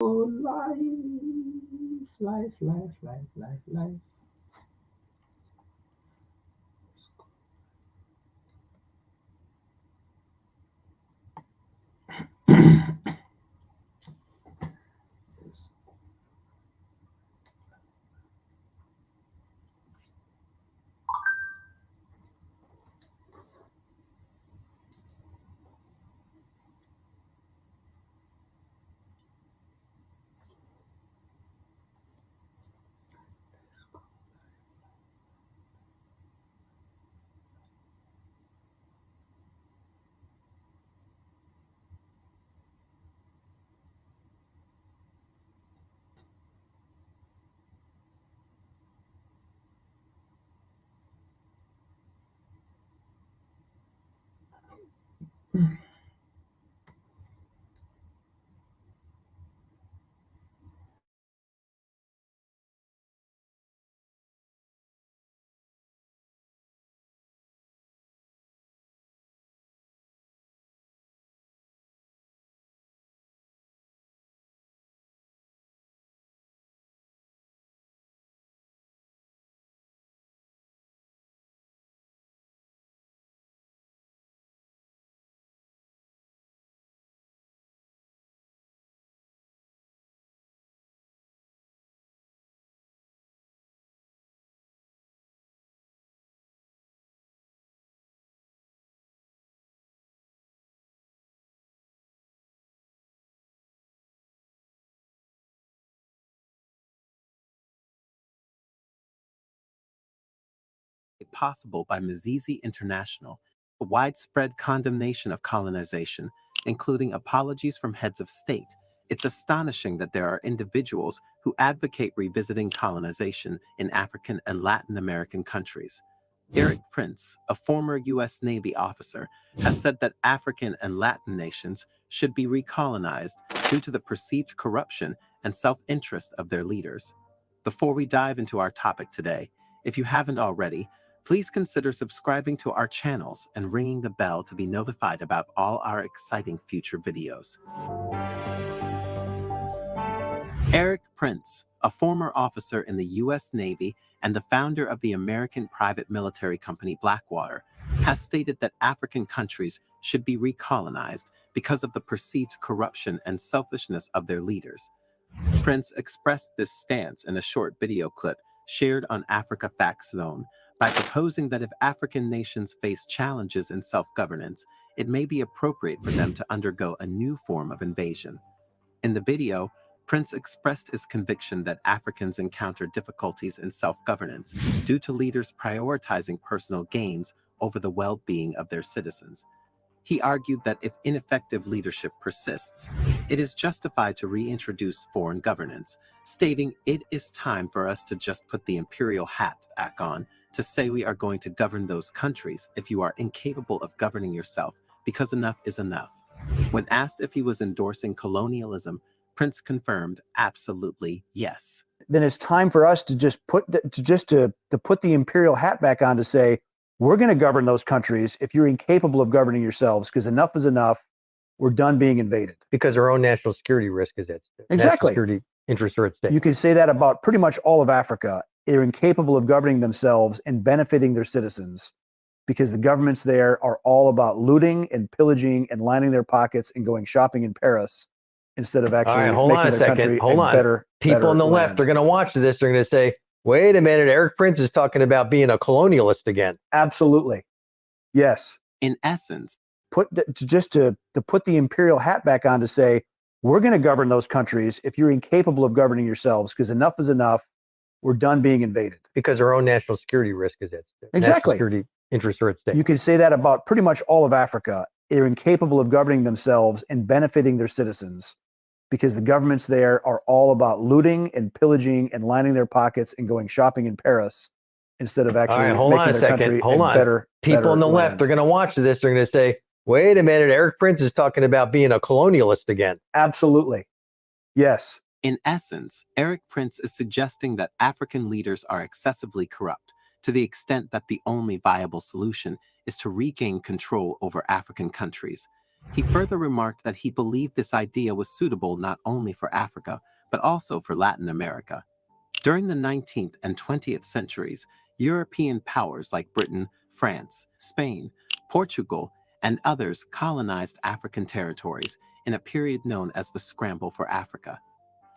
Oh, life. Possible by Mzizi International, a widespread condemnation of colonization, including apologies from heads of state. It's astonishing that there are individuals who advocate revisiting colonization in African and Latin American countries. Eric Prince, a former U.S. Navy officer, has said that African and Latin nations should be recolonized due to the perceived corruption and self-interest of their leaders. Before we dive into our topic today, if you haven't already, please consider subscribing to our channels and ringing the bell to be notified about all our exciting future videos. Eric Prince, a former officer in the U.S. Navy and the founder of the American private military company Blackwater, has stated that African countries should be recolonized because of the perceived corruption and selfishness of their leaders. Prince expressed this stance in a short video clip shared on Africa Facts Zone by proposing that if African nations face challenges in self-governance, it may be appropriate for them to undergo a new form of invasion. In the video, Prince expressed his conviction that Africans encounter difficulties in self-governance due to leaders prioritizing personal gains over the well-being of their citizens. He argued that if ineffective leadership persists, it is justified to reintroduce foreign governance, stating it is time for us to just put the imperial hat back on to say we are going to govern those countries if you are incapable of governing yourself, because enough is enough. When asked if he was endorsing colonialism, Prince confirmed absolutely yes. Then it's time for us to just put the imperial hat back on to say we're going to govern those countries if you're incapable of governing yourselves, because enough is enough. We're done being invaded. Because our own national security risk is at stake. Exactly. National security interests are at stake. You can say that about pretty much all of Africa. They're incapable of governing themselves and benefiting their citizens because the governments there are all about looting and pillaging and lining their pockets and going shopping in Paris instead of actually making their country better. People on the left are going to watch this. They're going to say, wait a minute, Eric Prince is talking about being a colonialist again. Absolutely. Yes. In essence, to put the imperial hat back on to say, we're going to govern those countries if you're incapable of governing yourselves, because enough is enough. We're done being invaded. Because our own national security risk is at stake. Exactly. National security interests are at stake. You can say that about pretty much all of Africa. They're incapable of governing themselves and benefiting their citizens because the governments there are all about looting and pillaging and lining their pockets and going shopping in Paris instead of actually making their country better. People on the left are going to watch this. They're going to say, wait a minute, Eric Prince is talking about being a colonialist again. Absolutely. Yes. In essence, Eric Prince is suggesting that African leaders are excessively corrupt, to the extent that the only viable solution is to regain control over African countries. He further remarked that he believed this idea was suitable not only for Africa, but also for Latin America. During the 19th and 20th centuries, European powers like Britain, France, Spain, Portugal, and others colonized African territories in a period known as the Scramble for Africa.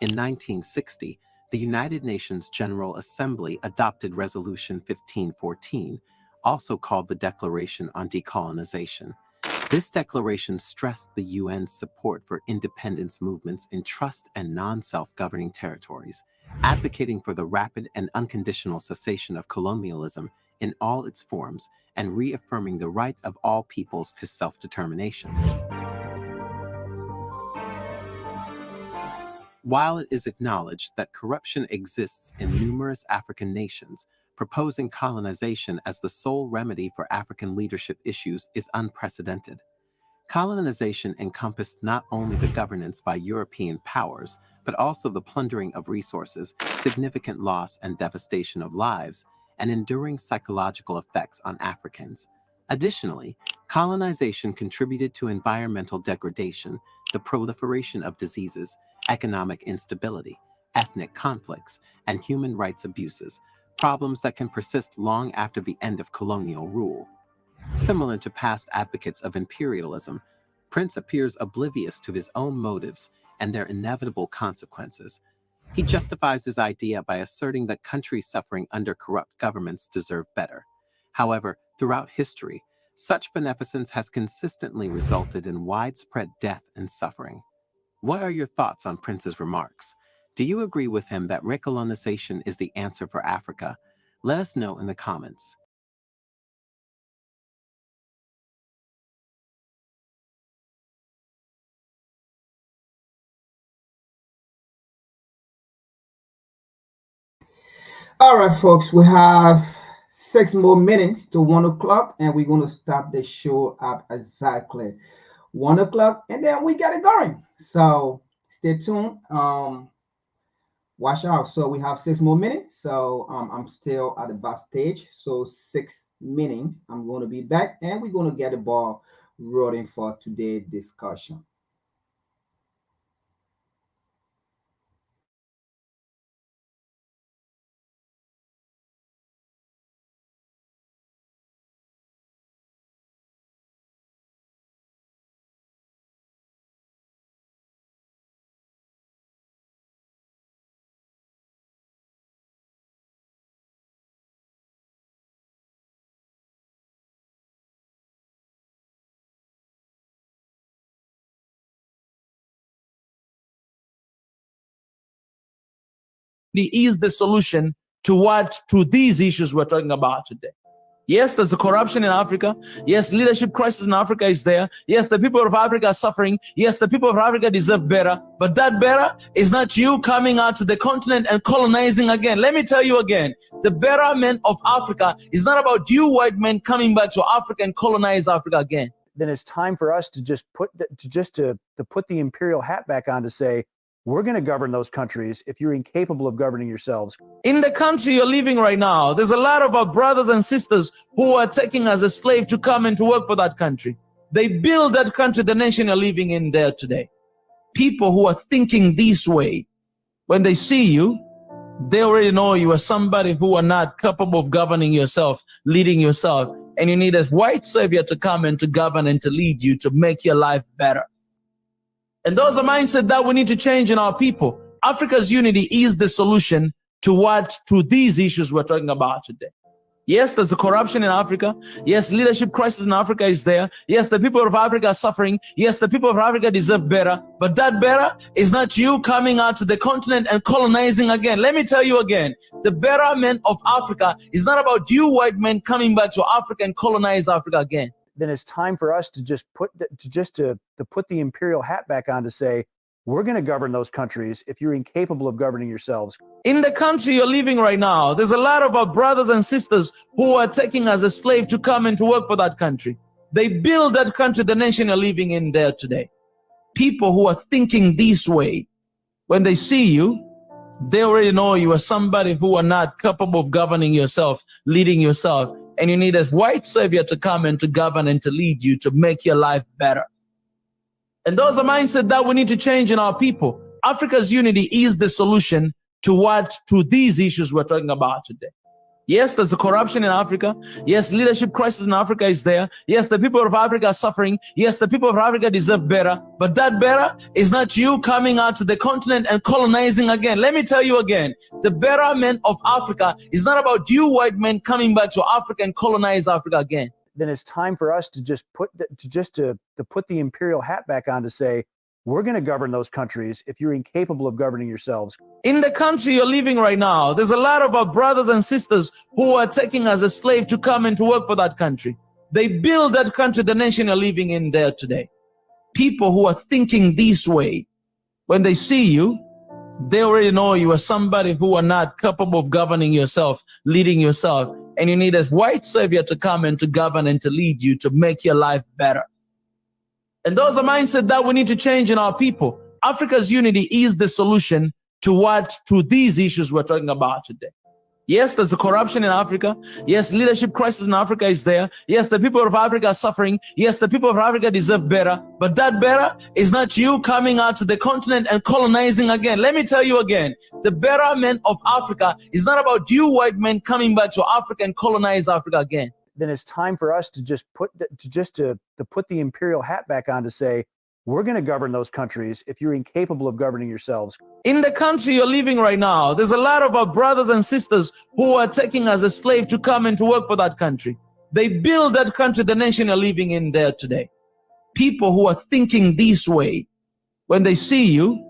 In 1960, the United Nations General Assembly adopted Resolution 1514, also called the Declaration on Decolonization. This declaration stressed the UN's support for independence movements in trust and non-self-governing territories, advocating for the rapid and unconditional cessation of colonialism in all its forms and reaffirming the right of all peoples to self-determination. While it is acknowledged that corruption exists in numerous African nations, proposing colonization as the sole remedy for African leadership issues is unprecedented. Colonization encompassed not only the governance by European powers, but also the plundering of resources, significant loss and devastation of lives, and enduring psychological effects on Africans. Additionally, colonization contributed to environmental degradation, the proliferation of diseases, economic instability, ethnic conflicts, and human rights abuses, problems that can persist long after the end of colonial rule. Similar to past advocates of imperialism, Prince appears oblivious to his own motives and their inevitable consequences. He justifies his idea by asserting that countries suffering under corrupt governments deserve better. However, throughout history, such beneficence has consistently resulted in widespread death and suffering. What are your thoughts on Prince's remarks? Do you agree with him that recolonization is the answer for Africa? Let us know in the comments. All right, folks, we have 6 more minutes to 1 o'clock, and we're going to stop the show at exactly 1 o'clock, and then we get it going. So stay tuned. Watch out. So we have 6 more minutes. So I'm still at the backstage. So 6 minutes. I'm going to be back, and we're going to get the ball rolling for today's discussion. Is the solution to these issues we're talking about today. Yes, there's a corruption in Africa. Yes, leadership crisis in Africa is there. Yes, the people of Africa are suffering. Yes, the people of Africa deserve better. But that better is not you coming out to the continent and colonizing again. Let me tell you again, the betterment of Africa is not about you white men coming back to Africa and colonize Africa again. Then it's time for us to just put the imperial hat back on to say, we're going to govern those countries if you're incapable of governing yourselves. In the country you're living right now, there's a lot of our brothers and sisters who are taking as a slave to come and to work for that country. They build that country, the nation you're living in there today. People who are thinking this way, when they see you, they already know you are somebody who are not capable of governing yourself, leading yourself, and you need a white savior to come and to govern and to lead you to make your life better. And those are mindsets that we need to change in our people. Africa's unity is the solution to these issues we're talking about today. Yes, there's a corruption in Africa. Yes, leadership crisis in Africa is there. Yes, the people of Africa are suffering. Yes, the people of Africa deserve better. But that better is not you coming out to the continent and colonizing again. Let me tell you again, the betterment of Africa is not about you white men coming back to Africa and colonize Africa again. Then it's time for us to just put the imperial hat back on to say, we're going to govern those countries if you're incapable of governing yourselves. In the country you're living right now, there's a lot of our brothers and sisters who are taking as a slave to come and to work for that country. They build that country, the nation you're living in there today. People who are thinking this way, when they see you, they already know you are somebody who are not capable of governing yourself, leading yourself, and you need a white savior to come and to govern and to lead you to make your life better. And those are mindset that we need to change in our people. Africa's unity is the solution to these issues we're talking about today. Yes, there's a corruption in Africa. Yes, leadership crisis in Africa is there. Yes, the people of Africa are suffering. Yes, the people of Africa deserve better. But that better is not you coming out to the continent and colonizing again. Let me tell you again, the betterment of Africa is not about you white men coming back to Africa and colonize Africa again. Then it's time for us to just put the imperial hat back on to say, we're going to govern those countries if you're incapable of governing yourselves. In the country you're living right now, there's a lot of our brothers and sisters who are taking as a slave to come and to work for that country. They build that country, the nation you're living in there today. People who are thinking this way, when they see you, they already know you are somebody who are not capable of governing yourself, leading yourself, and you need a white savior to come and to govern and to lead you to make your life better. And those are mindset that we need to change in our people. Africa's unity is the solution to these issues we're talking about today. Yes, there's a corruption in Africa. Yes, leadership crisis in Africa is there. Yes, the people of Africa are suffering. Yes, the people of Africa deserve better. But that better is not you coming out to the continent and colonizing again. Let me tell you again, the betterment of Africa is not about you white men coming back to Africa and colonize Africa again. Then it's time for us to just put the imperial hat back on to say, we're going to govern those countries if you're incapable of governing yourselves. In the country you're living right now, there's a lot of our brothers and sisters who are taking as a slave to come and to work for that country. They build that country, the nation you're living in there today. People who are thinking this way, when they see you,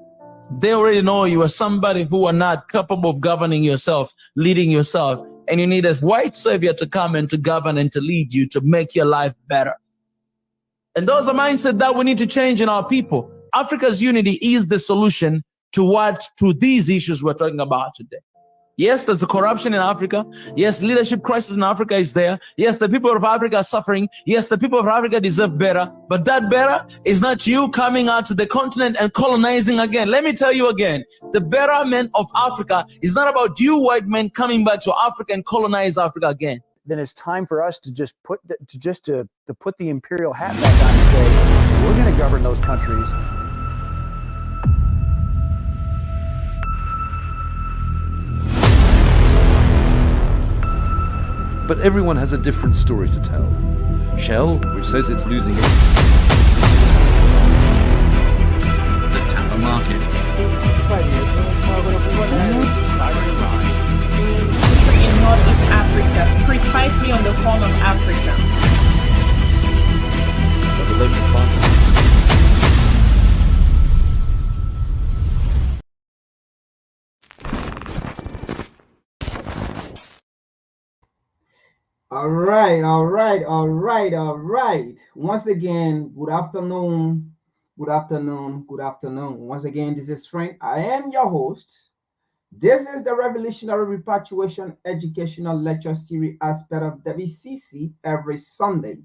they already know you are somebody who are not capable of governing yourself, leading yourself, and you need a white savior to come and to govern and to lead you to make your life better. And those are mindset that we need to change in our people. Africa's unity is the solution to these issues we're talking about today. Yes, there's a corruption in Africa. Yes, leadership crisis in Africa is there. Yes, the people of Africa are suffering. Yes, the people of Africa deserve better. But that better is not you coming out to the continent and colonizing again. Let me tell you again, the betterment of Africa is not about you white men coming back to Africa and colonize Africa again. Then it's time for us to just put the imperial hat back on and say, we're going to govern those countries. But everyone has a different story to tell. Shell, which says it's losing it. The Tampa market. In Northeast Africa, precisely on the horn of Africa. All right. Once again, good afternoon. Once again, this is Frank. I am your host. This is the Revolutionary Repatriation Educational Lecture Series as part of WCC every Sunday,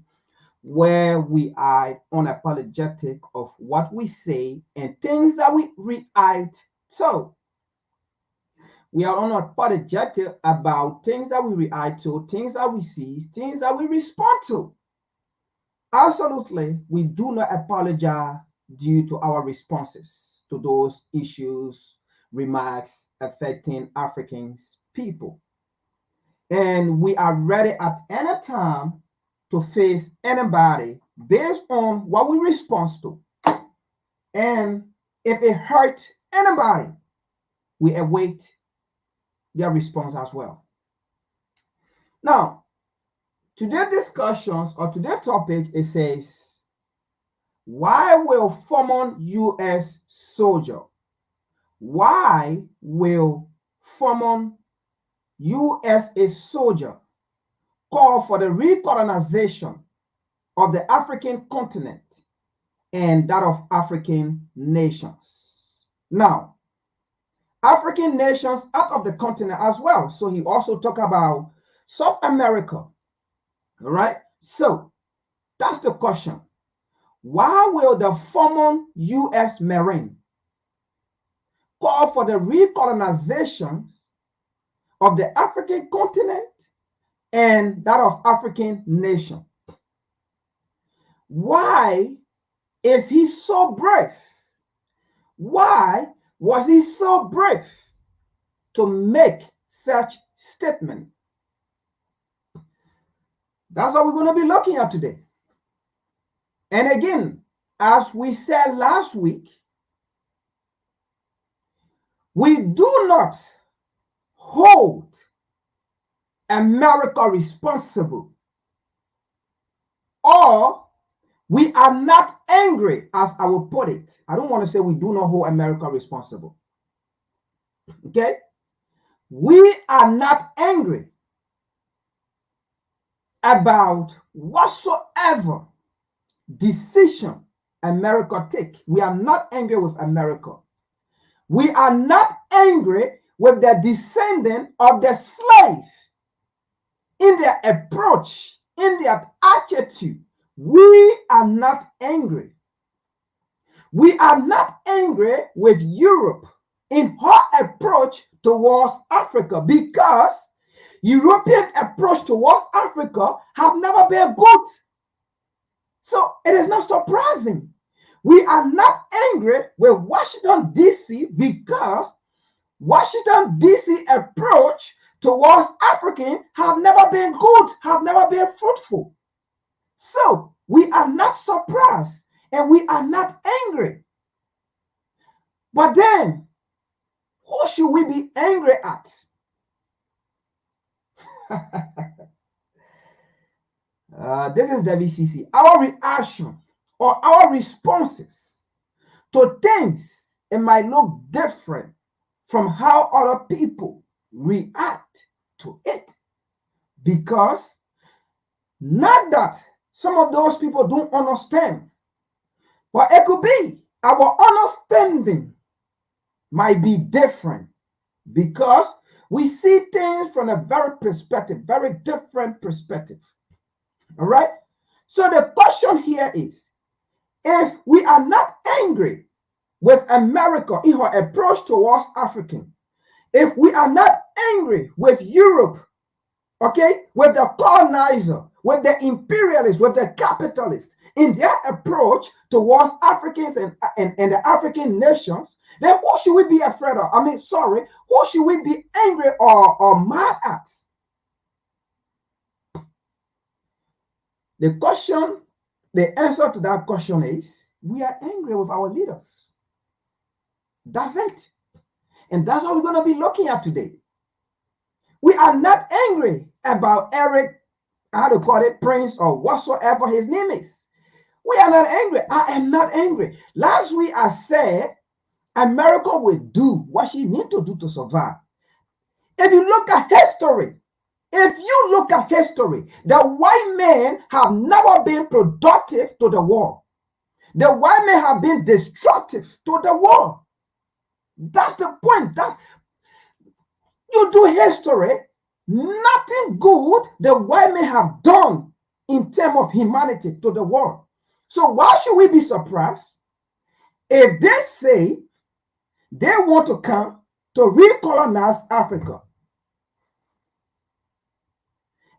where we are unapologetic of what we say and things that we react to. We are unapologetic about things that we react to, things that we see, things that we respond to. Absolutely, we do not apologize due to our responses to those issues, remarks affecting Africans people. And we are ready at any time to face anybody based on what we respond to. And if it hurts anybody, we await their response as well. Now, today's discussions or today's topic, it says, why will former U.S. soldier, why will former USA soldier call for the recolonization of the African continent and that of African nations? Now, African nations out of the continent as well. So he also talked about South America. All right. So that's the question. Why will the former U.S. Marine call for the recolonization of the African continent and that of African nation? Why is he so brave? Why was he so brave to make such statement? That's what we're going to be looking at today. And again, as we said last week, we do not hold America responsible, or we are not angry, as I will put it. I don't want to say we do not hold America responsible. Okay? We are not angry about whatsoever decision America take. We are not angry with America. We are not angry with the descendant of the slave in their approach, in their attitude. We are not angry. We are not angry with Europe in her approach towards Africa, because European approach towards Africa have never been good. So it is not surprising. We are not angry with Washington, D.C. because Washington, D.C. approach towards African have never been good, have never been fruitful. So we are not surprised and we are not angry. But then, who should we be angry at? This is WCC. Our reaction or our responses to things, it might look different from how other people react to it. Because not that some of those people don't understand, but it could be our understanding might be different, because we see things from a very different perspective. All right? So the question here is, if we are not angry with America in her approach towards African, if we are not angry with Europe, okay, with the colonizer, with the imperialists, with the capitalists in their approach towards Africans and the African nations, then who should we be afraid of? Who should we be angry or mad at? The answer to that question is, we are angry with our leaders. That's it. And that's what we're going to be looking at today. We are not angry about Eric, how to call it, Prince, or whatsoever his name is. We are not angry. I am not angry. Last week I said America will do what she needs to do to survive. If you look at history, the white men have never been productive to the world. The white men have been destructive to the world. That's the point. You do history, nothing good the white men have done in terms of humanity to the world. So why should we be surprised if they say they want to come to recolonize Africa?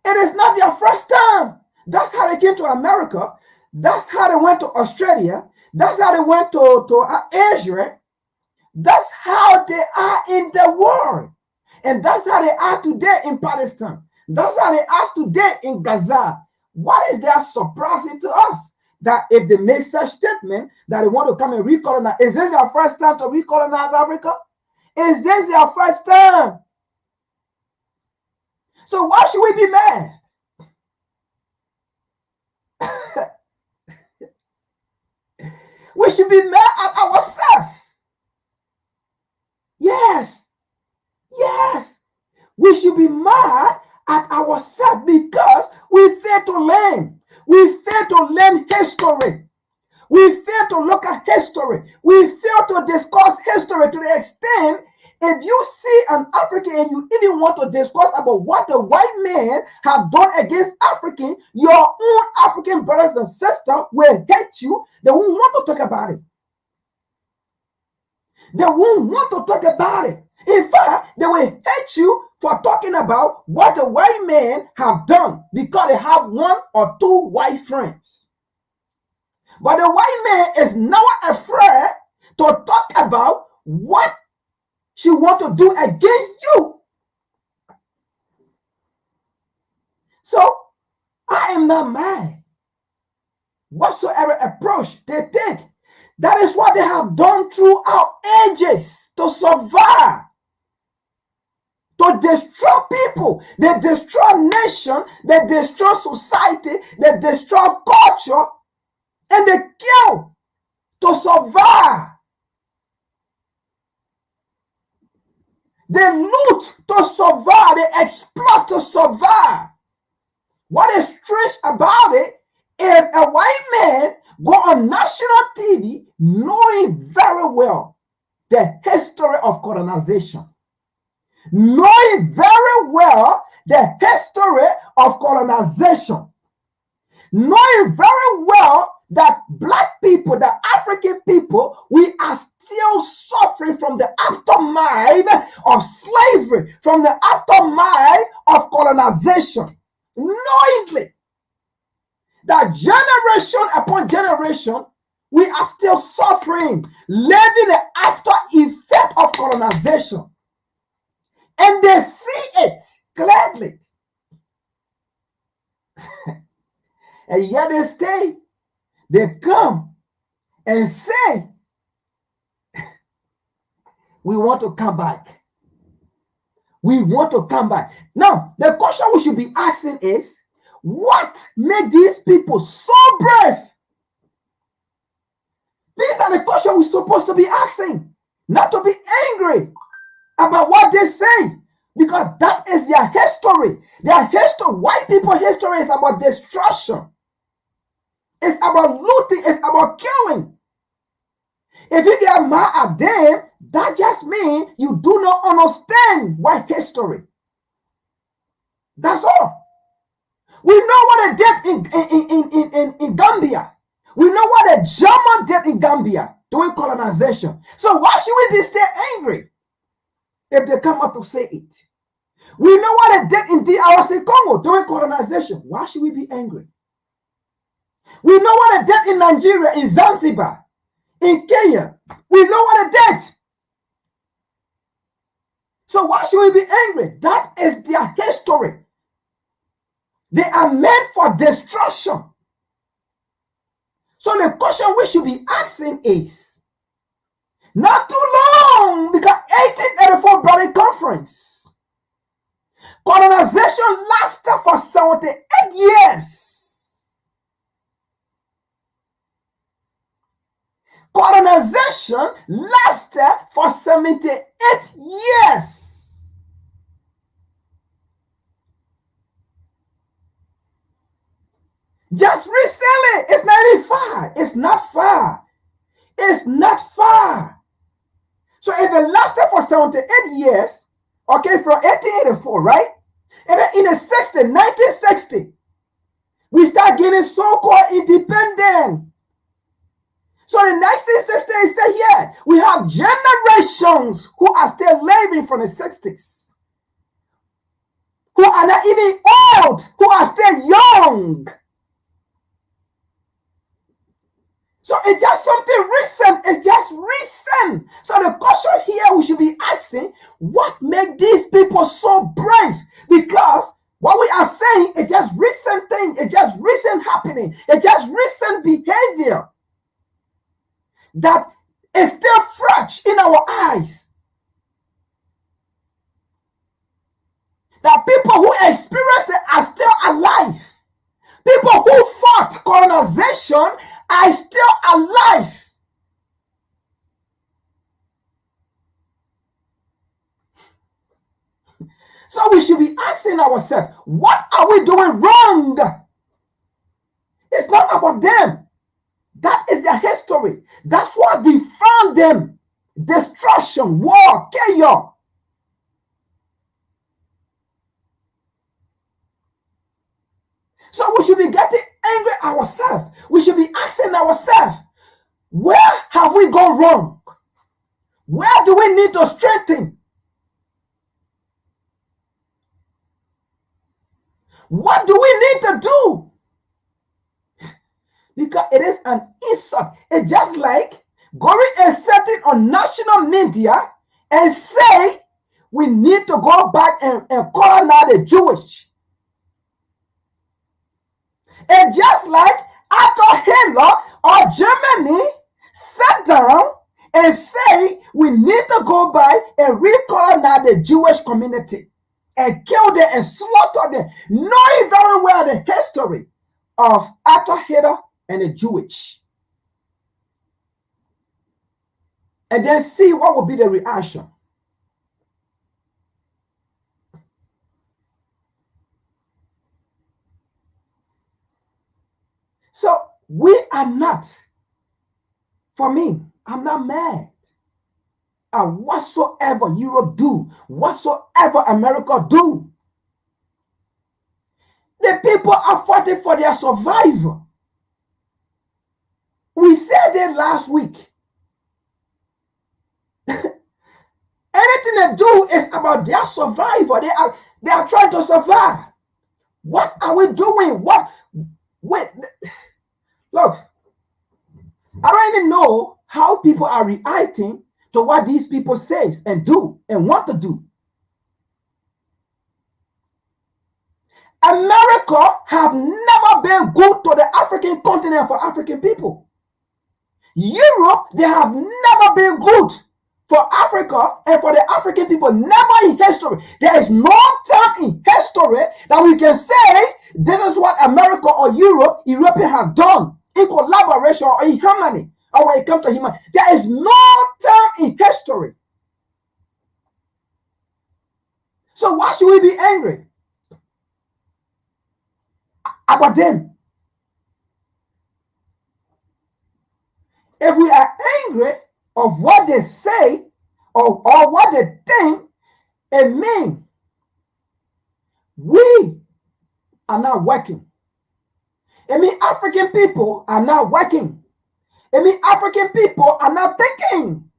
It is not their first time. That's how they came to America. That's how they went to Australia. That's how they went to Asia. That's how they are in the world. And that's how they are today in Palestine. That's how they are today in Gaza. What is that surprising to us? That if they make such statement that they want to come and recolonize, is this their first time to recolonize Africa? Is this their first time? So why should we be mad? We should be mad at ourselves. Yes. We should be mad at ourselves because we fail to learn. We fail to learn history. We fail to look at history. We fail to discuss history to the extent, if you see an African and you even want to discuss about what the white men have done against African, your own African brothers and sisters will hate you. They won't want to talk about it. They won't want to talk about it. In fact, they will hate you for talking about what the white men have done because they have one or two white friends. But the white man is now afraid to talk about what she want to do against you. So I am not mad. Whatsoever approach they take, that is what they have done throughout ages to survive, to destroy people. They destroy nation, they destroy society, they destroy culture, and they kill to survive. They loot to survive, they exploit to survive. What is strange about it, if a white man go on national TV knowing very well the history of colonization, knowing very well the history of colonization, knowing very well that black people, the African people, we are still suffering from the aftermath of slavery, from the aftermath of colonization, knowingly that generation upon generation, we are still suffering, living the after effect of colonization. And they see it gladly. And yet they stay. They come and say, we want to come back. We want to come back. Now, the question we should be asking is, what made these people so brave? These are the questions we're supposed to be asking, not to be angry about what they say, because that is their history. Their history, white people history, is about destruction. It's about looting. It's about killing. If you get mad at them, that just means you do not understand white history. That's all. We know what they did in Gambia. We know what the German did in Gambia during colonization. So why should we be still angry if they come out to say it? We know what they did in DRC Congo during colonization. Why should we be angry? We know what they did in Nigeria, in Zanzibar, in Kenya. We know what they did. So why should we be angry? That is their history. They are meant for destruction. So the question we should be asking is, not too long, because 1884 Bali Conference, colonization lasted for 78 years. Colonization lasted for 78 years. Just recently, it's not even far. It's not far. It's not far. So if it lasted for 78 years, okay, from 1884, right? And then in the 1960, we start getting so-called independent. So in 1960, it's still here. We have generations who are still living from the 60s, who are not even old, who are still young. So it's just something recent. It's just recent. So the question here we should be asking, what made these people so brave? Because what we are saying is just recent thing. It's just recent happening. It's just recent behavior that is still fresh in our eyes. That people who experience it are still alive. People who fought colonization are still alive. So we should be asking ourselves, what are we doing wrong? It's not about them. That is their history. That's what defined them. Destruction, war, chaos. So we should be getting angry ourselves. We should be asking ourselves, where have we gone wrong? Where do we need to strengthen? What do we need to do? because it is an insult. It's just like going and sitting on national media and say we need to go back and colonize the Jewish. And just like Adolf Hitler or Germany sat down and say we need to go back and recolonize the Jewish community and kill them and slaughter them, knowing very well the history of Adolf Hitler and the Jewish. And then see what will be the reaction. So we are not, for me, I'm not mad at whatsoever Europe do, whatsoever America do. The people are fighting for their survival. We said it last week. Anything they do is about their survival. They are trying to survive. What are we doing? Wait, look, I don't even know how people are reacting to what these people say and do and want to do. America have never been good to the African continent for African people. Europe, they have never been good for Africa and for the African people. Never in history. There is no time in history that we can say this is what America or European have done in collaboration or in harmony, or when it comes to human. There is no time in history. So why should we be angry about them? If we are angry of what they say or what they think, it means we are not working. It means African people are not working. It means African people are not thinking.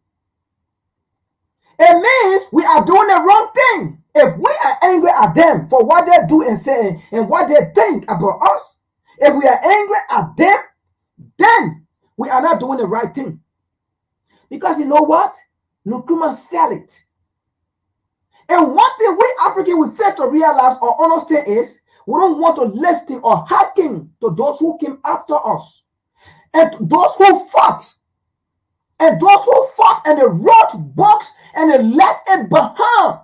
It means we are doing the wrong thing. If we are angry at them for what they do and say and what they think about us, if we are angry at them, then we are not doing the right thing. Because you know what? Nkrumah sell it. And one thing we Africans we fail to realize or understand is we don't want to listen or hearken to those who came after us. And those who fought. And those who fought and they wrote books and they left it behind.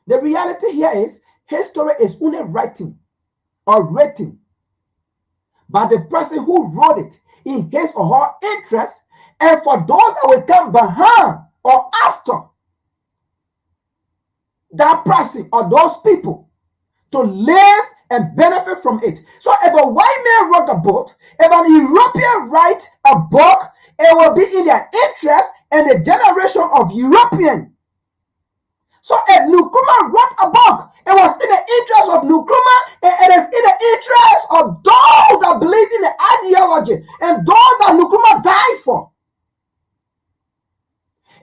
The reality here is history is only writing or written by the person who wrote it in his or her interest, and for those that will come behind or after that person or those people to live and benefit from it. So if a white man wrote a book, if an European write a book, it will be in their interest and the generation of European. So if Nkrumah wrote a book, it was in the interest of Nkrumah, and it is in the interest of those that believe in the ideology and those that Nkrumah died for.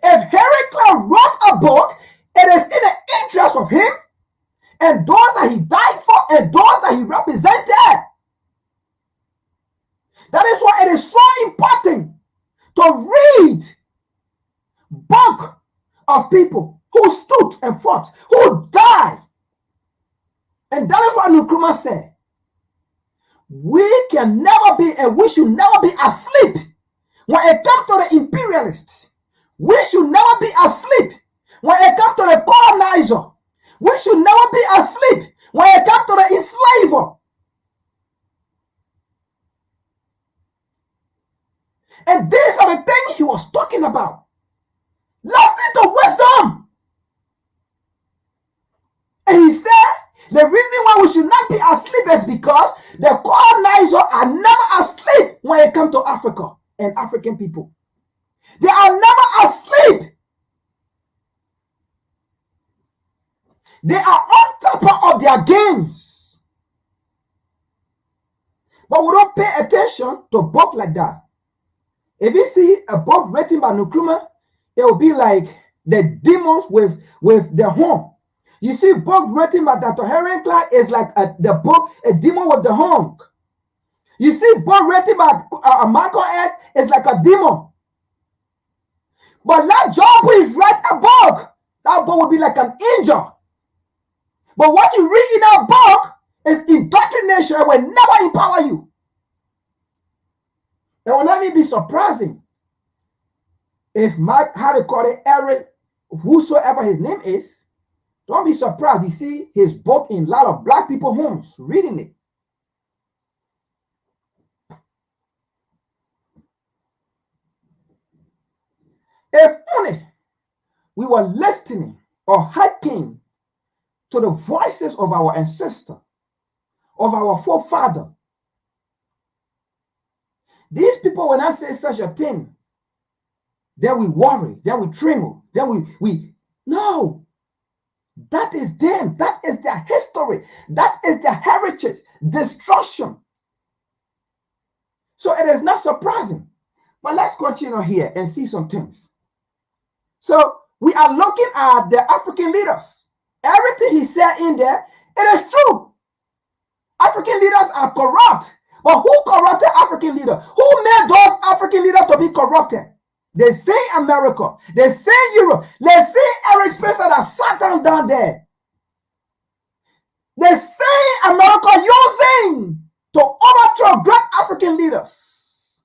If Arikan wrote a book, it is in the interest of him and those that he died for and those that he represented. That is why it is so important to read book of people who stood and fought, who died. And that is what Nkrumah said. We can never be and we should never be asleep when it comes to the imperialists. We should never be asleep when it comes to the colonizer. We should never be asleep when it comes to the enslaver. And these are the things he was talking about. Listen to wisdom. And he said, the reason why we should not be asleep is because the colonizers are never asleep when it comes to Africa and African people. They are never asleep. They are on top of their games. But we don't pay attention to book like that. If you see a book written by Nkrumah, it will be like the demons with the horn. You see, book written by Dr. Arikan is like the book, a demon with the horn. You see, book written by Malcolm X is like a demon. But let John Breeze write a book. That book will be like an angel. But what you read in that book is indoctrination. It will never empower you. It will not even be surprising if Mike, how they call it, Eric, whosoever his name is, don't be surprised. You see his book in a lot of black people homes reading it. If only we were listening or hearkening to the voices of our ancestors, of our forefather, these people will not say such a thing. Then we worry, then we tremble, then we no. That is them. That is their history. That is their heritage. Destruction. So it is not surprising. But let's continue here and see some things. So we are looking at the African leaders. Everything he said in there, it is true. African leaders are corrupt. But who corrupted African leaders? Who made those African leaders to be corrupted? They say America. They say Europe. They say Eric Spencer that sat down there. They say America using to overthrow great African leaders.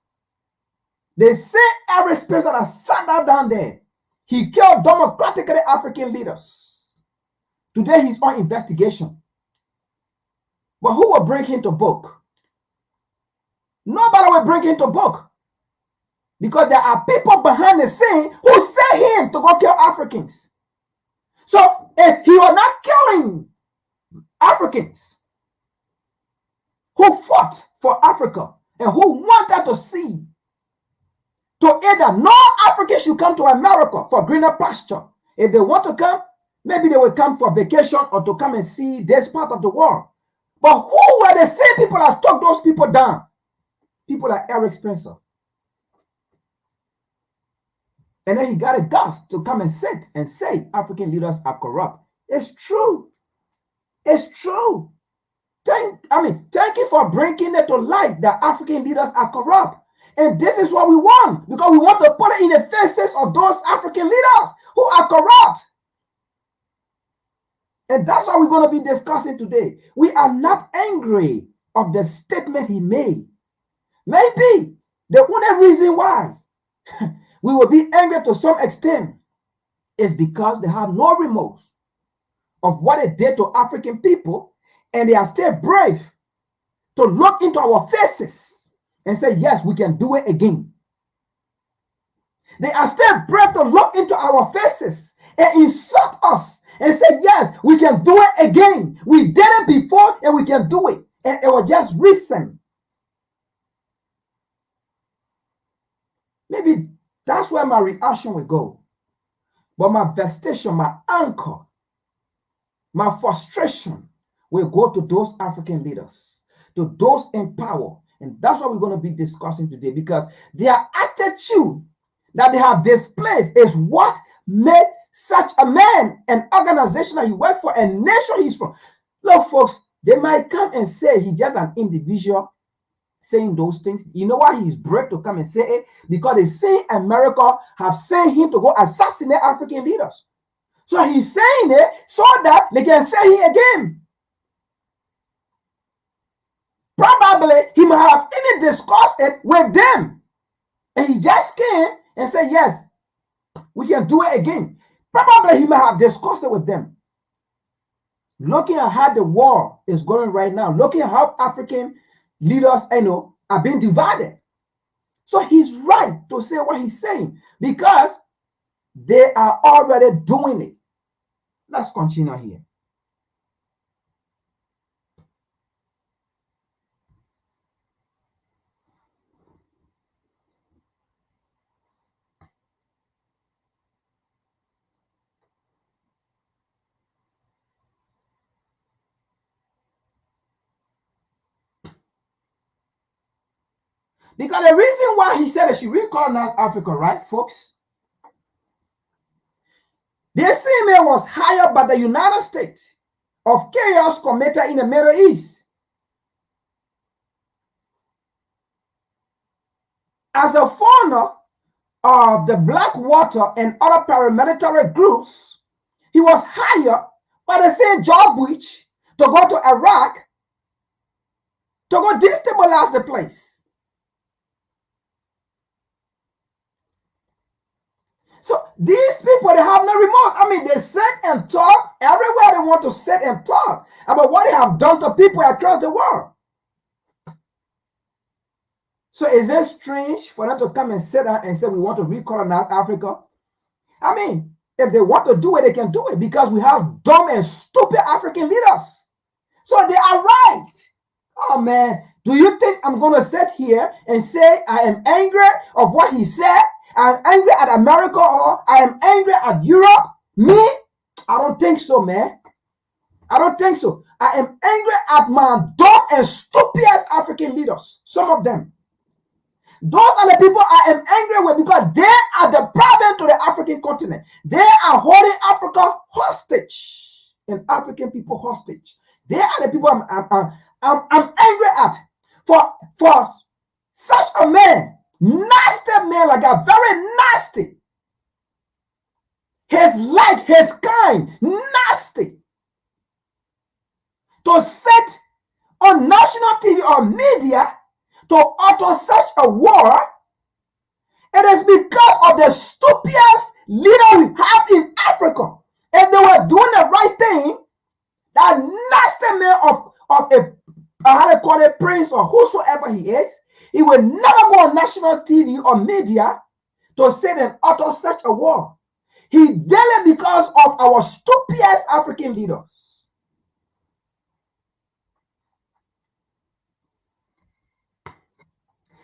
They say Eric Spencer that sat down there. He killed democratically African leaders. Today he's on investigation. But who will bring him to book? Nobody will bring him to book. Because there are people behind the scene who sent him to go kill Africans. So if he was not killing Africans who fought for Africa and who wanted to see to either no African should come to America for greener pasture. If they want to come, maybe they will come for vacation or to come and see this part of the world. But who were the same people that took those people down? People like Eric Spencer. And then he got a guts to come and sit and say African leaders are corrupt. It's true. It's true. Thank you for bringing it to light that African leaders are corrupt. And this is what we want, because we want to put it in the faces of those African leaders who are corrupt. And that's what we're going to be discussing today. We are not angry of the statement he made. Maybe the only reason why we will be angry to some extent is because they have no remorse of what they did to African people, and they are still brave to look into our faces and say, yes, we can do it again. They are still brave to look into our faces and insult us and say, yes, we can do it again. We did it before and we can do it. And it was just recent. Maybe that's where my reaction will go. But my vestation, my anchor, my frustration will go to those African leaders, to those in power. And that's what we're going to be discussing today, because their attitude that they have displayed is what made such a man, an organization that he worked for, a nation he's from. Look, folks, they might come and say he's just an individual saying those things. You know why he's brave to come and say it? Because they say America have sent him to go assassinate African leaders. So he's saying it so that they can say it again. Probably he might have even discussed it with them. And he just came and said, yes, we can do it again. Probably he might have discussed it with them. Looking at how the war is going right now, looking at how African leaders, are being divided. So he's right to say what he's saying, because they are already doing it. Let's continue here. Because the reason why he said that she recolonized Africa, right, folks? This email was hired by the United States of chaos committed in the Middle East. as a founder of the Blackwater and other paramilitary groups, he was hired by the same George Bush to go to Iraq to go destabilize the place. So these people, they have no remote. I mean, they sit and talk everywhere they want to sit and talk about what they have done to people across the world. So is it strange for them to come and sit down and say we want to recolonize Africa? I mean, if they want to do it, they can do it because we have dumb and stupid African leaders. So they are right. Oh man, do you think I'm going to sit here and say I am angry of what he said? I'm angry at America or I am angry at Europe? Me? I don't think so, man. I don't think so. I am angry at my dumb and stupid African leaders. Some of them. Those are the people I am angry with because they are the problem to the African continent. They are holding Africa hostage and African people hostage. They are the people I'm angry at. For such a man, nasty man like that, very nasty. His like, his kind, nasty. To sit on national TV or media to utter such a war, it is because of the stupidest leader we have in Africa. If they were doing the right thing, that nasty man of a how they call it, prince or whosoever he is, he will never go on national TV or media to sit and utter such a war. He did it because of our stupidest African leaders.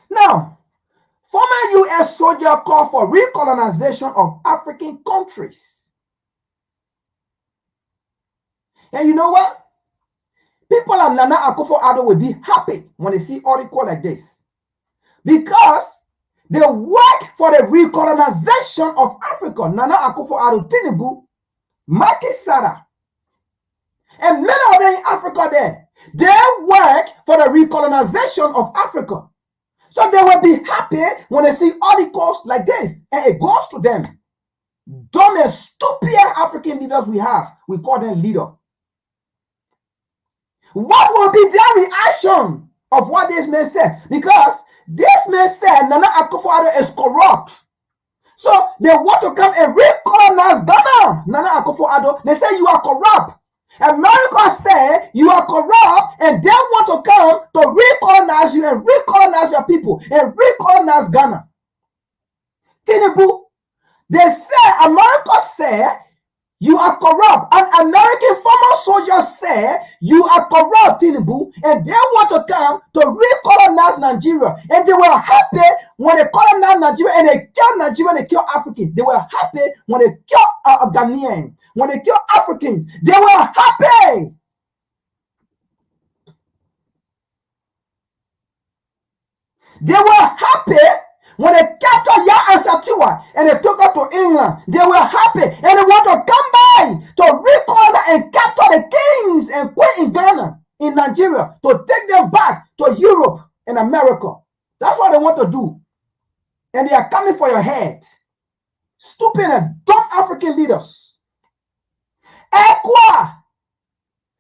Now, former U.S. soldier called for recolonization of African countries. And you know what? People like Nana Akufo-Addo will be happy when they see article like this because they work for the recolonization of Africa. Nana Akufo-Addo, Tinubu, Macky Sall, and many of them in Africa there, they work for the recolonization of Africa. So they will be happy when they see articles like this, and it goes to them. Dumb and stupid African leaders we have, we call them leader. What will be their reaction of what this man said? Because this man said Nana Akufo-Addo is corrupt. So they want to come and recolonize Ghana. Nana Akufo-Addo, they say you are corrupt. America said you are corrupt and they want to come to recolonize you and recolonize your people and recolonize Ghana. Tinubu, they say America said you are corrupt. An American former soldier said you are corrupt, Tinubu, and they want to come to recolonize Nigeria. And they were happy when they colonize Nigeria and they kill Nigeria and they kill Africans. They were happy when they kill Ghanaians, when they kill Africans. They were happy. They were happy when they captured Ya and Satua and they took her to England. They were happy and they want to come by to recolonize and capture the kings and queen in Ghana, in Nigeria, to take them back to Europe and America. That's what they want to do. And they are coming for your head. Stupid and dumb African leaders. Equa,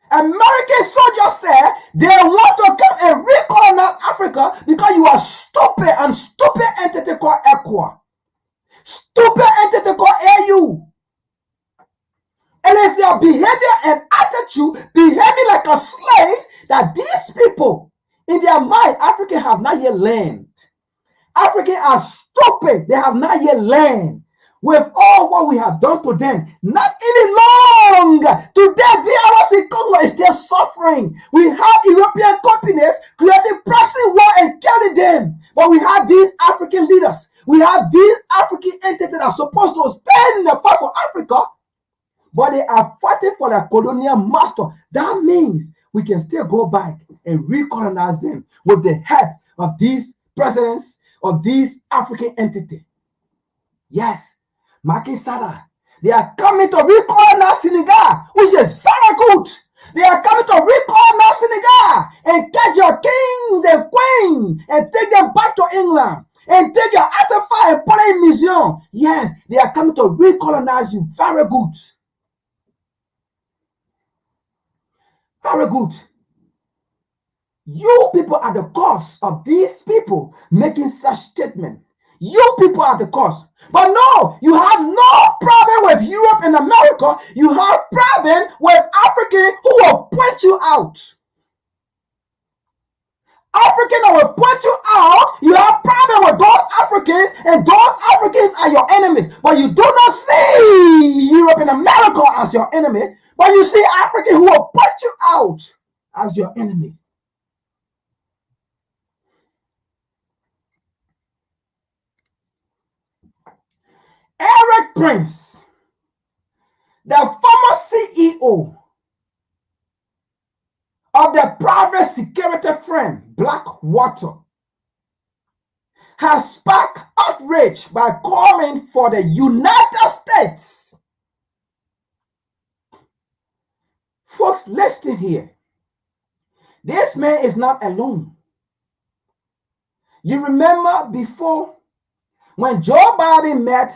American soldiers said they want to come and recolonize Africa because you are stupid and stupid entity called Equa. Stupid entity called AU. And it's their behavior and attitude, behaving like a slave, that these people, in their mind, Africans have not yet learned. Africans are stupid. They have not yet learned. With all what we have done to them, not any long. Today, DRC in Congo is still suffering. We have European companies creating proxy war and killing them. But we have these African leaders. We have these African entities that are supposed to stand in the fight for Africa, but they are fighting for their colonial master. That means we can still go back and recolonize them with the help of these presidents of these African entities. Yes. Macky Sall, they are coming to recolonize Senegal, which is very good. They are coming to recolonize Senegal and catch your kings and queens and take them back to England and take your artifact and put it in museum. Yes, they are coming to recolonize you. Very good. Very good. You people are the cause of these people making such statement. You people are the cause. But no, you have no problem with Europe and America. You have problem with African who will point you out. African who will point you out. You have problem with those Africans, and those Africans are your enemies. But you do not see Europe and America as your enemy, but you see African who will point you out as your enemy. Eric Prince, the former CEO of the private security firm Blackwater, has sparked outrage by calling for the United States. Folks, listen here. This man is not alone. You remember before when Joe Biden met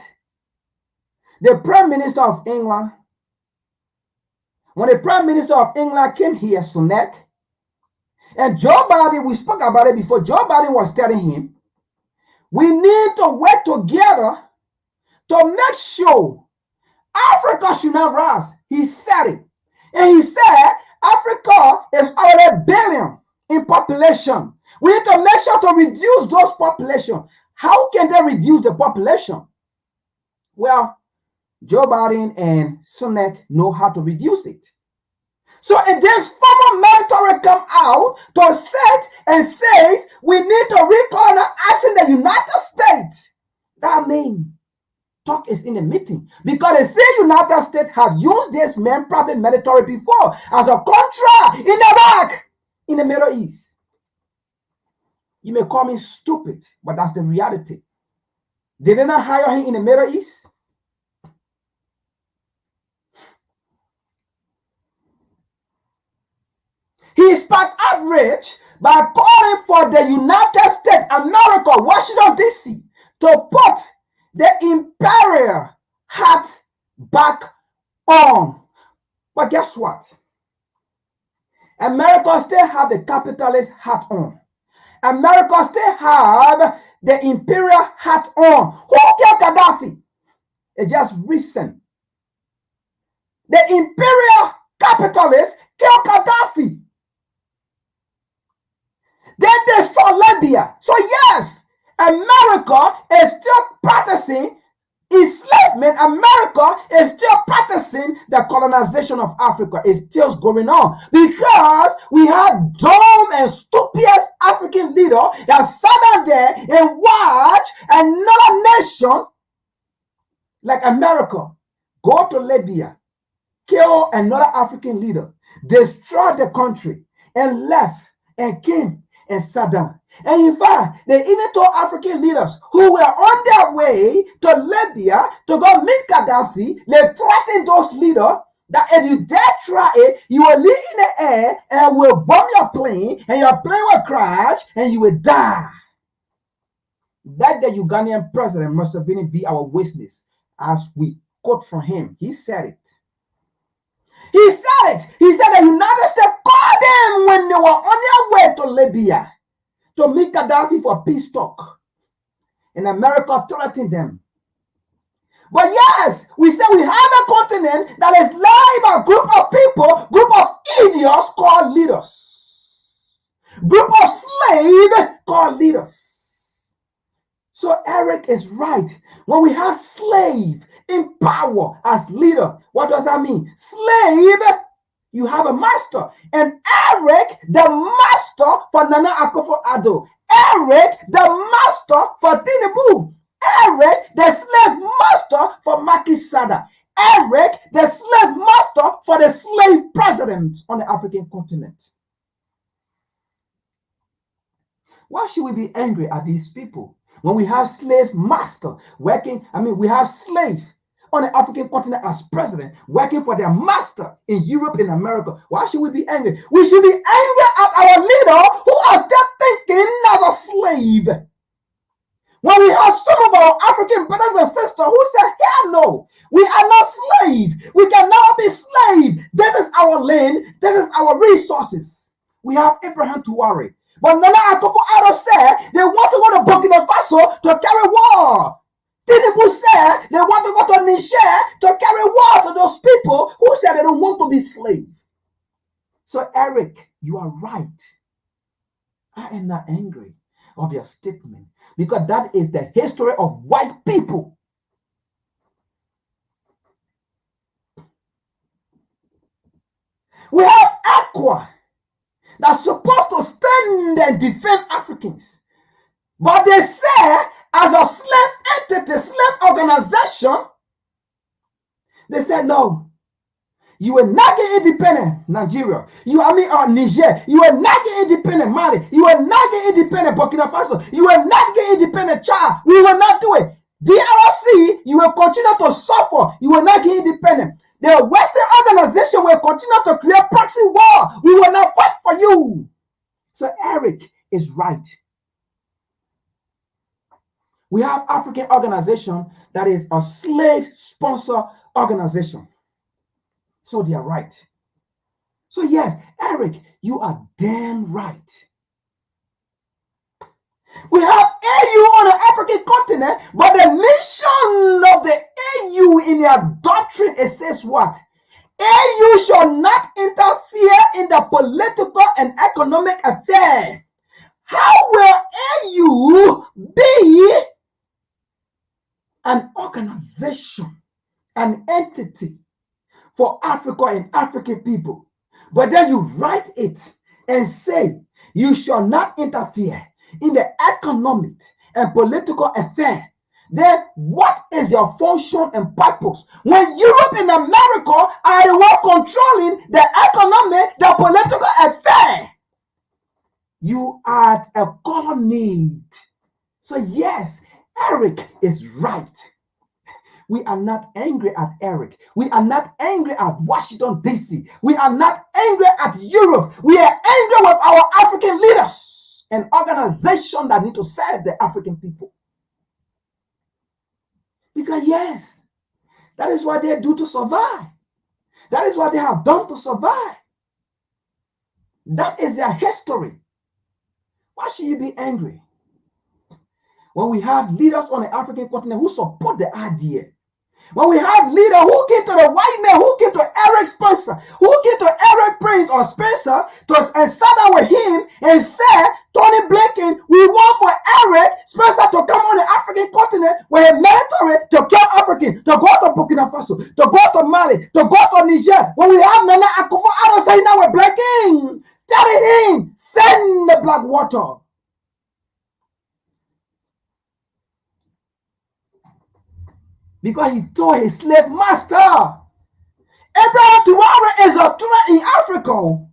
the Prime Minister of England, when the Prime Minister of England came here, Sunak, and Joe Biden, we spoke about it before, Joe Biden was telling him, we need to work together to make sure Africa should not rise. He said it. And he said, Africa is already billion in population. We need to make sure to reduce those population. How can they reduce the population? Well, Joe Biden and Sunak know how to reduce it. So if this former military come out to set and says we need to recolonize in the United States, that means talk is in a meeting. Because they say United States have used this man private military before as a contra in the back in the Middle East. You may call me stupid, but that's the reality. Did they not hire him in the Middle East? He sparked outrage by calling for the United States, America, Washington, D.C. to put the imperial hat back on. But guess what? America still have the capitalist hat on. America still have the imperial hat on. Who killed Gaddafi? It's just recent. The imperial capitalists killed Gaddafi. They destroy Libya. So yes, America is still practicing enslavement. America is still practicing the colonization of Africa. It's still going on because we have dumb and stupid African leader that sat down there and watched another nation like America go to Libya, kill another African leader, destroy the country, and left and came and sat down. And in fact, they even told African leaders who were on their way to Libya to go meet Gaddafi, they threatened those leaders that if you dare try it, you will live in the air and will bomb your plane, and your plane will crash and you will die. Let the Ugandan president Museveni be our witness as we quote from him. He said it. He said it. He said the United States called them when they were on their way to Libya to meet Gaddafi for peace talk. And America threatened them. But yes, we say we have a continent that is led by a group of people, group of idiots called leaders. Group of slaves called leaders. So Eric is right. When we have slave in power as leader, what does that mean? Slave, you have a master. And Eric, the master for Nana Akufo-Addo. Eric, the master for Tinubu. Eric, the slave master for Macky Sall. Eric, the slave master for the slave president on the African continent. Why should we be angry at these people when we have slave master working? We have slave on the African continent as president working for their master in Europe and America. Why should we be angry? We should be angry at our leader who are still thinking as a slave. When we have some of our African brothers and sisters who say, hell no, we are not slaves. We cannot be slaves. This is our land. This is our resources. We have Abraham to worry. But Nana Akufo-Addo said they want to go to Burkina Faso to carry war. Tinubu said they want to go to Niger to carry war to those people who said they don't want to be slaves. So Eric, you are right. I am not angry of your statement because that is the history of white people. We have Aqua that's supposed to stand and defend Africans. But they say, as a slave entity, slave organization, they said, no, you will not get independent, Nigeria. Niger. You will not get independent, Mali. You will not get independent, Burkina Faso. You will not get independent, Chad. We will not do it. DRC, you will continue to suffer. You will not get independent. The Western organization will continue to create proxy war. We will not fight for you. So Eric is right. We have African organization that is a slave sponsor organization. So they are right. So yes, Eric, you are damn right. We have AU on the African continent, but the mission of the AU in their doctrine, it says what? AU shall not interfere in the political and economic affair. How will AU be an organization, an entity for Africa and African people? But then you write it and say, you shall not interfere in the economic and political affair. Then what is your function and purpose? When Europe and America are the one controlling the economic, the political affair, you are a colony. So yes, Eric is right. We are not angry at Eric. We are not angry at Washington, D.C. We are not angry at Europe. We are angry with our African leaders and organizations that need to serve the African people. Because yes, that is what they do to survive. That is what they have done to survive. That is their history. Why should you be angry when we have leaders on the African continent who support the idea? When we have leaders who came to the white man, who came to Eric Spencer, who came to Eric Prince or Spencer and sat down with him and said, Tony Blinken, we want for Eric Spencer to come on the African continent with a military to kill Africans, to go to Burkina Faso, to go to Mali, to go to Niger. When we have Nana Akufo-Addo saying now we're Blinken, telling him, send the black water. Because he told his slave master, Abraham Traore is a threat in Africa.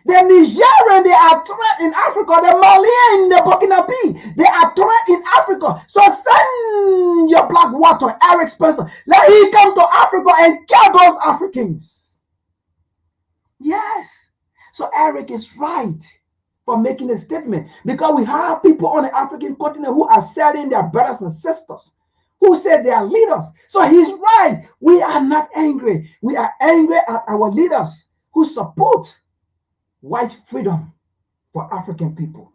The Nigerian, they are threat in Africa. The Malian, the Burkinabe, they are threat in Africa. So send your black water, Eric Spencer. Let him come to Africa and kill those Africans. Yes. So Eric is right for making a statement. Because we have people on the African continent who are selling their brothers and sisters, who said they are leaders. So he's right. We are not angry. We are angry at our leaders who support white freedom for African people.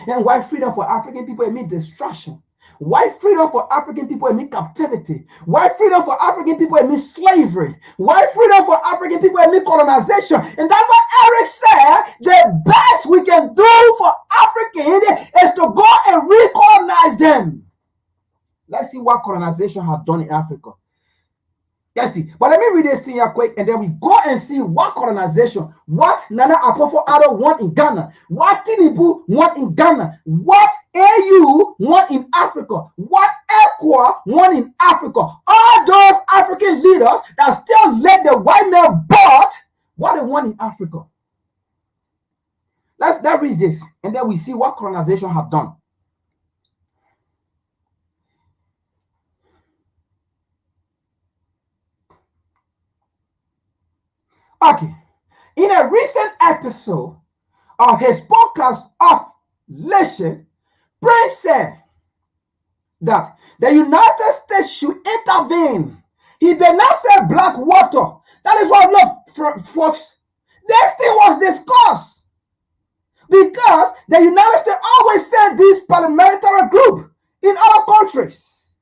And white freedom for African people, it means destruction. White freedom for African people, it means captivity. White freedom for African people, it means slavery. White freedom for African people, it means colonization. And that's what Eric said, the best we can do for Africans is to go and recolonize them. Let's see what colonization has done in Africa. Let's see. But let me read this thing here quick, and then we go and see what colonization, what Nana Akufo-Addo want in Ghana, what Tinubu want in Ghana, what AU want in Africa, what ECOWAS want in Africa. All those African leaders that still let the white man bought what they want in Africa. Let's read this, and then we see what colonization have done. Okay, in a recent episode of his podcast of Leshe, Prince said, that the United States should intervene. He did not say black water. That is why, look, folks, this thing was discussed because the United States always sent this paramilitary group in other countries.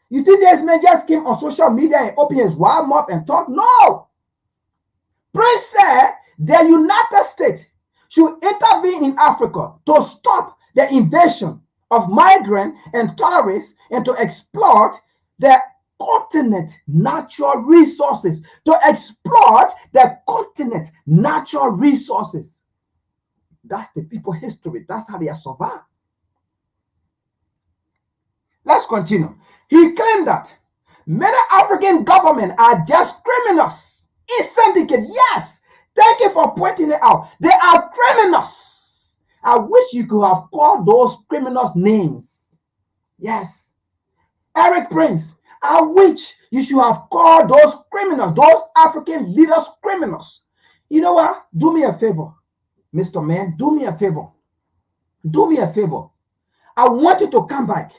You think this man just came on social media and opened his wild mouth and talk? No. Prince said the United States should intervene in Africa to stop the invasion of migrants and tourists and to exploit the continent natural resources. To exploit the continent natural resources. That's the people history. That's how they are survived. Let's continue. He claimed that many African governments are just criminals. In syndicate, yes. Thank you for pointing it out. They are criminals. I wish you could have called those criminals names. Yes. Eric Prince, I wish you should have called those criminals, those African leaders criminals. You know what? Do me a favor, Mr. Man. Do me a favor. Do me a favor. I want you to come back.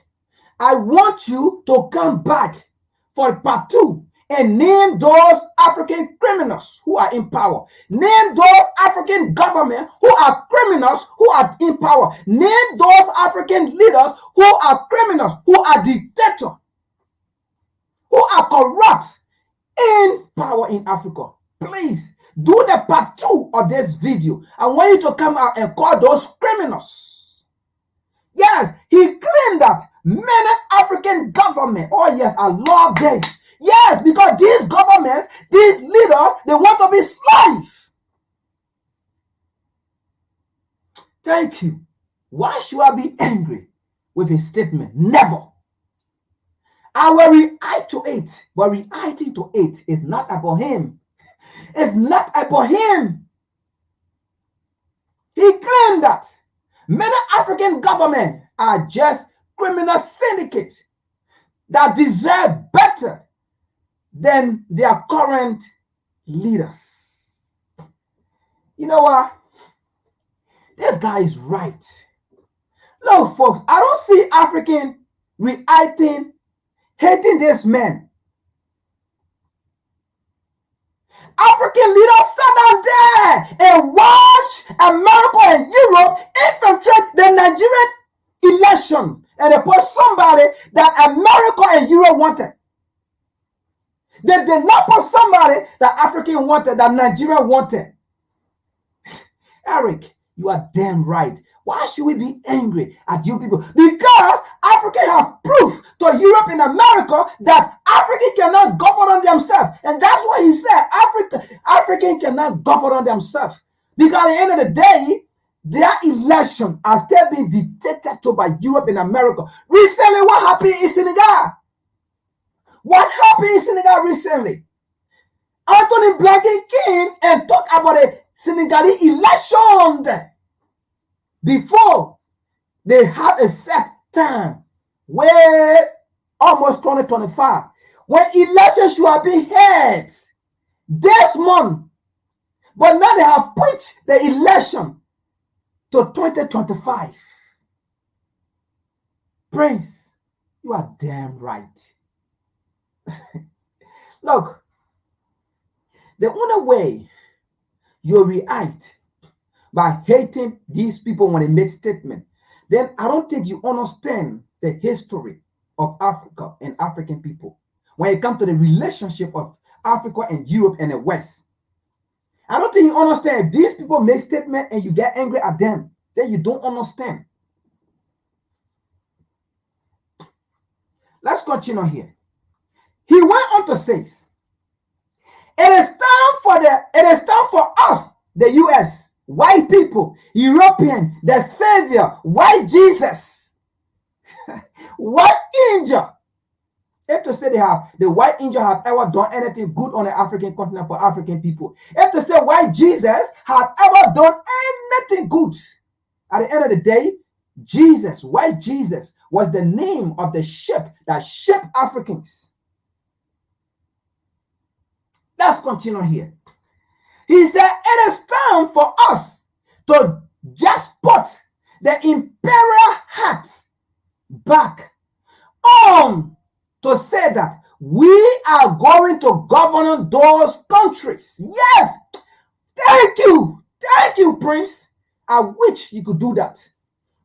I want you to come back for part 2 and name those African criminals who are in power. Name those African governments who are criminals who are in power. Name those African leaders who are criminals, who are dictators, who are corrupt in power in Africa. Please do the part 2 of this video. I want you to come out and call those criminals. Yes, he claimed that many African governments, oh yes, I love this. Yes, because these governments, these leaders, they want to be slaves. Thank you. Why should I be angry with his statement? Never. I will react to it, but reacting to it is not about him. It's not about him. He claimed that many African governments are just criminal syndicates that deserve better than their current leaders. You know what? This guy is right. Look, folks, I don't see African reacting, hating this man. African leaders sat down there and watch America and Europe infiltrate the Nigerian election, and they put somebody that America and Europe wanted. They did not put somebody that African wanted, that Nigeria wanted. Eric, you are damn right. Why should we be angry at you people? Because Africa has proof to Europe and America that Africa cannot govern on themselves. And that's what he said. African cannot govern on themselves. Because at the end of the day, their election are still being dictated to by Europe and America. Recently, what happened in Senegal? What happened in Senegal recently? Anthony Blinken came and talked about the Senegalese election before they have a set time where almost 2025, when elections should have been held this month, but now they have pushed the election to 2025. Prince, you are damn right. Look, the only way you react by hating these people when they make statements, then I don't think you understand the history of Africa and African people when it comes to the relationship of Africa and Europe and the West. I don't think you understand. If these people make statements and you get angry at them, then you don't understand. Let's continue here. He went on to say, it is time for us, the US, white people, European, the Savior, white Jesus, white angel. If to say the white angel have ever done anything good on the African continent for African people, if to say white Jesus have ever done anything good, at the end of the day, Jesus, white Jesus, was the name of the ship that shipped Africans. Let's continue here. He said, it is time for us to just put the imperial hat back to say that we are going to govern those countries. Yes, thank you, Prince. I wish you could do that.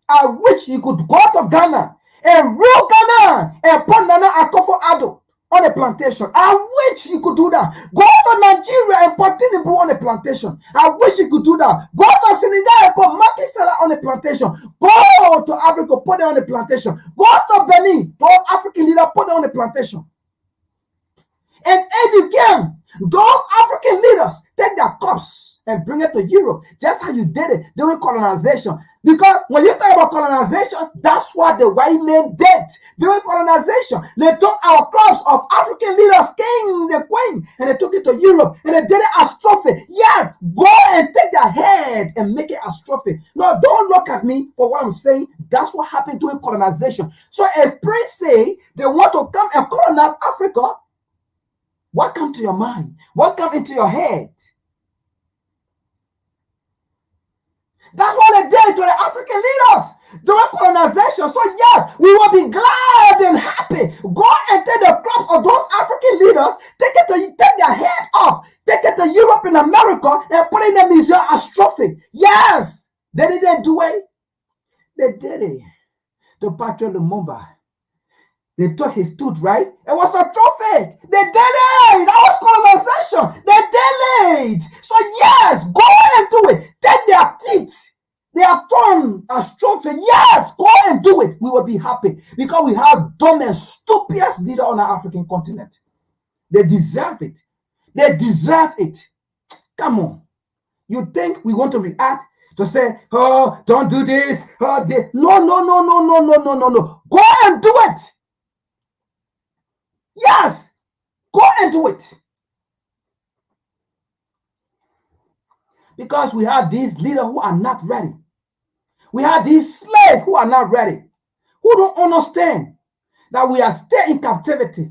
I wish you could go to Ghana and rule Ghana and put Nana Akufo-Addo on a plantation. I wish you could do that. Go to Nigeria and put Tinubu on a plantation. I wish you could do that. Go to Senegal and put Macky Sall on a plantation. Go to Africa, put it on a plantation. Go to Benin, those African leaders, put it on a plantation. And if you can, those African leaders take their cups and bring it to Europe, just how you did it during colonization. Because when you talk about colonization, that's what the white men did during colonization. They took our crops of African leaders, king, the queen, and they took it to Europe, and they did it as trophy. Yes, go and take their head and make it as trophy. No, don't look at me for what I'm saying. That's what happened during colonization. So if Prince say they want to come and colonize Africa, what comes to your mind? What comes into your head? That's what they did to the African leaders during colonization. So yes, we will be glad and happy. Go and take the crops of those African leaders, take their head off, take it to Europe and America and put it in the museum as trophy. Yes, they didn't do it. They did it to Patrick Lumumba. They took his tooth, right? It was a trophy. They did it. That was colonization. They did it. So yes, go and do it. Take their teeth, their tongue as trophy. Yes, go and do it. We will be happy because we have dumb and stupid leaders on our African continent. They deserve it. They deserve it. Come on. You think we want to react to say, oh, don't do this. Oh, no. Go and do it. Yes, go and do it. Because we have these leaders who are not ready. We have these slaves who are not ready, who don't understand that we are still in captivity.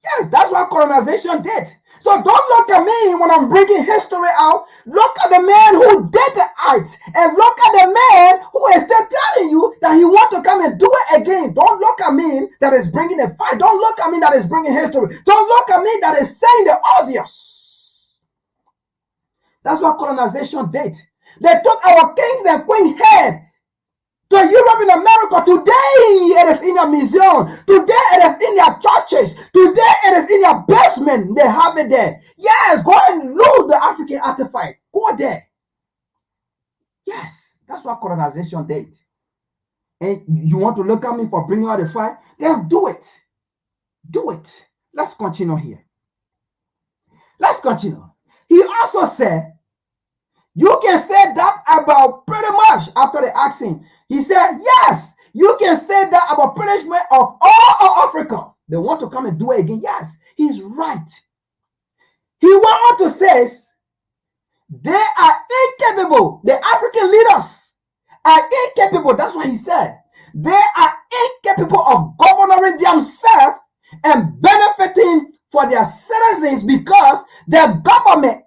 Yes, that's what colonization did. So don't look at me when I'm bringing history out. Look at the man who did the acts, and look at the man who is still telling you that he wants to come and do it again. Don't look at me that is bringing a fight. Don't look at me that is bringing history. Don't look at me that is saying the obvious. That's what colonization did. They took our kings and queen head to Europe and America. Today it is in a museum. Today it is in their churches. Today it is in their basement. They have it there. Yes, go and loot the African artifact. Go there. Yes, that's what colonization did. And you want to look at me for bringing out the fight? Then do it. Do it. Let's continue here. Let's continue. He also said, you can say that about pretty much after the action. He said, yes, you can say that about punishment of all of Africa. They want to come and do it again. Yes, he's right. He went on to say, they are incapable. The African leaders are incapable. That's what he said. They are incapable of governing themselves and benefiting for their citizens because the government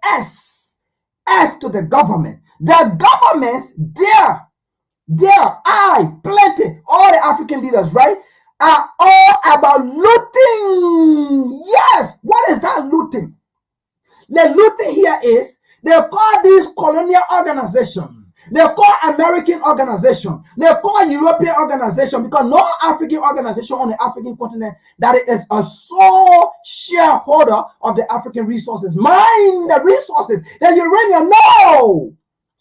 as to the government. The governments plenty, all the African leaders, right, are all about looting. Yes, what is that looting? The looting here is, they call this colonial organization. They call American organization. They call European organization because no African organization on the African continent that is a sole shareholder of the African resources. Mine the resources, the uranium, no.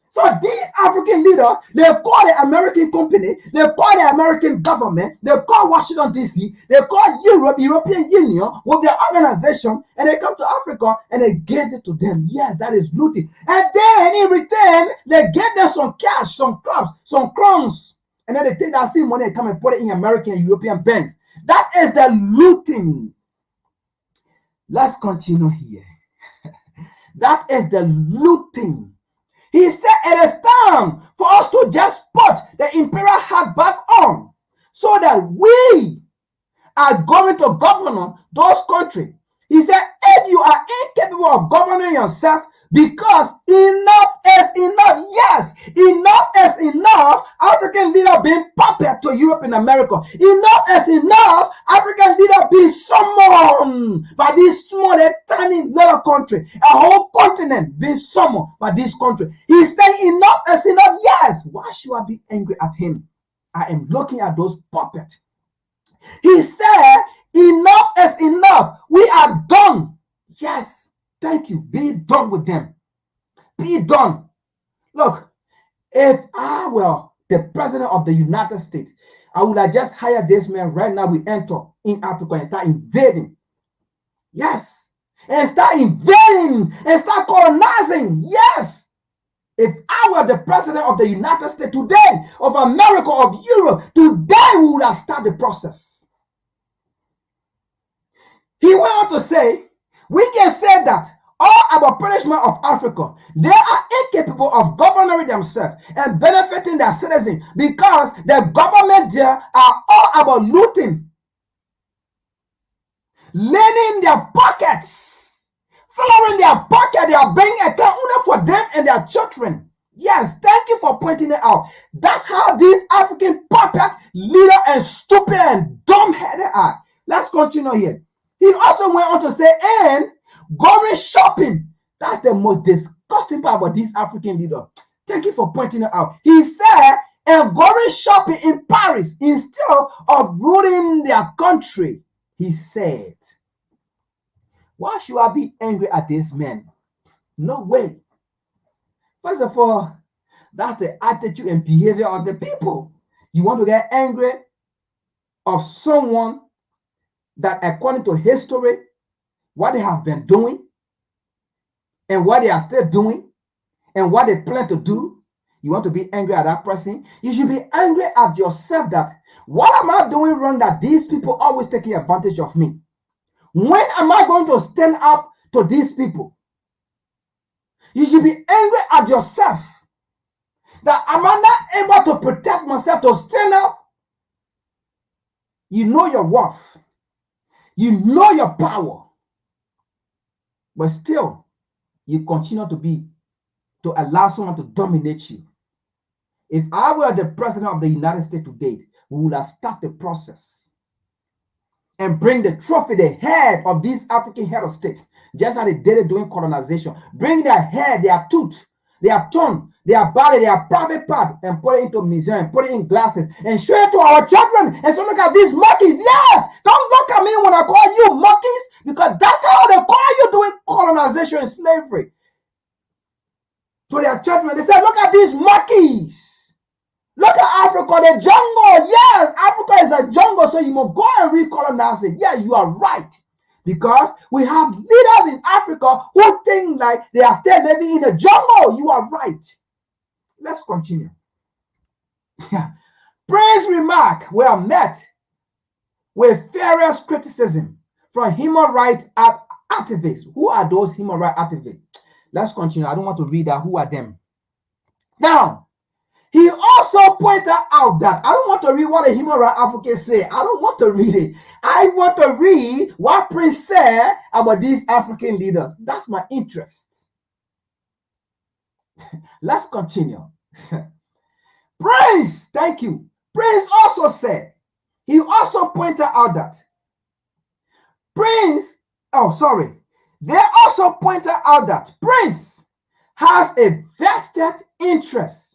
So these African leaders, they call the American company, they call the American government, they call Washington DC, they call Europe, European Union with their organization, and they come to Africa and they give it to them. Yes, that is looting. And then in return, they give them some cash, some crops, some crumbs, and then they take that same money and come and put it in American and European banks. That is the looting. Let's continue here. That is the looting. He said it is time for us to just put the imperial hat back on so that we are going to govern those countries. He said, if you are incapable of governing yourself, Because enough is enough. Yes, enough is enough. African leader being puppet to Europe and America. Enough is enough. African leader being summoned by this small, tiny little country. A whole continent being summoned by this country. He's saying enough is enough. Yes. Why should I be angry at him? I am looking at those puppets. He said, enough is enough. We are done. Yes. Thank you. Be done with them. Be done. Look, if I were the president of the United States, I would have just hired this man right now. We enter in Africa and start invading. Yes. And start invading and start colonizing. Yes. If I were the president of the United States today, of America, of Europe, today we would have started the process. He went on to say, we can say that all our punishment of Africa, they are incapable of governing themselves and benefiting their citizens because the government there are all about looting, lining their pockets, flowing their pocket, their bank account only for them and their children. Yes, thank you for pointing it out. That's how these African puppet leader and stupid and dumb-headed are. Let's continue here. He also went on to say, and going shopping. That's the most disgusting part about this African leader. Thank you for pointing it out. He said, and going shopping in Paris instead of ruling their country. He said, why should I be angry at this man? No way. First of all, that's the attitude and behavior of the people. You want to get angry of someone that, according to history, what they have been doing and what they are still doing and what they plan to do, you want to be angry at that person. You should be angry at yourself that, what am I doing wrong that these people always taking advantage of me? When am I going to stand up to these people? You should be angry at yourself that, am I not able to protect myself, to stand up? You know your worth. You know your power. But still, you continue to allow someone to dominate you. If I were the president of the United States today, we would have started the process and bring the trophy, the head of this African head of state, just as they did it during colonization. Bring their head, their tooth, their tongue, their body, their private part, and put it into a museum, put it in glasses, and show it to our children. And so look at these monkeys. Yes, don't look at me when I call you monkeys, because that's how they call you during colonization and slavery. To their children, they said, look at these monkeys. Look at Africa, the jungle. Yes, Africa is a jungle, so you must go and recolonize it. Yeah, you are right. Because we have leaders in Africa who think like they are still living in the jungle. You are right. Let's continue. Yeah. Praise remark were met with furious criticism from human rights activists. Who are those human rights activists? Let's continue. I don't want to read that. Who are them? Now, he also pointed out that, I don't want to read what a human rights advocate say. I don't want to read it. I want to read what Prince said about these African leaders. That's my interest. Let's continue. Prince, thank you. Prince also said, he also pointed out that they also pointed out that Prince has a vested interest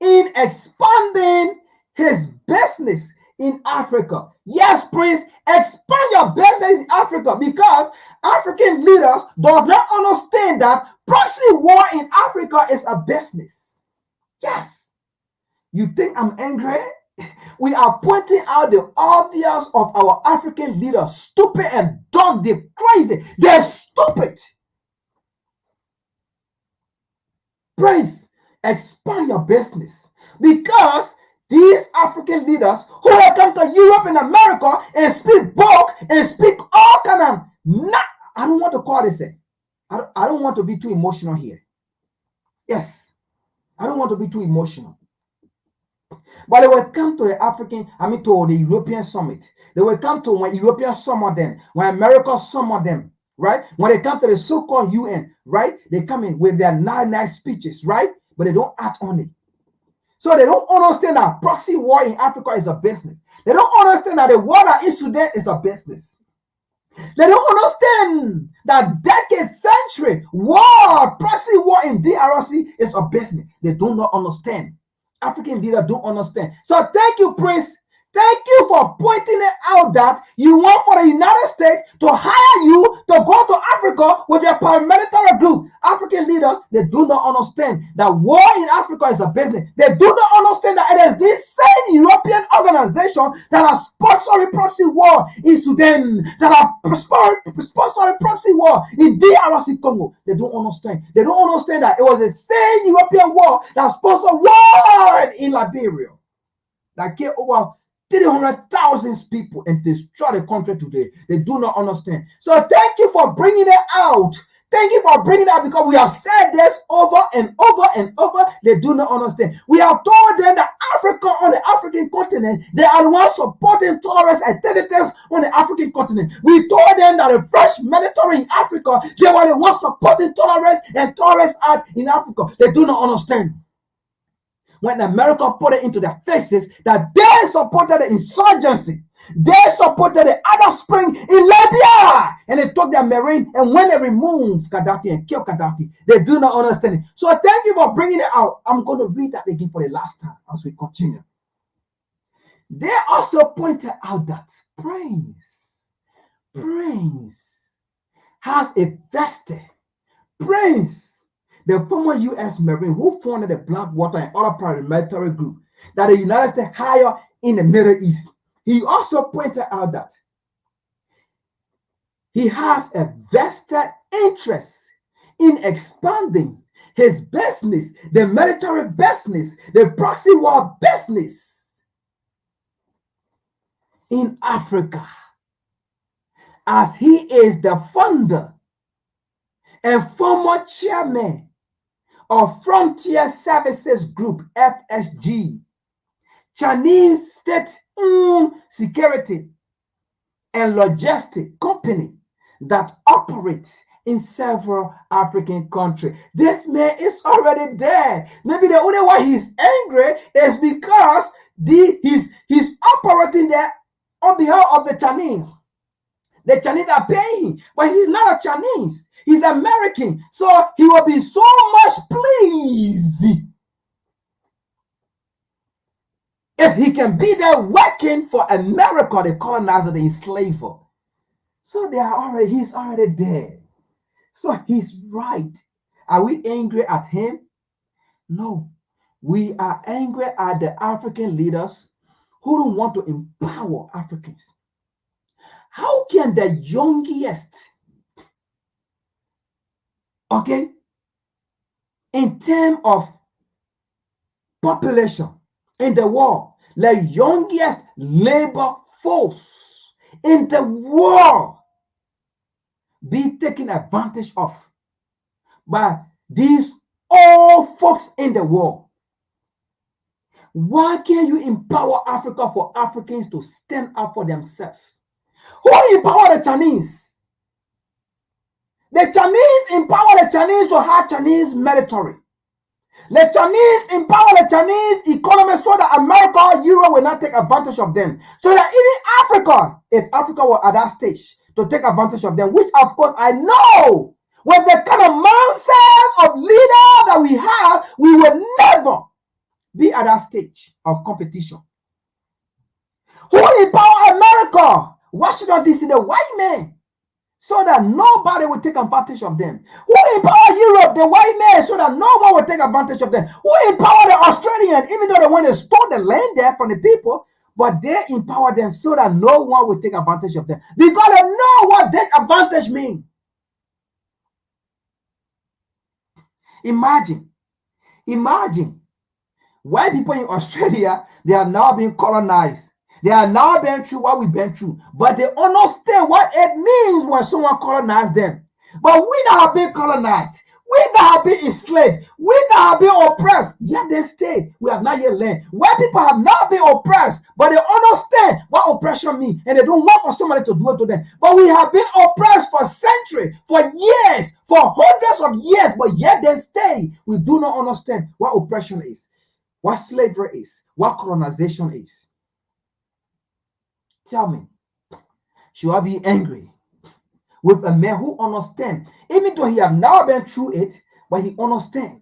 in expanding his business in Africa. Yes, Prince, expand your business in Africa, because African leaders does not understand that proxy war in Africa is a business. Yes. You think I'm angry? We are pointing out the obvious of our African leaders, stupid and dumb. They're crazy. They're stupid. Prince, expand your business, because these African leaders who have come to Europe and America and speak bulk and speak all kind of, I don't want to call this it. I don't want to be too emotional here. Yes, I don't want to be too emotional. But they will come to the European summit. They will come to when European summon them, when America summon them. right? When they come to the so-called UN, right? They come in with their nice speeches, right? But they don't act on it. So they don't understand that proxy war in Africa is a business. They don't understand that the war that is Sudan is a business. They don't understand that decades, century war, proxy war in DRC is a business. They do not understand. African leaders don't understand. So thank you, Prince. Thank you for pointing it out that you want for the United States to hire you to go to Africa with your paramilitary group. African leaders, they do not understand that war in Africa is a business. They do not understand that it is this same European organization that are sponsoring proxy war in Sudan, that are sponsoring proxy war in DRC Congo. They don't understand. They don't understand that it was the same European war that sponsored war in Liberia that killed over 300,000 people and destroy the country today. They do not understand. So thank you for bringing it out. Thank you for bringing it out, because we have said this over and over and over. They do not understand. We have told them that Africa on the African continent, they are the ones supporting terrorist activities on the African continent. We told them that the French military in Africa, they were the ones supporting terrorists and terrorist acts in Africa. They do not understand. When America put it into their faces that they supported the insurgency, they supported the Arab Spring in Libya, and they took their marine, and when they removed Gaddafi and killed Gaddafi, they do not understand it. So thank you for bringing it out. I'm going to read that again for the last time as we continue. They also pointed out that Prince has a vested Prince, the former U.S. Marine who founded the Blackwater and other paramilitary group that the United States hired in the Middle East. He also pointed out that he has a vested interest in expanding his business, the military business, the proxy war business in Africa, as he is the founder and former chairman of Frontier Services Group, FSG, Chinese state-owned security and logistic company that operates in several African countries. This man is already there. Maybe the only why he's angry is because he's operating there on behalf of the Chinese. The Chinese are paying him, but he's not a Chinese. He's American. So he will be so much pleased if he can be there working for America, the colonizer, the enslaver. So he's already there. So he's right. Are we angry at him? No. We are angry at the African leaders who don't want to empower Africans. How can the youngest, okay, in terms of population in the world, the youngest labor force in the world be taken advantage of by these old folks in the world? Why can't you empower Africa for Africans to stand up for themselves? Who empower the Chinese? The Chinese empower the Chinese to have Chinese military. The Chinese empower the Chinese economy so that America, Europe will not take advantage of them. So that even Africa, if Africa were at that stage to take advantage of them, which of course I know with the kind of mindset of leader that we have, we will never be at that stage of competition. Who empower America? Washington DC, the white man, so that nobody will take advantage of them. Who empower Europe, the white man, so that no one will take advantage of them? Who empower the Australian, even though they want to stole the land there from the people, but they empower them so that no one will take advantage of them, because they know what that advantage means. Imagine white people in Australia, they are now being colonized. They are now been through what we've been through, but they understand what it means when someone colonizes them. But we that have been colonized, We that have been enslaved, we that have been oppressed, yet they stay. We have not yet learned. Where people have not been oppressed, but they understand what oppression means, and they don't want for somebody to do it to them. But we have been oppressed for centuries, for years, for hundreds of years, but yet they stay. We do not understand what oppression is, what slavery is, what colonization is. Tell me, should I be angry with a man who understands, even though he have now been through it, but he understands?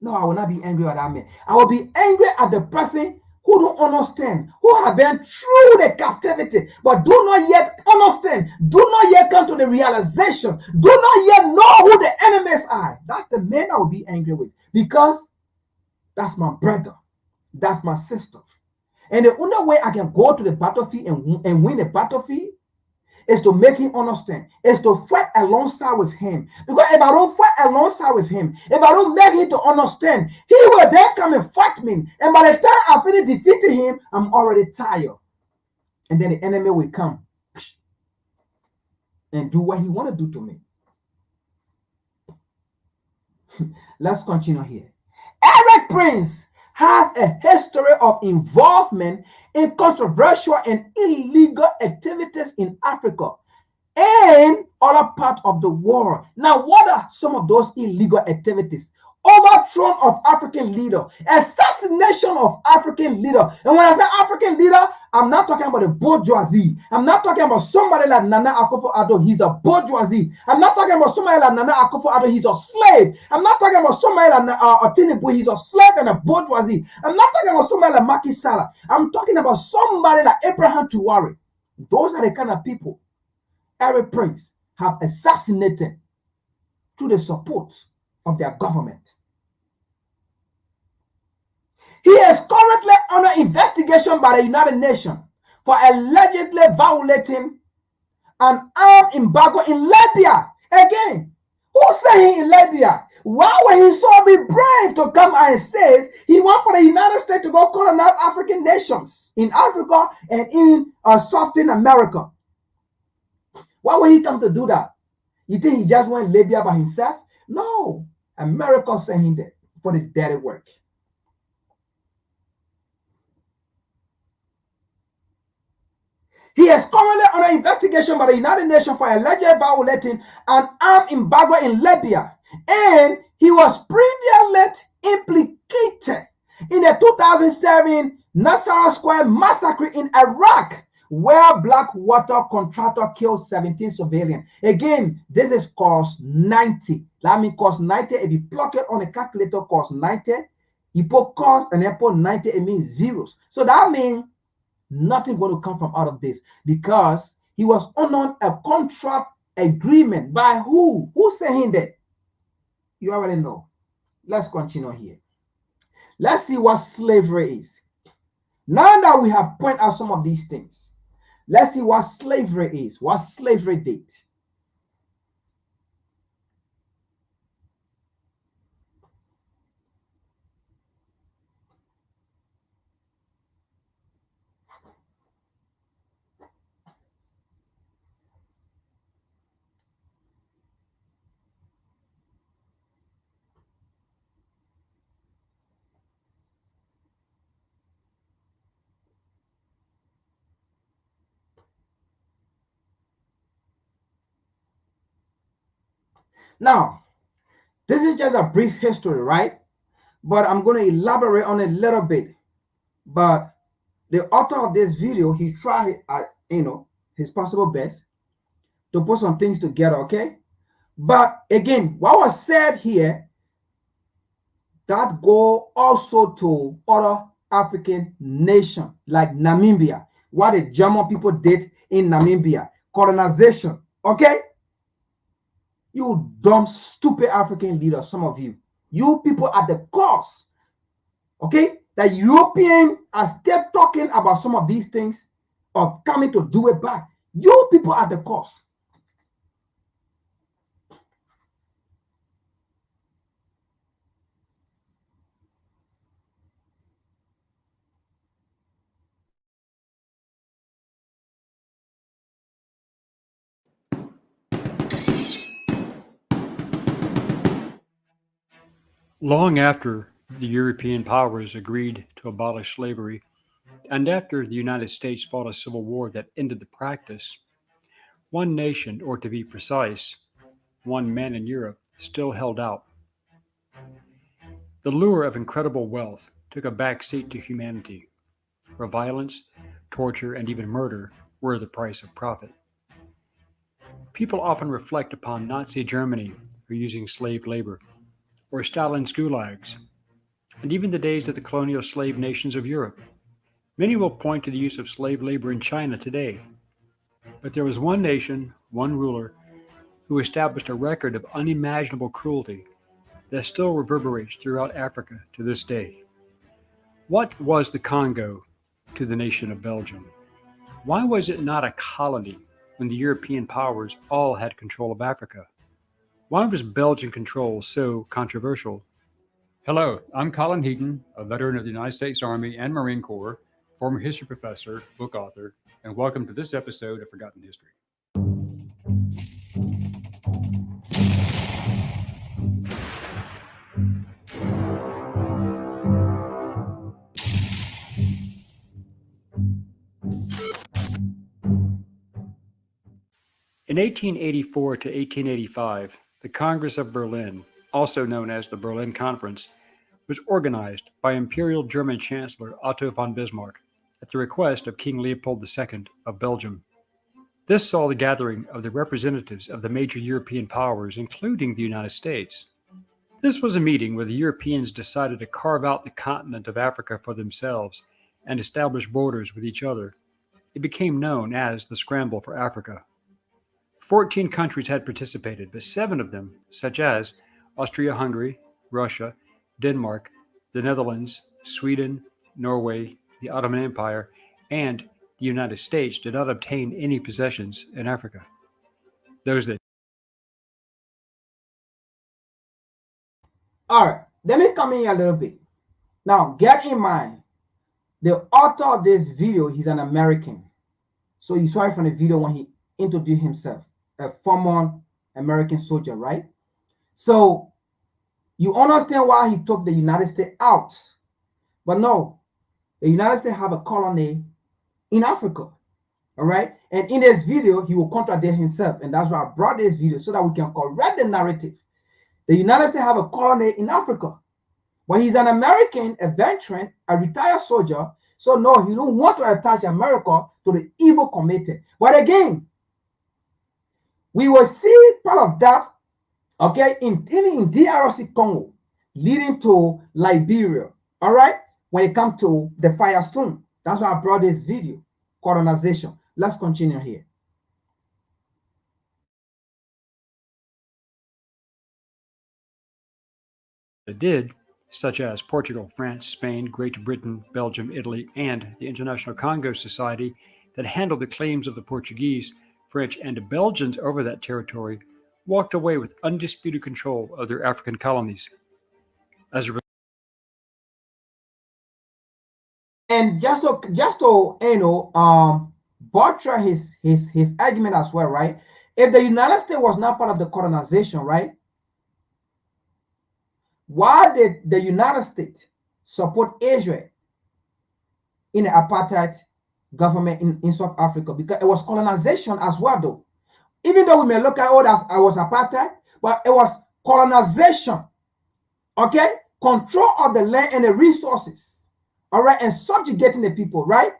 No, I will not be angry at that man. I will be angry at the person who don't understand, who have been through the captivity, but do not yet understand, do not yet come to the realization, do not yet know who the enemies are. That's the man I will be angry with, because that's my brother, that's my sister. And the only way I can go to the battlefield and win the battlefield is to make him understand, is to fight alongside with him. Because if I don't fight alongside with him, if I don't make him to understand, he will then come and fight me. And by the time I finish defeating him, I'm already tired. And then the enemy will come and do what he want to do to me. Let's continue here. Eric Prince has a history of involvement in controversial and illegal activities in Africa and other parts of the world. Now, what are some of those illegal activities? Overthrow of African leader, assassination of African leader. And when I say African leader, I'm not talking about the bourgeoisie. I'm not talking about somebody like Nana Akufo-Addo. He's a bourgeoisie. I'm not talking about somebody like Nana Akufo-Addo. He's a slave. I'm not talking about somebody like Tinubu. He's a slave and a bourgeoisie. I'm not talking about somebody like Macky Sall. I'm talking about somebody like Abraham Traore. Those are the kind of people Eric Prince have assassinated through the support of their government. He is currently under investigation by the United Nations for allegedly violating an armed embargo in Libya. Again, who sent him in Libya? Why when he so be brave to come out and says he want for the United States to go colonize African nations in Africa and in Southern America? Why would he come to do that? You think he just went Libya by himself? No. America sent him there for the dirty work. He is currently under investigation by the United Nations for allegedly violating an armed embargo in Libya. And he was previously implicated in the 2007 Nasser Square massacre in Iraq, where Blackwater contractor killed 17 civilians. Again, this is cost 90. That means cost 90. If you plug it on a calculator, cost 90. You put cost and then put 90, it means zeros. So that means nothing going to come from out of this, because he was under a contract agreement by who? Who sent him there? You already know. Let's continue here. Let's see what slavery is. Now that we have pointed out some of these things, let's see what slavery is, what slavery did. Now, this is just a brief history, right? But I'm going to elaborate on it a little bit. But the author of this video, he tried, his possible best to put some things together, okay? But again, what was said here, that go also to other African nations like Namibia, what the German people did in Namibia, colonization, okay? You dumb, stupid African leaders, some of you. You people at the cause, okay? The Europeans are still talking about some of these things of coming to do it back. You people at the cause. Long after the European powers agreed to abolish slavery, and after the United States fought a civil war that ended the practice, one nation, or to be precise, one man in Europe, still held out. The lure of incredible wealth took a back seat to humanity, where violence, torture, and even murder were the price of profit. People often reflect upon Nazi Germany for using slave labor, or Stalin's gulags, and even the days of the colonial slave nations of Europe. Many will point to the use of slave labor in China today. But there was one nation, one ruler, who established a record of unimaginable cruelty that still reverberates throughout Africa to this day. What was the Congo to the nation of Belgium? Why was it not a colony when the European powers all had control of Africa? Why was Belgian control so controversial? Hello, I'm Colin Heaton, a veteran of the United States Army and Marine Corps, former history professor, book author, and welcome to this episode of Forgotten History. In 1884 to 1885, the Congress of Berlin, also known as the Berlin Conference, was organized by Imperial German Chancellor Otto von Bismarck at the request of King Leopold II of Belgium. This saw the gathering of the representatives of the major European powers, including the United States. This was a meeting where the Europeans decided to carve out the continent of Africa for themselves and establish borders with each other. It became known as the Scramble for Africa. 14 countries had participated, but 7 of them, such as Austria-Hungary, Russia, Denmark, the Netherlands, Sweden, Norway, the Ottoman Empire, and the United States, did not obtain any possessions in Africa. Those that All right, let me come in a little bit. Now, get in mind, the author of this video, he's an American. So you saw it from the video when he introduced himself, a former American soldier, right? So you understand why he took the United States out. But no, the United States have a colony in Africa, all right? And in this video, he will contradict himself. And that's why I brought this video, so that we can correct the narrative. The United States have a colony in Africa. But he's an American, a veteran, a retired soldier. So no, he don't want to attach America to the evil committed. But again, we will see part of that, okay, in DRC Congo, leading to Liberia, all right, when it comes to the Firestone. That's why I brought this video, colonization. Let's continue here. did, such as Portugal, France, Spain, Great Britain, Belgium, Italy, and the International Congo Society, that handled the claims of the Portuguese, French, and the Belgians over that territory, walked away with undisputed control of their African colonies. As a And just to butcher his argument as well, right? If the United States was not part of the colonization, right? Why did the United States support Israel in the apartheid government in South Africa? Because it was colonization as well, though. Even though we may look at it as I was apartheid, but it was colonization, okay? Control of the land and the resources, all right? And subjugating the people, right?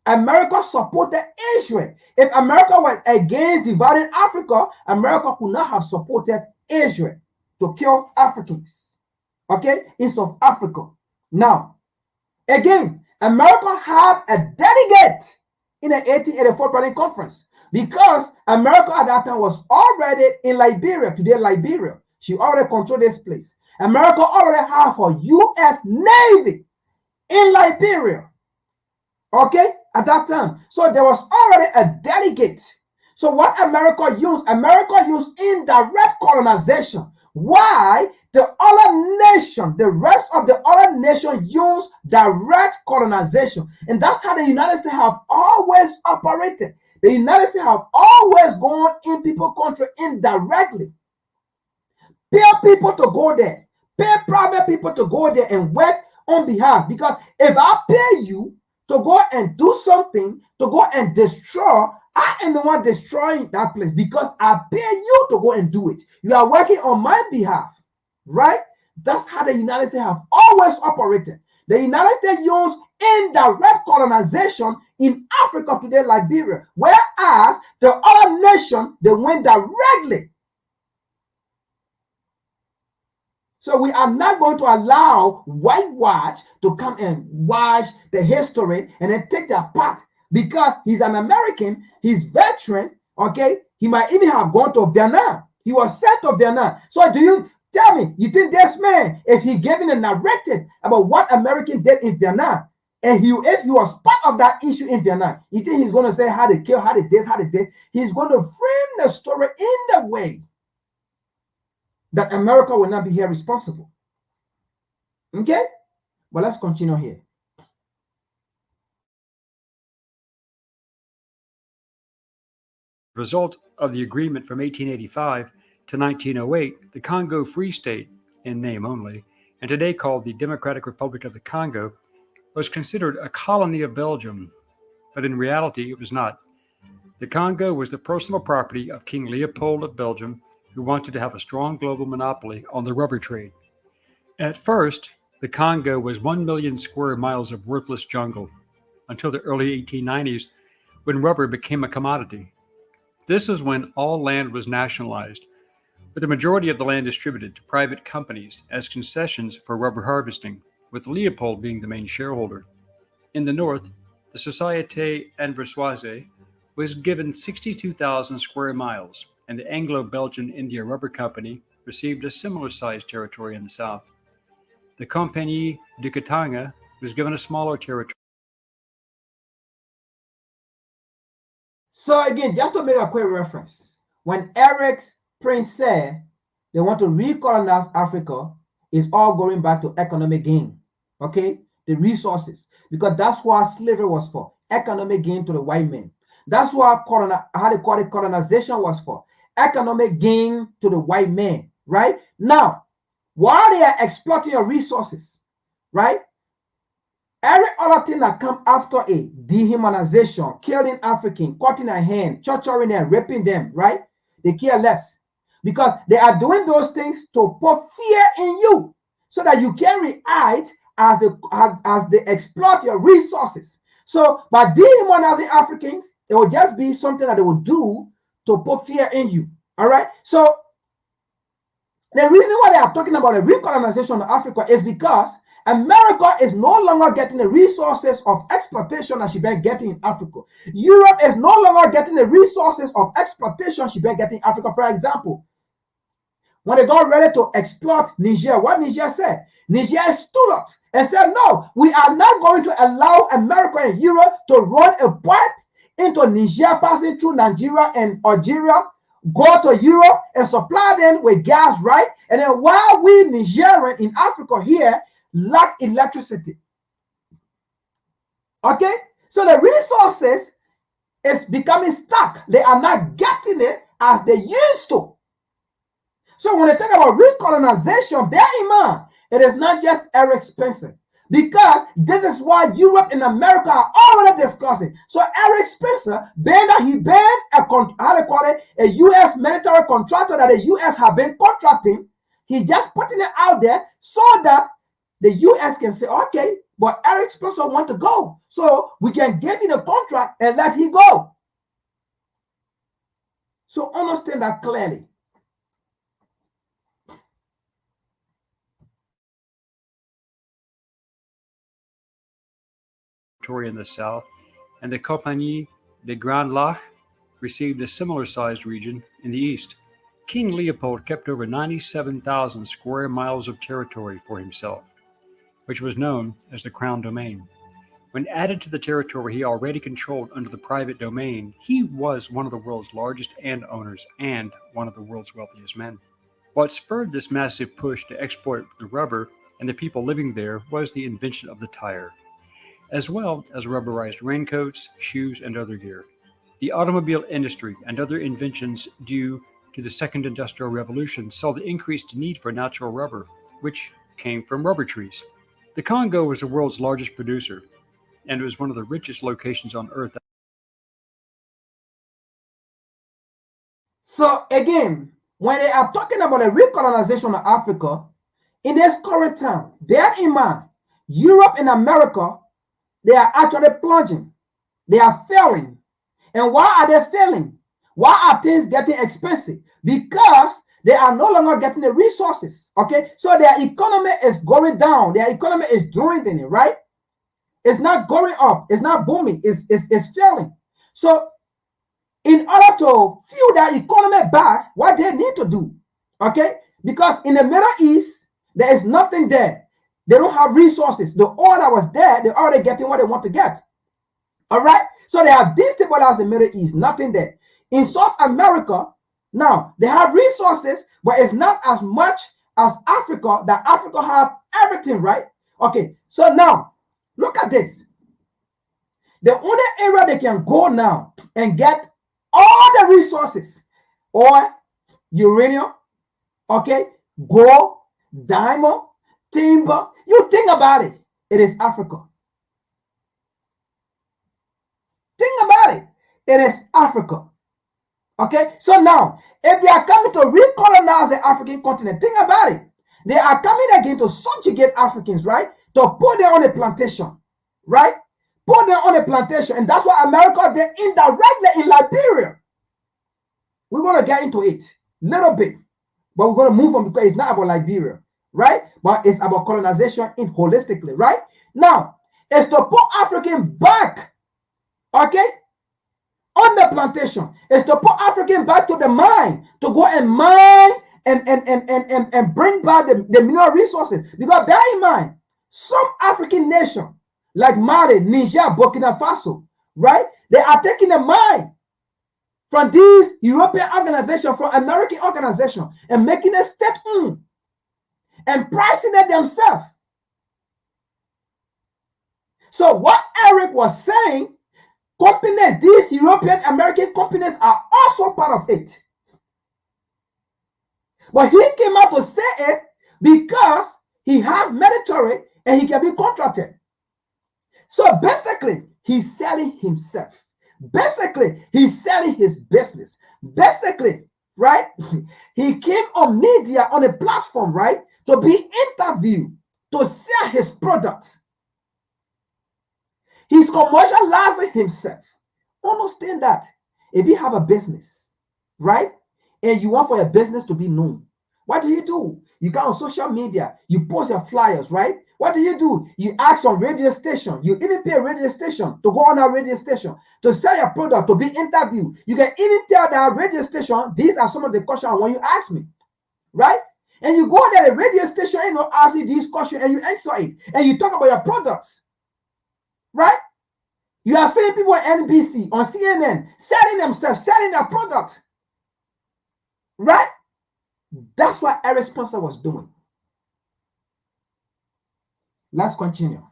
America supported Israel. If America was against dividing Africa, America could not have supported Israel to kill Africans, okay, in South Africa. Now, again, America had a delegate in the 1884 Berlin Conference because America at that time was already in Liberia, today Liberia. She already controlled this place. America already had her U.S. Navy in Liberia, okay, at that time. So there was already a delegate. So what America used indirect colonization. Why? The other nation, the rest of the other nation use direct colonization. And that's how the United States have always operated. The United States have always gone in people's country indirectly. Pay people to go there. pay private people to go there and work on behalf. Because if I pay you to go and do something, to go and destroy, I am the one destroying that place because I pay you to go and do it. You are working on my behalf, right? That's how the United States have always operated. The United States used indirect colonization in Africa today, Liberia, whereas the other nation, they went directly. So we are not going to allow whitewash to come and wash the history and then take their part because he's an American, he's veteran, okay? He might even have gone to Vietnam. He was sent to Vietnam. So do you tell me, you think this man, if he given a narrative about what American did in Vietnam, and if he was part of that issue in Vietnam, you think he's going to say how they kill, how they did, how they did? He's going to frame the story in the way that America will not be here responsible. Okay? But let's continue here. Result of the agreement from 1885 to 1908, the Congo Free State, in name only, and today called the Democratic Republic of the Congo, was considered a colony of Belgium, but in reality it was not. The Congo was the personal property of King Leopold of Belgium, who wanted to have a strong global monopoly on the rubber trade. At first, the Congo was 1 million square miles of worthless jungle, until the early 1890s, when rubber became a commodity. This was when all land was nationalized, with the majority of the land distributed to private companies as concessions for rubber harvesting, with Leopold being the main shareholder. In the north, the Société Anversoise was given 62,000 square miles, and the Anglo-Belgian India Rubber Company received a similar sized territory in the south. The Compagnie de Katanga was given a smaller territory. So again, just to make a quick reference, when Eric Prince said they want to recolonize Africa, it's all going back to economic gain, okay? The resources, because that's what slavery was for, economic gain to the white man. That's what colonization was for, economic gain to the white man, right? Now, while they are exploiting your resources, right? Every other thing that come after a dehumanization, killing African, cutting a hand, torturing them, raping them, right? They care less because they are doing those things to put fear in you so that you can react as they exploit your resources. So by dehumanizing Africans, it will just be something that they will do to put fear in you. All right. So the reason why they are talking about a recolonization of Africa is because America is no longer getting the resources of exploitation that she been getting in Africa. Europe is no longer getting the resources of exploitation she been getting in Africa. For example, when they got ready to exploit Niger, what Niger said? Niger stood up and said, no, we are not going to allow America and Europe to run a pipe into Niger, passing through Nigeria and Algeria, go to Europe and supply them with gas, right? And then while we Nigerian in Africa here lack electricity. Okay? So the resources is becoming stuck. They are not getting it as they used to. So when they talk about recolonization, bear in mind, it is not just Eric Spencer. Because this is why Europe and America are already discussing. So Eric Spencer, being that he been a U.S. military contractor that the U.S. have been contracting, he just putting it out there so that the U.S. can say, okay, but Eric Spencer want to go. So we can give him a contract and let him go. So understand that clearly. In the south, and the Compagnie de Grand Lac received a similar sized region in the east. King Leopold kept over 97,000 square miles of territory for himself, which was known as the Crown Domain. When added to the territory he already controlled under the private domain, he was one of the world's largest landowners and one of the world's wealthiest men. What spurred this massive push to export the rubber and the people living there was the invention of the tire, as well as rubberized raincoats, shoes, and other gear. The automobile industry and other inventions due to the Second Industrial Revolution saw the increased need for natural rubber, which came from rubber trees. The Congo was the world's largest producer, and it was one of the richest locations on Earth. So again, when they are talking about the recolonization of Africa, in this current time, bear in mind, Europe and America, they are actually plunging. They are failing. And why are they failing? Why are things getting expensive? Because they are no longer getting the resources. Okay, so their economy is going down. Their economy is dwindling, right? It's not going up. It's not booming. It's failing. So in order to fuel their economy back, what they need to do, okay? Because in the Middle East, there is nothing there. They don't have resources. The oil that was there, they're already getting what they want to get. All right? So they have destabilized the Middle East, nothing there. In South America, now they have resources, but it's not as much as Africa, that Africa have everything, right? Okay, so now look at this. The only area they can go now and get all the resources, oil, uranium, okay, gold, diamond, timber, you think about it, it is Africa. Think about it, it is Africa. Okay, so now, if they are coming to recolonize the African continent, think about it. They are coming again to subjugate Africans, right? To put them on a plantation, right? Put them on a plantation, and that's what America did indirectly in Liberia. We're going to get into it a little bit, but we're going to move on because it's not about Liberia, right? But it's about colonization in holistically, right? Now, it's to put African back, okay, on the plantation. It's to put African back to the mine, to go and mine and bring back the mineral resources. Because bear in mind, some African nations like Mali, Niger, Burkina Faso, right? They are taking the mine from these European organizations, from American organizations, and making it state-owned and pricing it themselves. So what Eric was saying, companies, these European American companies are also part of it. But he came out to say it because he has military and he can be contracted. So basically, he's selling himself. Basically, he's selling his business. Basically, right? He came on media, on a platform, right? To be interviewed, to sell his products. He's commercializing himself. Understand that. If you have a business, right? And you want for your business to be known, what do? You go on social media, you post your flyers, right? What do? You ask on radio station. You even pay a radio station to go on a radio station to sell your product, to be interviewed. You can even tell that radio station, these are some of the questions I want you to ask me, right? And you go there, the radio station, ask you these questions and you answer it. And you talk about your products, right? You are seeing people on NBC, on CNN, selling themselves, selling their product, right? That's what Eric Spencer was doing. Let's continue.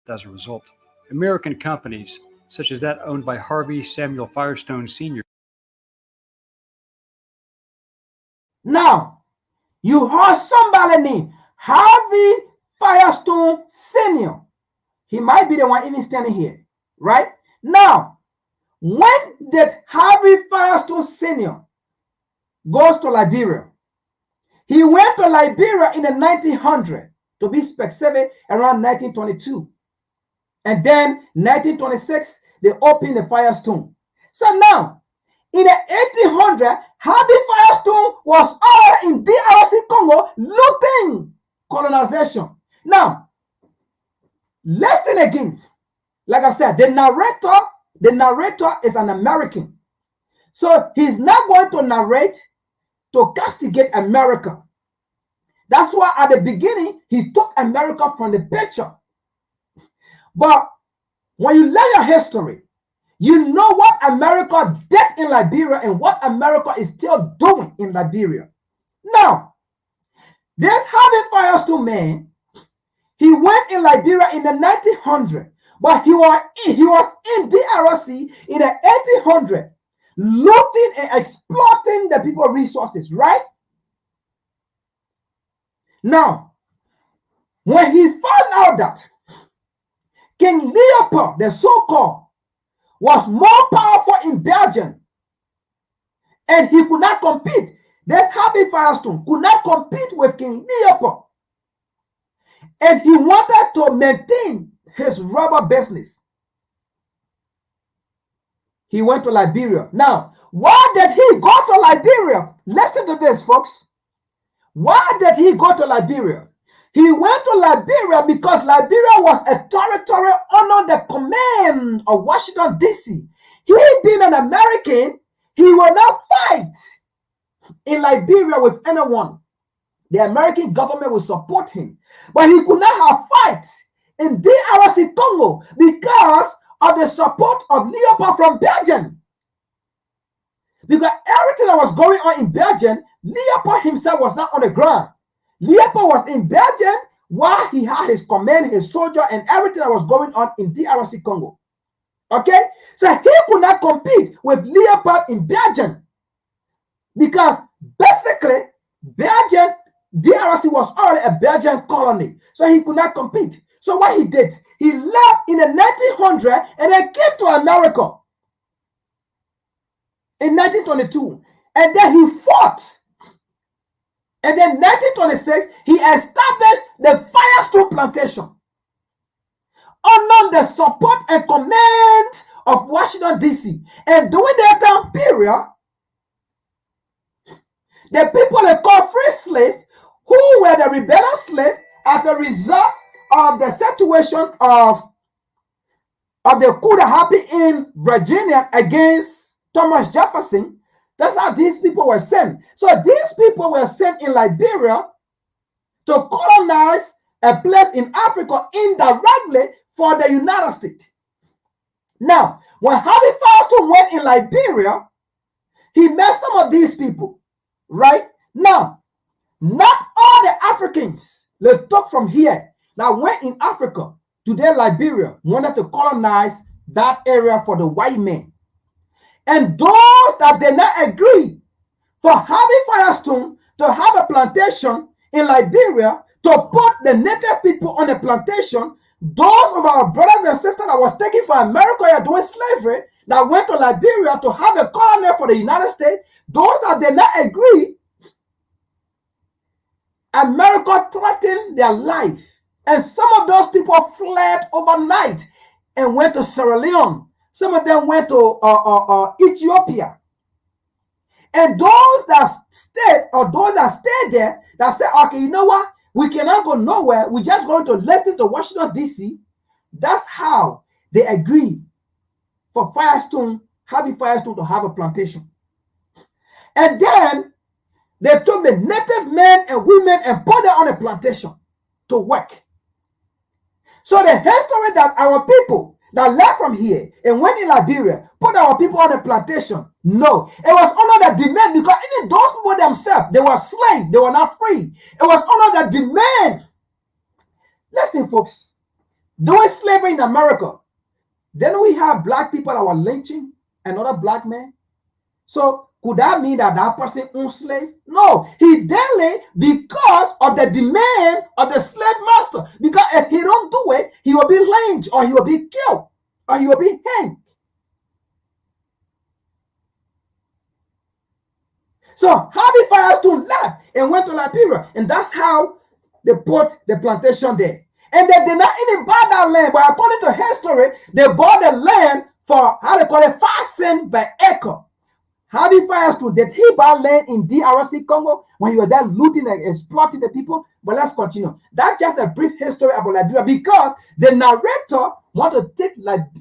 As a result, American companies, such as that owned by Harvey Samuel Firestone Sr. Now, you heard somebody named Harvey Firestone Sr. He might be the one even standing here, right? Now, when did Harvey Firestone Sr. goes to Liberia? He went to Liberia in the 1900s, to be specific, around 1922. And then 1926, they opened the Firestone. So now, in the 1800s, Harvey Firestone was all in DRC Congo looting colonization. Now, listen again. Like I said, the narrator is an American. So he's not going to narrate to castigate America. That's why at the beginning, he took America from the picture. But when you learn your history, you know what America did in Liberia and what America is still doing in Liberia. Now, this Harvey Firestone man, he went in Liberia in the 1900s, but he was in DRC in the 1800s. looting and exploiting the people's resources, right? Now, when he found out that King Leopold, the so-called, was more powerful in Belgium, and he could not compete, that Harvey Firestone could not compete with King Leopold, and he wanted to maintain his rubber business. He went to Liberia. Now, why did he go to Liberia? Listen to this, folks. Why did he go to Liberia? He went to Liberia because Liberia was a territory under the command of Washington, D.C. He being an American, he will not fight in Liberia with anyone. The American government will support him. But he could not have fights in DRC Congo because of the support of Leopold from Belgium. Because everything that was going on in Belgium, Leopold himself was not on the ground. Leopold was in Belgium while he had his command, his soldier, and everything that was going on in DRC Congo. Okay? So he could not compete with Leopold in Belgium because basically Belgium, DRC was already a Belgian colony. So he could not compete. So what he did, he left in the 1900 and then came to America in 1922. And then he fought. And then 1926, he established the Firestone Plantation under the support and command of Washington, D.C. And during that time period, the people they called free slaves, who were the rebellious slaves as a result of the situation of the coup that happened in Virginia against Thomas Jefferson. That's how these people were sent. So these people were sent in Liberia to colonize a place in Africa indirectly for the United States. Now, when Harvey Firestone went in Liberia, he met some of these people, right? Now, not all the Africans they took from here that went in Africa to their Liberia wanted to colonize that area for the white men. And those that did not agree for Harvey Firestone to have a plantation in Liberia to put the native people on a plantation, those of our brothers and sisters that was taken from America here doing slavery, that went to Liberia to have a colony for the United States, those that did not agree, America threatened their life. And some of those people fled overnight and went to Sierra Leone. Some of them went to Ethiopia. And those that stayed, or those that stayed there, that said, okay, you know what? We cannot go nowhere. We're just going to listen to Washington, D.C. That's how they agreed for Firestone, Harvey Firestone, to have a plantation. And then they took the native men and women and put them on a plantation to work. So the history that our people that left from here and went in Liberia put our people on a plantation, no. It was under the demand, because even those people themselves, they were slaves. They were not free. It was under the demand. Listen, folks, during slavery in America, then we have black people that were lynching another black man. So could that mean that that person owned slave? No, he did it because of the demand of the slave master. Because if he don't do it, he will be lynched, or he will be killed, or he will be hanged. So Harvey Firestone left and went to Liberia, and that's how they put the plantation there. And they did not even buy that land, but according to history, they bought the land for, how they call it, 5 cents per acre. Harvey Firestone, did he buy land in DRC Congo when you were there looting and exploiting the people? But let's continue. That's just a brief history about Liberia, because the narrator want to take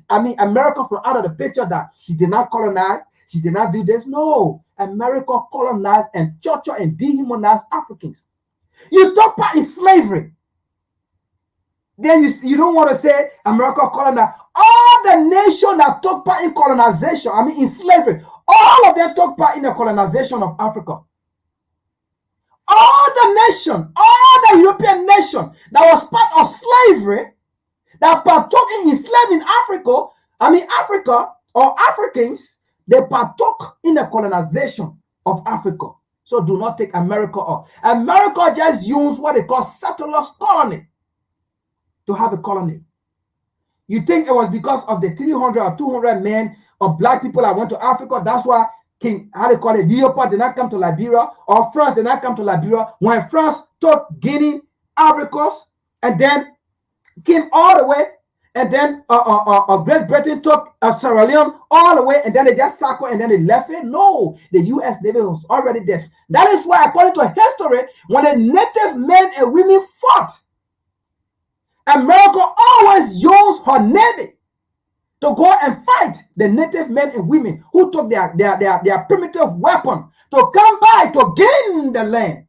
America from out of the picture, that she did not colonize, she did not do this. No, America colonized and tortured and dehumanized Africans. You took part in slavery. Then you don't want to say America colonized. All the nations that took part in colonization, in slavery, all of them took part in the colonization of Africa. All the nation, all the European nation that was part of slavery, that partook in enslaving Africa, Africa or Africans, They partook in the colonization of Africa. So do not take America off. America just used what they call settlers colony to have a colony. You think it was because of the 300 or 200 men of black people that went to Africa? That's why King, how they call it, Leopold did not come to Liberia, or France did not come to Liberia. When France took Guinea, Africans, and then came all the way, and then Great Britain took Sierra Leone all the way, and then they just circled and then they left it. No, the U.S. Navy was already there. That is why, according to history, when the native men and women fought, America always used her navy to go and fight the native men and women who took their primitive weapon to come by to gain the land.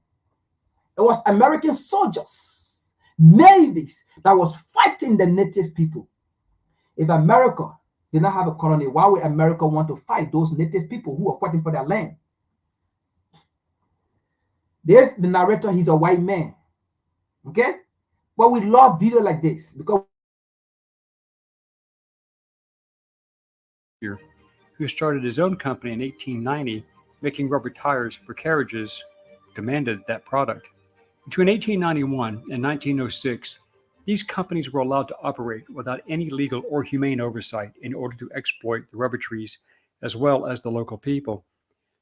It was American soldiers, navies that was fighting the native people. If America did not have a colony, why would America want to fight those native people who are fighting for their land? There's the narrator, he's a white man. Okay? But we love video like this because who started his own company in 1890 making rubber tires for carriages, demanded that product. Between 1891 and 1906, these companies were allowed to operate without any legal or humane oversight in order to exploit the rubber trees as well as the local people,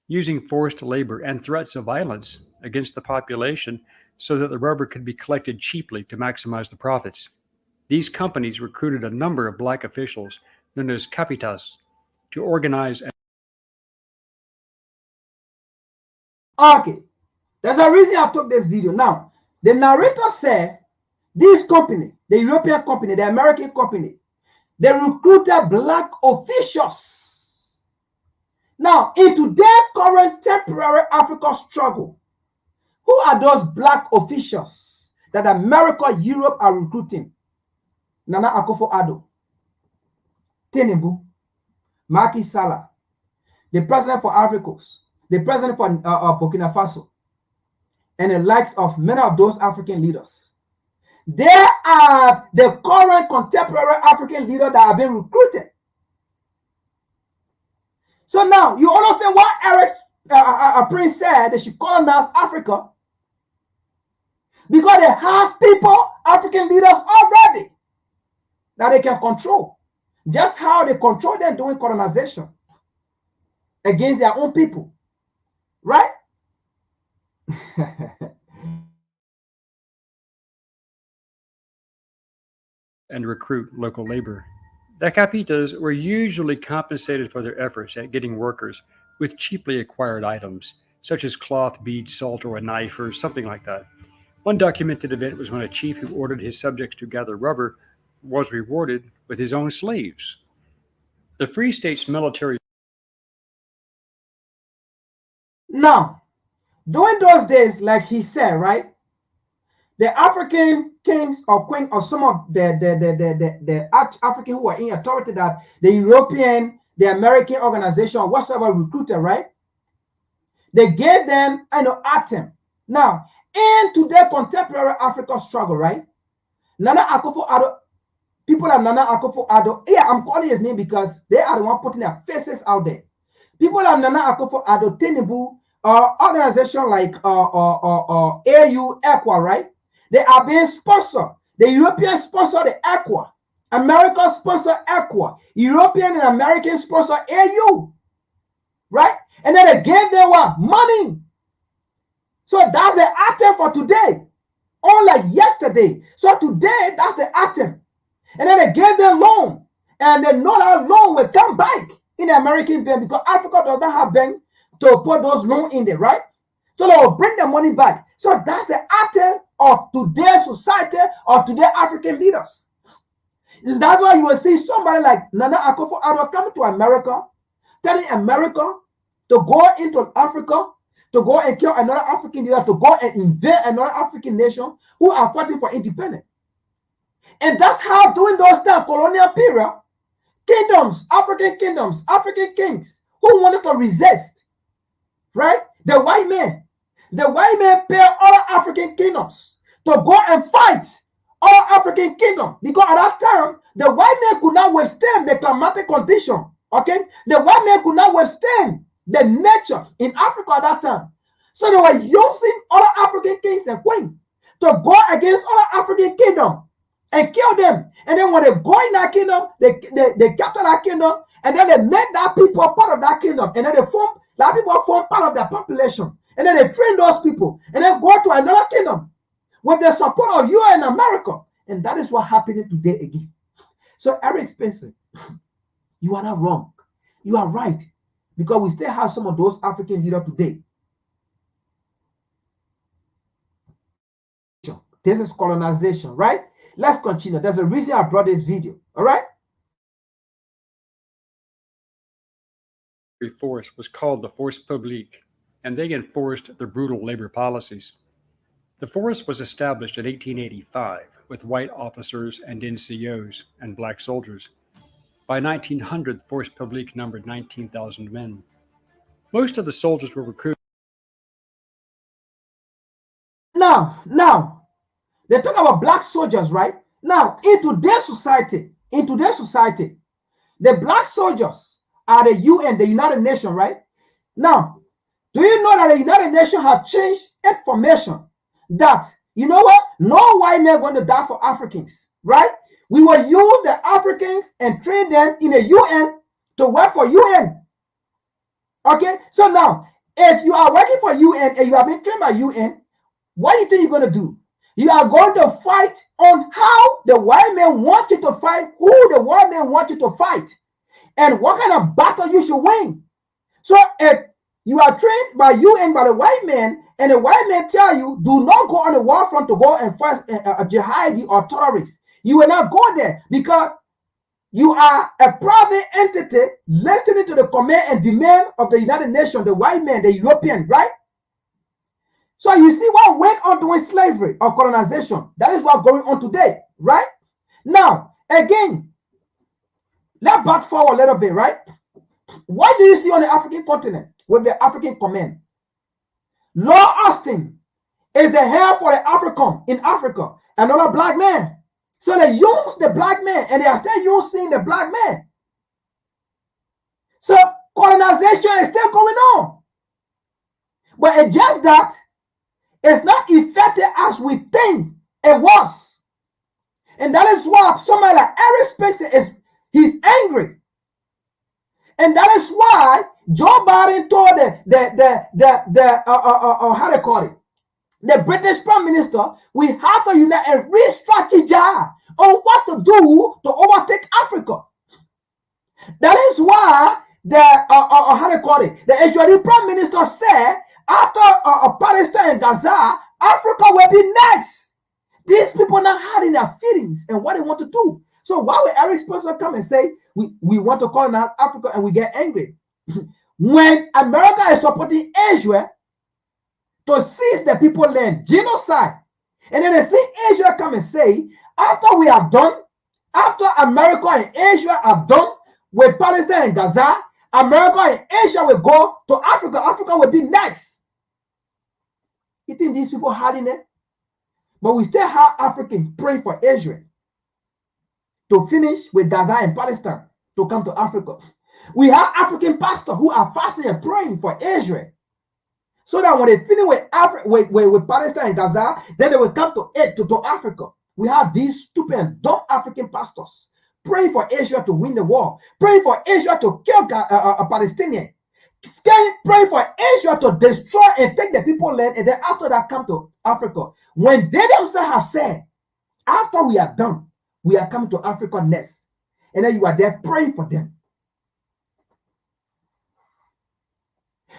using forced labor and threats of violence against the population so that the rubber could be collected cheaply to maximize the profits. These companies recruited a number of black officials, known as capitas, to organize. Okay, there's a reason I took this video. Now, the narrator said this company, the European company, the American company, they recruited black officials. Now, into their current temporary African struggle, who are those black officials that America, Europe are recruiting? Nana Akufo-Addo, Tinubu, Macky Sall, the president for Africos, the president for Burkina Faso, and the likes of many of those African leaders. They are the current contemporary African leaders that have been recruited. So now you understand why Eric's Prince said they should colonize Africa, because they have people, African leaders already that they can control, just how they control them doing colonization against their own people, right? And recruit local labor. The capitas were usually compensated for their efforts at getting workers with cheaply acquired items, such as cloth, beads, salt, or a knife, or something like that. One documented event was when a chief who ordered his subjects to gather rubber was rewarded with his own slaves. The Free States military. Now, during those days, like he said, right, the African kings or queens or some of the African who are in authority that the European, the American organization or whatsoever recruited, right, they gave them, item. Now, into their contemporary African struggle, right, Nana Akufo-Addo, people like Nana Akufo-Addo, yeah, I'm calling his name because they are the one putting their faces out there. People like Nana Akufo-Addo, Tinubu, organization like AU Aqua, right? They are being sponsored. The European sponsor the Aqua, America sponsor Aqua, European and American sponsor AU, right? And then they gave them what? Money. So that's the item for today, unlike yesterday. So today, that's the item. And then they gave them loan, and they know that loan will come back in the American bank because Africa does not have bank to put those loans in there, right? So they will bring the money back. So that's the item of today's society, of today's African leaders. And that's why you will see somebody like Nana Akufo-Addo coming to America, telling America to go into Africa, to go and kill another African leader, to go and invade another African nation who are fighting for independence. And that's how during those times, colonial period, kingdoms, African kings who wanted to resist, right? The white man paid all African kingdoms to go and fight all African kingdom because at that time, the white man could not withstand the climatic condition Okay? The white men could not withstand the nature in Africa at that time. So they were using other African kings and queens to go against other African kingdom and kill them. And then when they go in that kingdom, they capture that kingdom, and then they make that people part of that kingdom. And then that people form part of their population. And then they train those people and then go to another kingdom with the support of you and America. And that is what happening today again. So Eric Spencer, you are not wrong. You are right. Because we still have some of those African leaders today. This is colonization, right? Let's continue. There's a reason I brought this video, all right? Force was called the Force Publique, and they enforced their brutal labor policies. The force was established in 1885 with white officers and NCOs and black soldiers. By 1900, the Force Publique numbered 19,000 men. Most of the soldiers were recruited. Now, they talk about black soldiers, right? Now, in today's society, the black soldiers are the UN, the United Nations, right? Now, do you know that the United Nations have changed information that, you know what? No white man going to die for Africans, right? We will use the Africans and train them in the UN to work for UN. Okay? So now, if you are working for UN and you have been trained by UN, what do you think you're going to do? You are going to fight on how the white man wants you to fight, who the white man wants you to fight, and what kind of battle you should win. So if you are trained by UN, by the white man, and the white man tell you, do not go on the war front to go and fight a jihadi or terrorist, you will not go there because you are a private entity listening to the command and demand of the United Nations, the white man, the European, right? So you see what went on during slavery or colonization. That is what's going on today, right? Now, again, let's back forward a little bit, right? What do you see on the African continent with the African command? Lord Austin is the head for the AFRICOM in Africa, another black man. So they use the black man, and they are still using the black man. So colonization is still going on. But it's just that it's not effective as we think it was. And that is why somebody like Eric Spencer he's angry. And that is why Joe Biden told how they call it, the British Prime Minister, we have to unite and re-strategize on what to do to overtake Africa. That is why how they call it, the Israeli Prime Minister said after Palestine and Gaza, Africa will be next. These people now hiding their feelings and what they want to do. So why would Eric Spencer come and say we want to colonize Africa and we get angry? When America is supporting Israel to seize the people land, genocide, and then they see Israel come and say, after we are done, after America and Israel are done with Palestine and Gaza, America and Asia will go to Africa. Africa will be next. You think these people hiding it? But we still have Africans praying for Israel to finish with Gaza and Palestine to come to Africa. We have African pastors who are fasting and praying for Israel, so that when they finish with Palestine and Gaza, then they will come to Africa. We have these stupid and dumb African pastors praying for Israel to win the war, praying for Israel to kill a Palestinian, praying for Israel to destroy and take the people land, and then after that come to Africa. When they themselves have said, after we are done, we are coming to Africa next. And then you are there praying for them.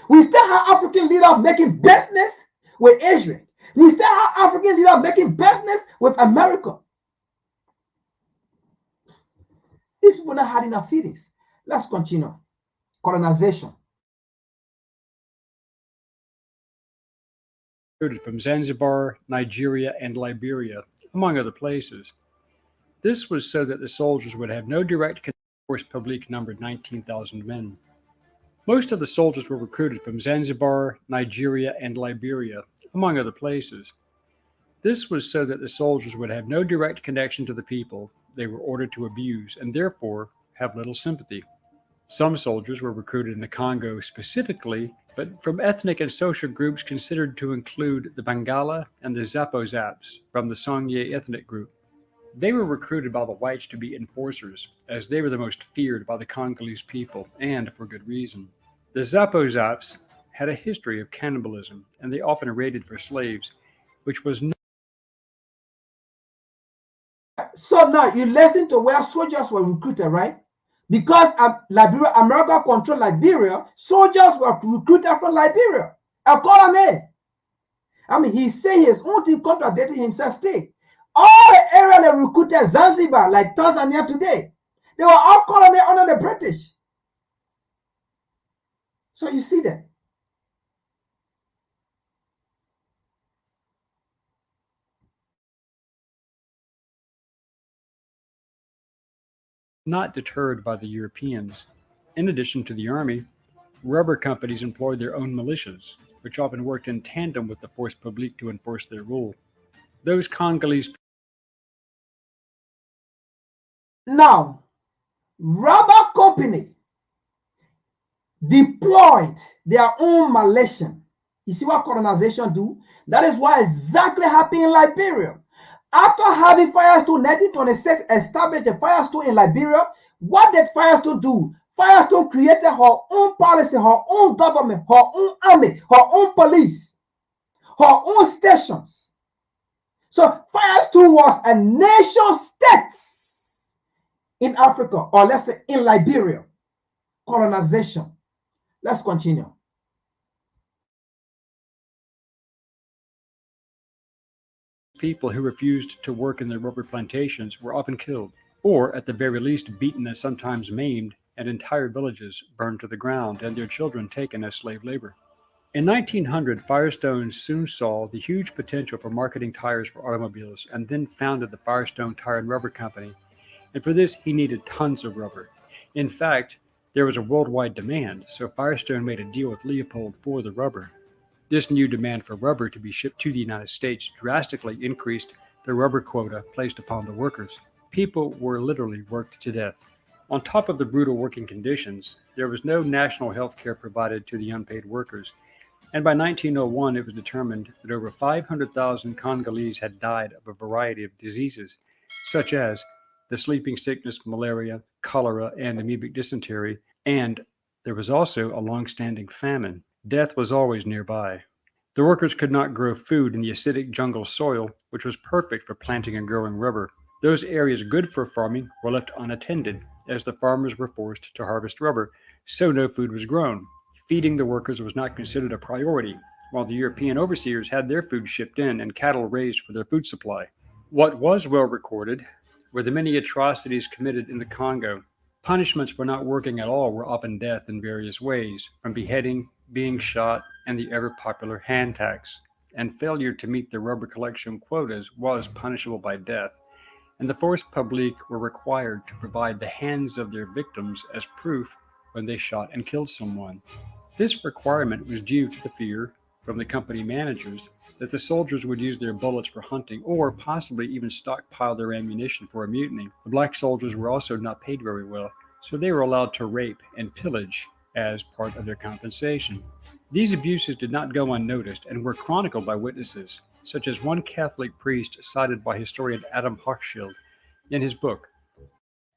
We still have African leaders making business with Israel. We still have African leaders making business with America. These people are not having enough feelings. Let's continue. Colonization. From Zanzibar, Nigeria, and Liberia, among other places. This was so that the soldiers would have no direct contact. Force Publique numbered 19,000 men. Most of the soldiers were recruited from Zanzibar, Nigeria, and Liberia, among other places. This was so that the soldiers would have no direct connection to the people they were ordered to abuse and therefore have little sympathy. Some soldiers were recruited in the Congo specifically, but from ethnic and social groups considered to include the Bangala and the Zapo-Zaps from the Songye ethnic group. They were recruited by the whites to be enforcers, as they were the most feared by the Congolese people, and for good reason. The Zapo-Zaps had a history of cannibalism, and they often raided for slaves, which was So now you listen to where soldiers were recruited, right? Because Liberia, America controlled Liberia, soldiers were recruited from Liberia. A colony. I mean, he's saying his own thing contradicting himself still. All the area they recruited Zanzibar, like Tanzania today, they were all colony under the British. So you see that. not deterred by the Europeans. In addition to the army, rubber companies employed their own militias, which often worked in tandem with the force publique to enforce their rule. Those Congolese. Now, rubber company deployed their own militia. You see what colonization do? That is what exactly happened in Liberia. After having Firestone 1926 established a Firestone in Liberia, what did Firestone do? Firestone created her own policy, her own government, her own army, her own police, her own stations. So Firestone was a nation state in Africa, or let's say in Liberia. Colonization. Let's continue. People who refused to work in their rubber plantations were often killed, or at the very least beaten and sometimes maimed, and entire villages burned to the ground and their children taken as slave labor. In 1900, Firestone soon saw the huge potential for marketing tires for automobiles and then founded the Firestone Tire and Rubber Company. And for this, he needed tons of rubber. In fact, there was a worldwide demand, so Firestone made a deal with Leopold for the rubber. This new demand for rubber to be shipped to the United States drastically increased the rubber quota placed upon the workers. People were literally worked to death. On top of the brutal working conditions, there was no national health care provided to the unpaid workers. And by 1901, it was determined that over 500,000 Congolese had died of a variety of diseases, such as the sleeping sickness, malaria, cholera, and amoebic dysentery, and there was also a long-standing famine. Death was always nearby. The workers could not grow food in the acidic jungle soil, which was perfect for planting and growing rubber. Those areas good for farming were left unattended, as the farmers were forced to harvest rubber, so no food was grown. Feeding the workers was not considered a priority, while the European overseers had their food shipped in and cattle raised for their food supply. What was well recorded were the many atrocities committed in the Congo. Punishments for not working at all were often death in various ways, from beheading, being shot, and the ever-popular hand tax. And failure to meet the rubber collection quotas was punishable by death, and the force publique were required to provide the hands of their victims as proof when they shot and killed someone. This requirement was due to the fear from the company managers that the soldiers would use their bullets for hunting or possibly even stockpile their ammunition for a mutiny. The black soldiers were also not paid very well, so they were allowed to rape and pillage as part of their compensation. These abuses did not go unnoticed and were chronicled by witnesses, such as one Catholic priest cited by historian Adam Hochschild in his book.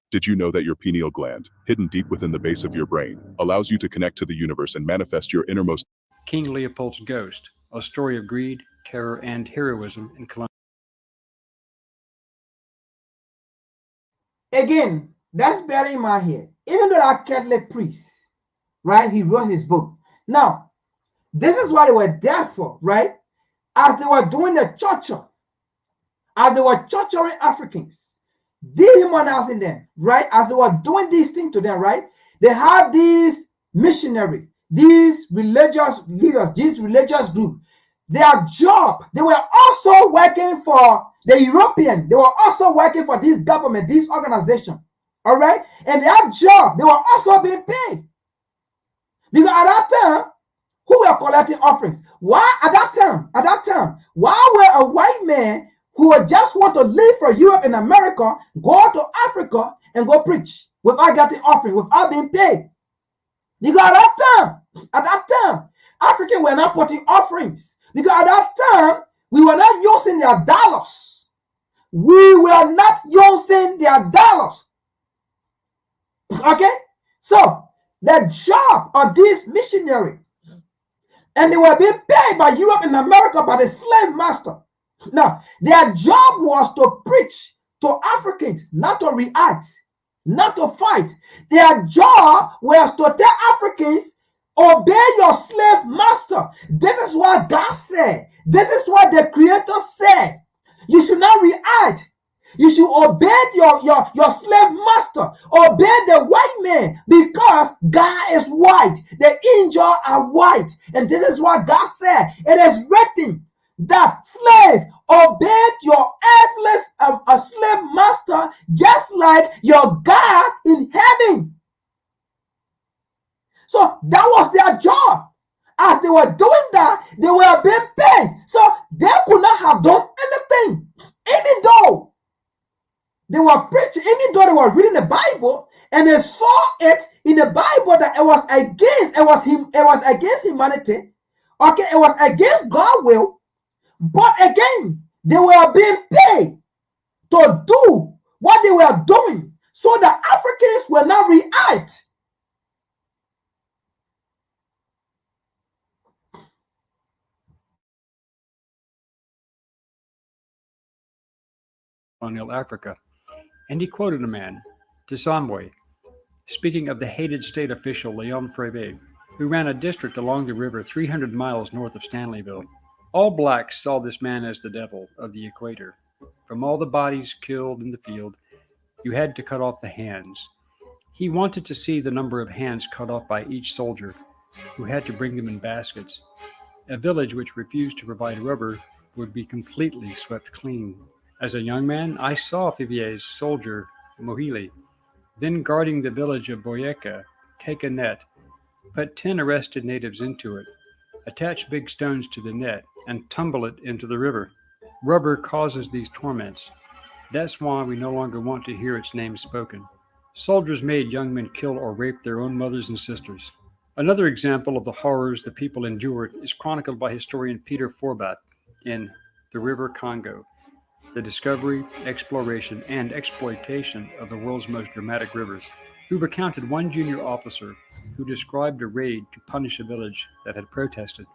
Did you know that your pineal gland, hidden deep within the base of your brain, allows you to connect to the universe and manifest your innermost? King Leopold's Ghost, a story of greed, terror, and heroism in Colombia. Again, that's bearing in mind here. Even though that Catholic priest, right, he wrote his book. Now, this is what they were there for, right? As they were doing the torture, as they were torturing Africans, dehumanizing them, right? As they were doing these things to them, right? They have these missionaries, these religious leaders, these religious groups. Their job, they were also working for the European. They were also working for this government, this organization. All right? And their job, they were also being paid. Because at that time, who were collecting offerings? Why at that time, why were a white man who would just want to leave for Europe and America, go to Africa and go preach without getting offering, without being paid? Because at that time, Africans were not putting offerings. Because at that time, we were not using their dollars. We were not using their dollars. Okay? So, the job of this missionary, and they were being paid by Europe and America by the slave master. Now, their job was to preach to Africans, not to react, not to fight. Their job was to tell Africans, obey your slave master. This is what God said. This is what the Creator said. You should not react. You should obey your slave master. Obey the white man, because God is white. The angels are white. And this is what God said. It is written that slave, obey your earthly slave master, just like your God in heaven. So that was their job. As they were doing that, they were being paid. So they could not have done anything, even though they were preaching, even though they were reading the Bible, and they saw it in the Bible that it was against humanity. Okay, it was against God's will. But again, they were being paid to do what they were doing, so the Africans will not react. Colonial Africa. And he quoted a man, Tisambwe, speaking of the hated state official Leon Frebe, who ran a district along the river 300 miles north of Stanleyville. All blacks saw this man as the devil of the equator. From all the bodies killed in the field, you had to cut off the hands. He wanted to see the number of hands cut off by each soldier, who had to bring them in baskets. A village which refused to provide rubber would be completely swept clean. As a young man, I saw Fivier's soldier, Mohili, then guarding the village of Boyeka, take a net, put 10 arrested natives into it, attach big stones to the net, and tumble it into the river. Rubber causes these torments. That's why we no longer want to hear its name spoken. Soldiers made young men kill or rape their own mothers and sisters. Another example of the horrors the people endured is chronicled by historian Peter Forbath in The River Congo, the discovery, exploration, and exploitation of the world's most dramatic rivers, who recounted one junior officer who described a raid to punish a village that had protested.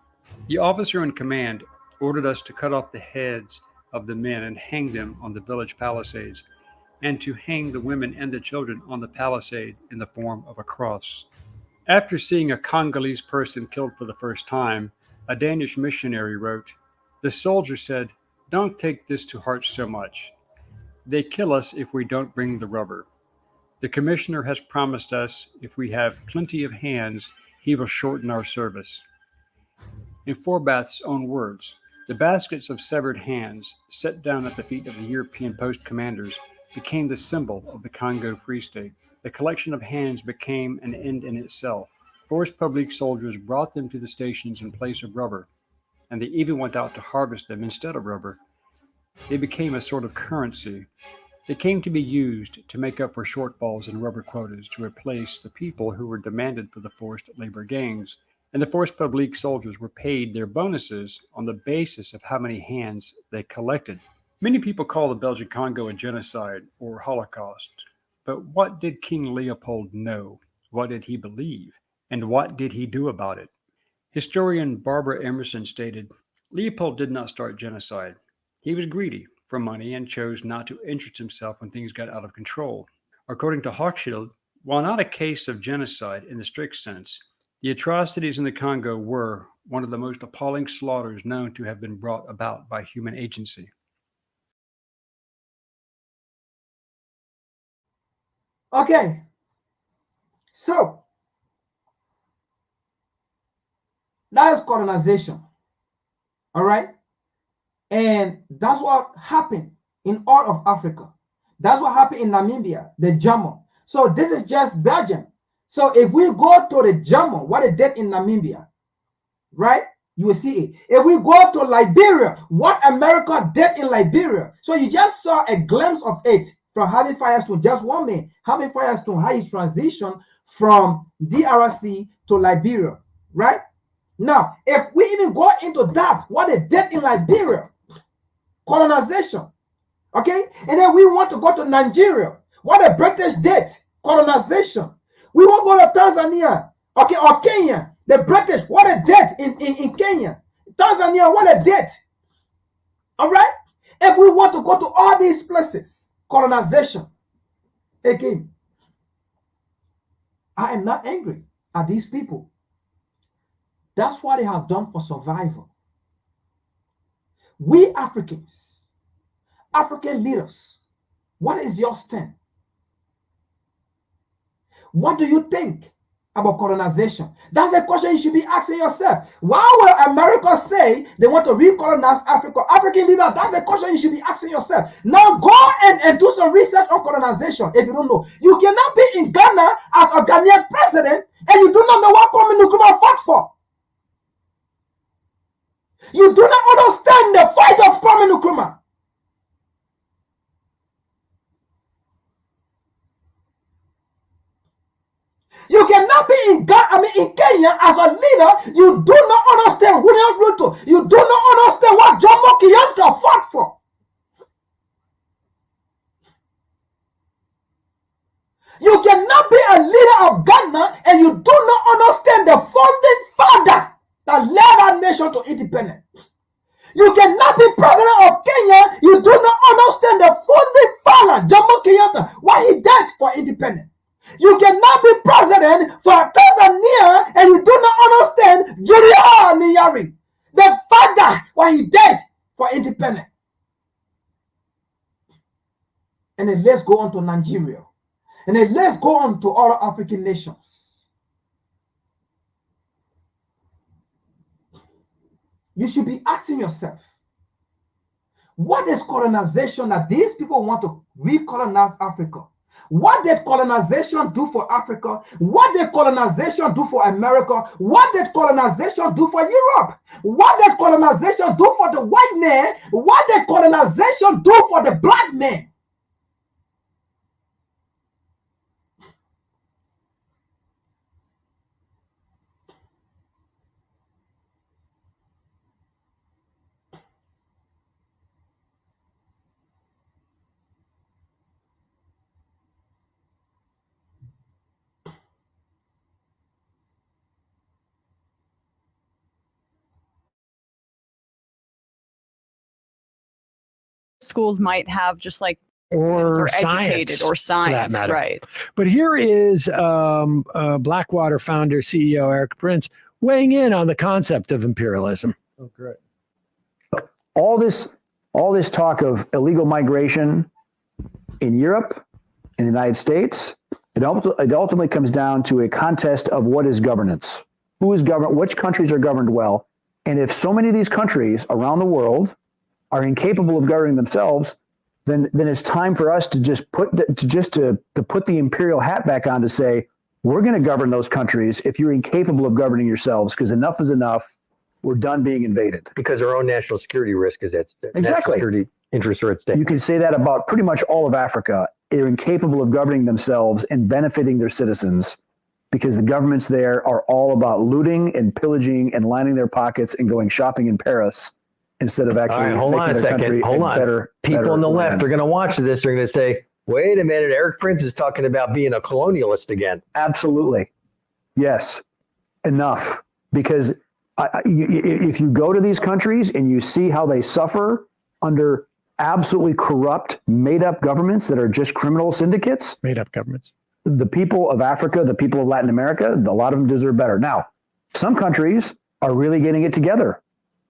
The officer in command ordered us to cut off the heads of the men and hang them on the village palisades, and to hang the women and the children on the palisade in the form of a cross. After seeing a Congolese person killed for the first time, a Danish missionary wrote, "The soldier said, 'Don't take this to heart so much. They kill us if we don't bring the rubber. The commissioner has promised us if we have plenty of hands, he will shorten our service.'" In Forbath's own words, the baskets of severed hands set down at the feet of the European post commanders became the symbol of the Congo Free State. The collection of hands became an end in itself. Force Publique soldiers brought them to the stations in place of rubber, and they even went out to harvest them instead of rubber. They became a sort of currency. They came to be used to make up for shortfalls in rubber quotas to replace the people who were demanded for the forced labor gangs, and the Force Publique soldiers were paid their bonuses on the basis of how many hands they collected. Many people call the Belgian Congo a genocide or Holocaust, but what did King Leopold know? What did he believe? And what did he do about it? Historian Barbara Emerson stated, "Leopold did not start genocide. He was greedy for money and chose not to interest himself when things got out of control." According to Hochschild, while not a case of genocide in the strict sense, the atrocities in the Congo were one of the most appalling slaughters known to have been brought about by human agency. Okay, so that is colonization. All right, and that's what happened in all of Africa. That's what happened in Namibia, the German. So this is just Belgium. So if we go to the German, what they did in Namibia, right? You will see it. If we go to Liberia, what America did in Liberia. So you just saw a glimpse of it from Harvey Firestone, just one man. Harvey Firestone, how he transitioned from DRC to Liberia, right? Now, if we even go into that, what they did in Liberia, colonization, okay? And then we want to go to Nigeria, what the British did, colonization. We won't go to Tanzania, okay, or Kenya. The British, what they did in Kenya, Tanzania, what they did. All right? If we want to go to all these places, colonization, again, I am not angry at these people. That's what they have done for survival. We Africans, African leaders, what is your stand? What do you think about colonization? That's a question you should be asking yourself. Why will America say they want to recolonize Africa? African leader, that's a question you should be asking yourself. Now go and do some research on colonization if you don't know. You cannot be in Ghana as a Ghanaian president and you do not know what Kwame Nkrumah fought for. You do not understand the fight of Kwame Nkrumah. You cannot be in Kenya as a leader. You do not understand William Ruto. You do not understand what Jomo Kenyatta fought for. You cannot be a leader of Ghana and you do not understand the founding father that led our nation to independence. You cannot be president of Kenya. You do not understand the founding father, Jomo Kenyatta, what he did for independence. You cannot be president for Tanzania and you do not understand Julius Nyerere, the father, what he did for independence. And then let's go on to Nigeria. And then let's go on to other African nations. You should be asking yourself, what is colonization that these people want to recolonize Africa? What did colonization do for Africa? What did colonization do for America? What did colonization do for Europe? What did colonization do for the white man? What did colonization do for the black man? Schools might have just like or educated or science, right? But here is Blackwater founder CEO Eric Prince weighing in on the concept of imperialism. Oh, great! All this talk of illegal migration in Europe, in the United States, it ultimately comes down to a contest of what is governance, who is governed, which countries are governed well, and if so many of these countries around the world are incapable of governing themselves, then it's time for us to just put the imperial hat back on to say, we're going to govern those countries if you're incapable of governing yourselves, because enough is enough. We're done being invaded. Because our own national security risk is at stake. Exactly. National security interests are at stake. You can say that about pretty much all of Africa. They're incapable of governing themselves and benefiting their citizens because the governments there are all about looting and pillaging and lining their pockets and going shopping in Paris instead of actually hold on a second. Hold on. People on the left are going to watch this. They're going to say, wait a minute, Eric Prince is talking about being a colonialist again. Absolutely. Yes. Enough. Because if you go to these countries and you see how they suffer under absolutely corrupt, made-up governments that are just criminal syndicates. Made-up governments. The people of Africa, the people of Latin America, a lot of them deserve better. Now, some countries are really getting it together.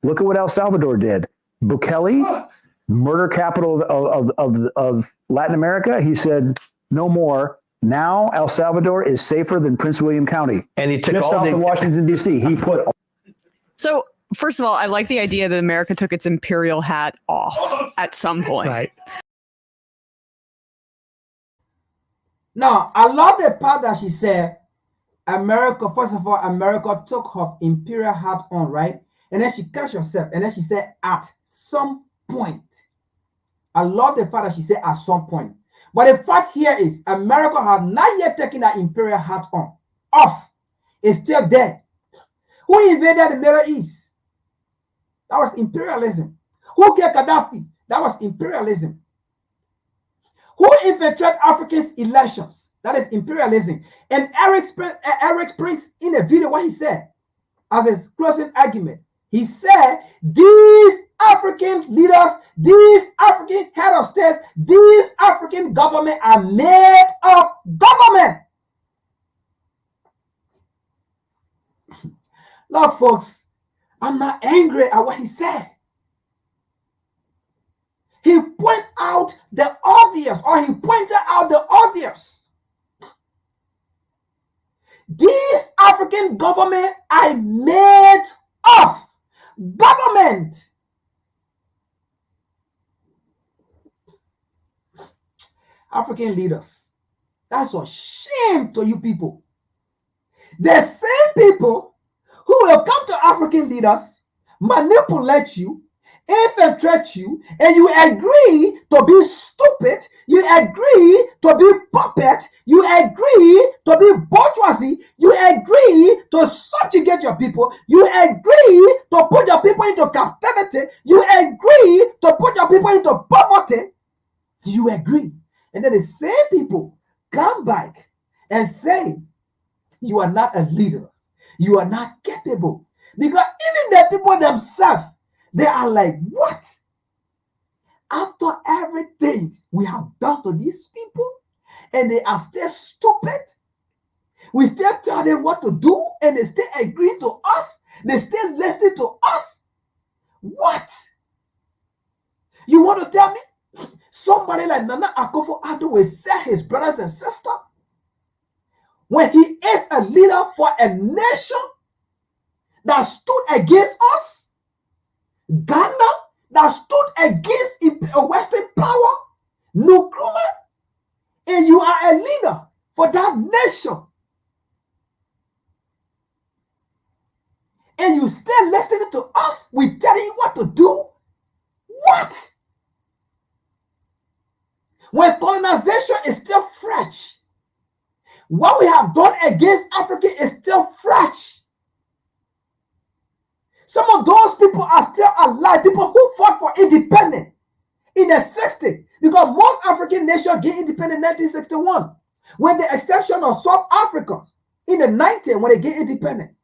Look at what El Salvador did. Bukele, murder capital of Latin America, he said, no more. Now El Salvador is safer than Prince William County. And he took just south of Washington, D.C. He put... So, first of all, I like the idea that America took its imperial hat off at some point. Right. Now, I love the part that she said, America, first of all, America took her imperial hat on, right? And then she catch herself, and then she said, at some point. I love the fact that she said, at some point. But the fact here is, America have not yet taken that imperial hat off. is still there. Who invaded the Middle East? That was imperialism. Who killed Gaddafi? That was imperialism. Who infiltrated Africans' elections? That is imperialism. And Eric Prince, in a video, what he said as his closing argument, he said, these African leaders, these African head of states, these African government are made of government. Look, folks, I'm not angry at what he said. He pointed out the obvious, or he pointed out the obvious. These African government are made of government. African leaders, that's a shame to you people. The same people who will come to African leaders, manipulate you, infiltrate you, and you agree to be stupid, you agree to be puppet, you agree to be bourgeoisie, you agree to subjugate your people, you agree to put your people into captivity, you agree to put your people into poverty, you agree. And then the same people come back and say, you are not a leader, you are not capable. Because even the people themselves, they are like, what? After everything we have done to these people, and they are still stupid, we still tell them what to do, and they still agree to us, they still listen to us. What? You want to tell me somebody like Nana Akufo-Addo will sell his brothers and sisters when he is a leader for a nation that stood against us? Ghana, that stood against a Western power, Nkrumah, and you are a leader for that nation, and you still listening to us? We telling you what to do? What? When colonization is still fresh, what we have done against Africa is still fresh. Some of those people are still alive, people who fought for independence in the 60s, because most African nations gained independence in 1961, with the exception of South Africa in the 90s when they gained independence.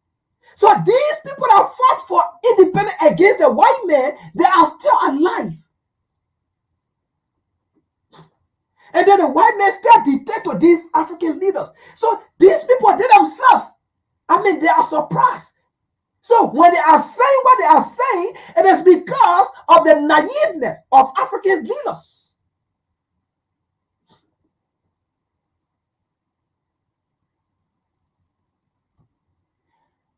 So these people that fought for independence against the white man, they are still alive. And then the white man still dictate to these African leaders. So these people, they themselves, they are surprised. So when they are saying what they are saying, it is because of the naiveness of African leaders.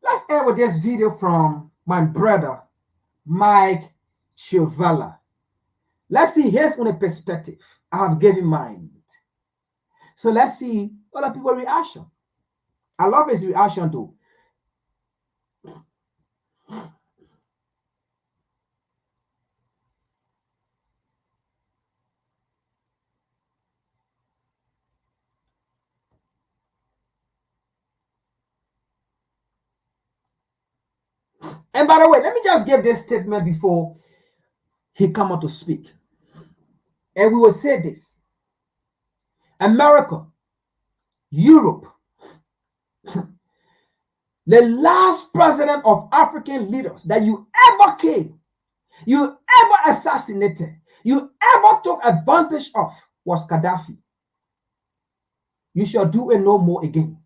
Let's end with this video from my brother, Mike Chiovala. Let's see his own perspective. I have given mine. So let's see other people's reaction. I love his reaction too. And by the way, let me just give this statement before he come out to speak. And we will say this. America, Europe, the last president of African leaders that you ever came, you ever assassinated, you ever took advantage of was Gaddafi. You shall do it no more again.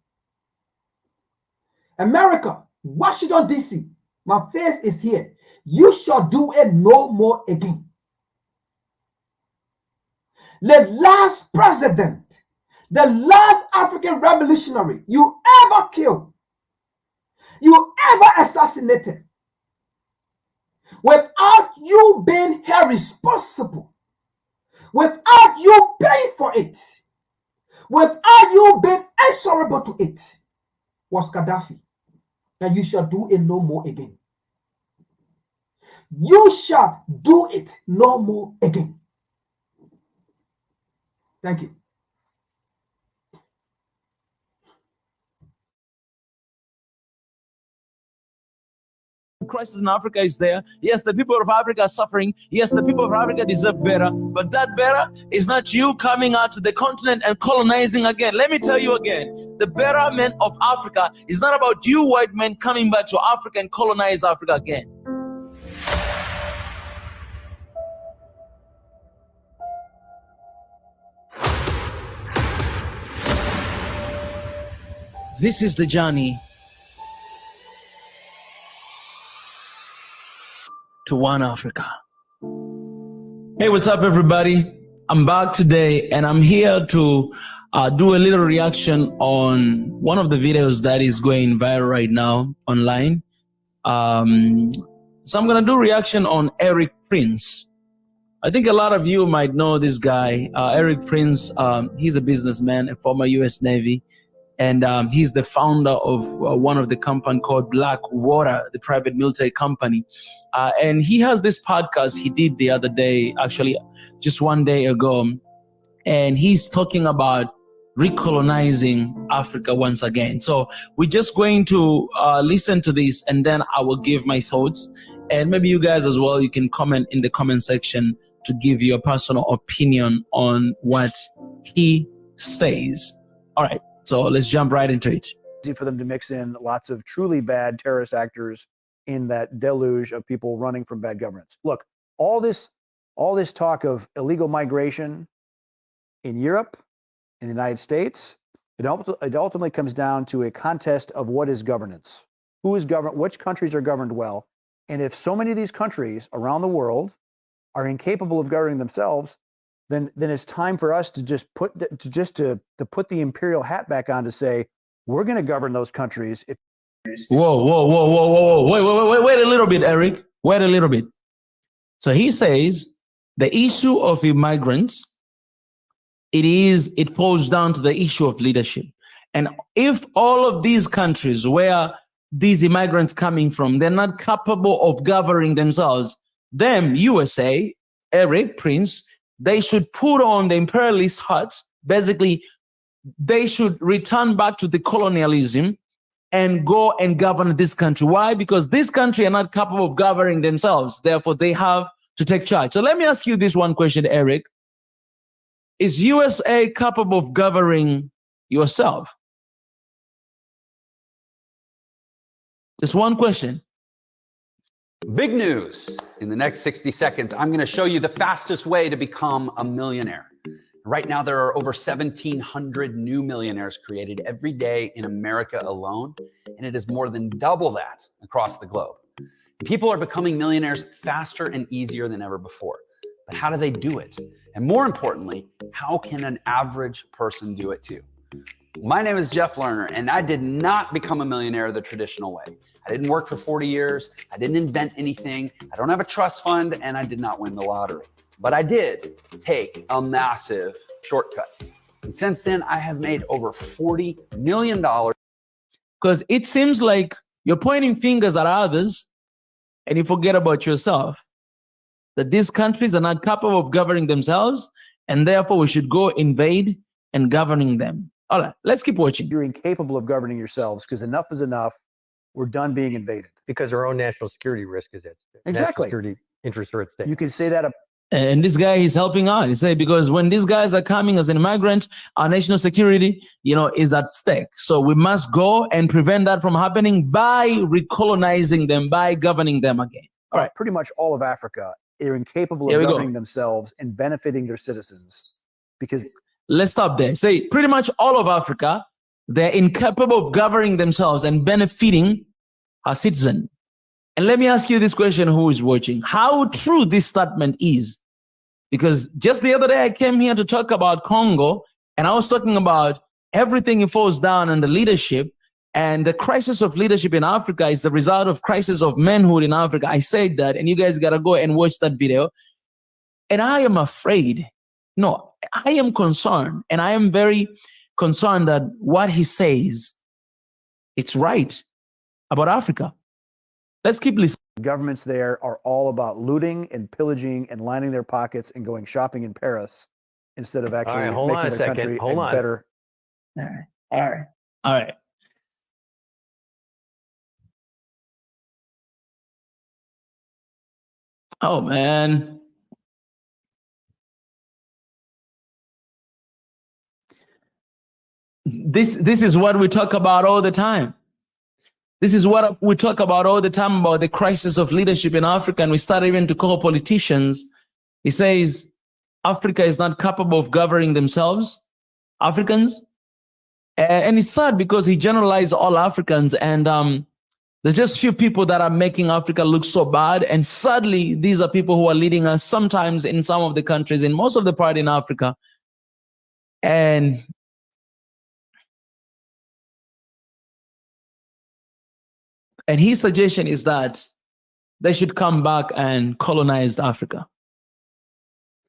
America, Washington, D.C., my face is here. You shall do it no more again. The last president, the last African revolutionary you ever killed, you ever assassinated, without you being held responsible, without you paying for it, without you being answerable to it, was Gaddafi. And you shall do it no more again. You shall do it no more again. Thank you. crisis in Africa is there. Yes, the people of Africa are suffering. Yes, the people of Africa deserve better. But that better is not you coming out to the continent and colonizing again. Let me tell you again, the betterment of Africa is not about you white men coming back to Africa and colonize Africa again. This is the journey to one Africa. Hey, what's up, everybody? I'm back today, and I'm here to do a little reaction on one of the videos that is going viral right now online. So I'm gonna do reaction on Eric Prince. I think a lot of you might know this guy, Eric Prince. He's a businessman, a former U.S. Navy. And he's the founder of one of the company called Blackwater, the private military company. And he has this podcast he did the other day, actually just one day ago. And he's talking about recolonizing Africa once again. So we're just going to listen to this, and then I will give my thoughts. And maybe you guys as well, you can comment in the comment section to give your personal opinion on what he says. All right. So let's jump right into it. Easy for them to mix in lots of truly bad terrorist actors in that deluge of people running from bad governments. Look, all this talk of illegal migration in Europe, in the United States, it ultimately comes down to a contest of what is governance. Who is governed? Which countries are governed well? And if so many of these countries around the world are incapable of governing themselves, then it's time for us to just put the imperial hat back on to say we're going to govern those countries. Whoa! Wait a little bit, Eric. Wait a little bit. So he says the issue of immigrants, it falls down to the issue of leadership. And if all of these countries where these immigrants coming from, they're not capable of governing themselves, them USA, Eric Prince, they should put on the imperialist hats. Basically, they should return back to the colonialism and go and govern this country. Why? Because this country are not capable of governing themselves. Therefore, they have to take charge. So let me ask you this one question, Eric. Is USA capable of governing yourself? Just one question. Big news. In the next 60 seconds, I'm going to show you the fastest way to become a millionaire. Right now, there are over 1,700 new millionaires created every day in America alone, and it is more than double that across the globe. People are becoming millionaires faster and easier than ever before. But how do they do it? And more importantly, how can an average person do it too? My name is Jeff Lerner, and I did not become a millionaire the traditional way. I didn't work for 40 years. I didn't invent anything. I don't have a trust fund, and I did not win the lottery. But I did take a massive shortcut. And since then, I have made over $40 million. Because it seems like you're pointing fingers at others, and you forget about yourself. That these countries are not capable of governing themselves, and therefore we should go invade and governing them. All right, let's keep watching. You're incapable of governing yourselves because enough is enough. We're done being invaded. Because our own national security risk is at stake. Exactly. National security interests are at stake. You can say that. And this guy is helping out. He said, because when these guys are coming as an immigrant, our national security, is at stake. So we must go and prevent that from happening by recolonizing them, by governing them again. All right. Pretty much all of Africa are incapable of governing themselves and benefiting their citizens. Because let's stop there. Say pretty much all of Africa, they're incapable of governing themselves and benefiting our citizen. And let me ask you this question, who is watching. How true this statement is? Because just the other day I came here to talk about Congo, and I was talking about everything it falls down on the leadership, and the crisis of leadership in Africa is the result of crisis of manhood in Africa. I said that, and you guys got to go and watch that video. And I am afraid. No, I am concerned, and I am very concerned that what he says, it's right about Africa. Let's keep listening. Governments there are all about looting and pillaging and lining their pockets and going shopping in Paris instead of actually making their country better. All right. Oh, man. This is what we talk about all the time. This is what we talk about all the time about the crisis of leadership in Africa. And we start even to call politicians. He says, Africa is not capable of governing themselves, Africans. And it's sad because he generalized all Africans. And there's just few people that are making Africa look so bad. And sadly, these are people who are leading us sometimes in some of the countries, in most of the part in Africa. And his suggestion is that they should come back and colonize Africa.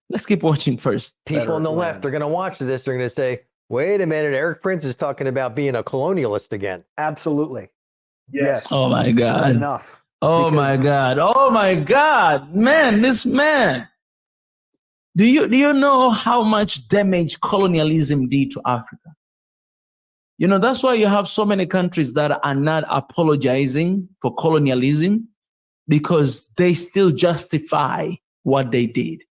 Let's keep watching first. People on the left are going to watch this. They're going to say, wait a minute, Eric Prince is talking about being a colonialist again. Absolutely. Yes. Oh, my God. Enough. Oh, my God. Oh, my God. Man, this man. Do you know how much damage colonialism did to Africa? You know, that's why you have so many countries that are not apologizing for colonialism, because they still justify what they did.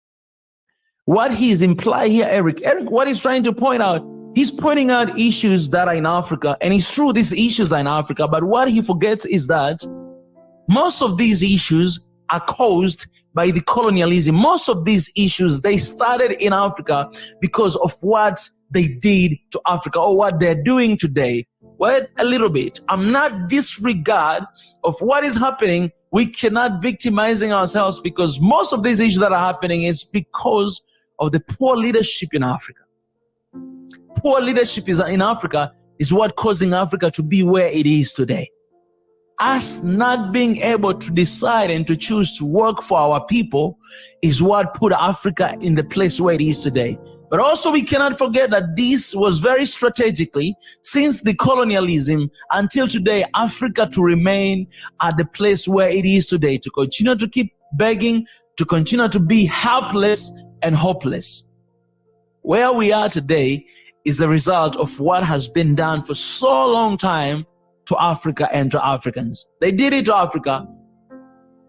What he's implying here, Eric, what he's trying to point out, he's pointing out issues that are in Africa, and it's true, these issues are in Africa, but what he forgets is that most of these issues are caused by the colonialism. Most of these issues, they started in Africa because of what they did to Africa or what they're doing today. Wait a little bit. I'm not disregard of what is happening. We cannot victimizing ourselves, because most of these issues that are happening is because of the poor leadership in Africa. Poor leadership in Africa is what causing Africa to be where it is today. Us not being able to decide and to choose to work for our people is what put Africa in the place where it is today. But also we cannot forget that this was very strategically, since the colonialism until today, Africa to remain at the place where it is today, to continue to keep begging, to continue to be helpless and hopeless. Where we are today is the result of what has been done for so long time to Africa and to Africans. They did it to Africa,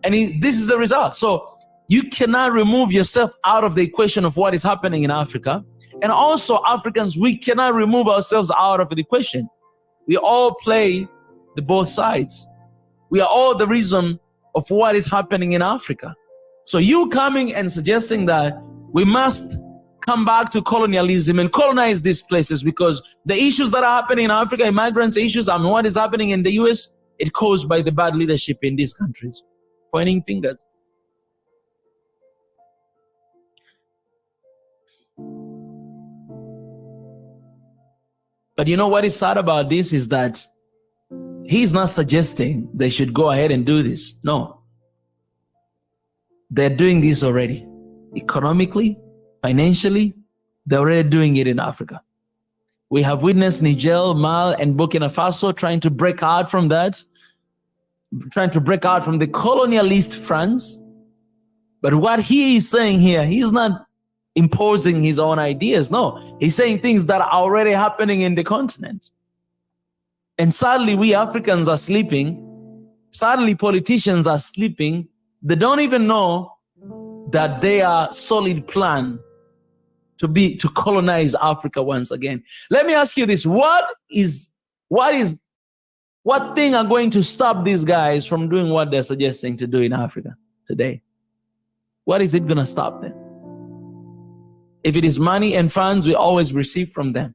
and this is the result. So you cannot remove yourself out of the equation of what is happening in Africa. And also Africans, we cannot remove ourselves out of the equation. We all play the both sides. We are all the reason of what is happening in Africa. So you coming and suggesting that we must come back to colonialism and colonize these places because the issues that are happening in Africa, immigrants issues, and what is happening in the US, it's caused by the bad leadership in these countries. Pointing fingers. But you know what is sad about this is that he's not suggesting they should go ahead and do this. No. They're doing this already. Economically, financially, they're already doing it in Africa. We have witnessed Niger, Mali, and Burkina Faso trying to break out from that, trying to break out from the colonialist France. But what he is saying here, he's not imposing his own ideas. No, he's saying things that are already happening in the continent. And sadly, we Africans are sleeping. Sadly, politicians are sleeping. They don't even know that they are solid plan to colonize Africa once again. Let me ask you this. What thing are going to stop these guys from doing what they're suggesting to do in Africa today? What is it going to stop them? If it is money and funds, we always receive from them.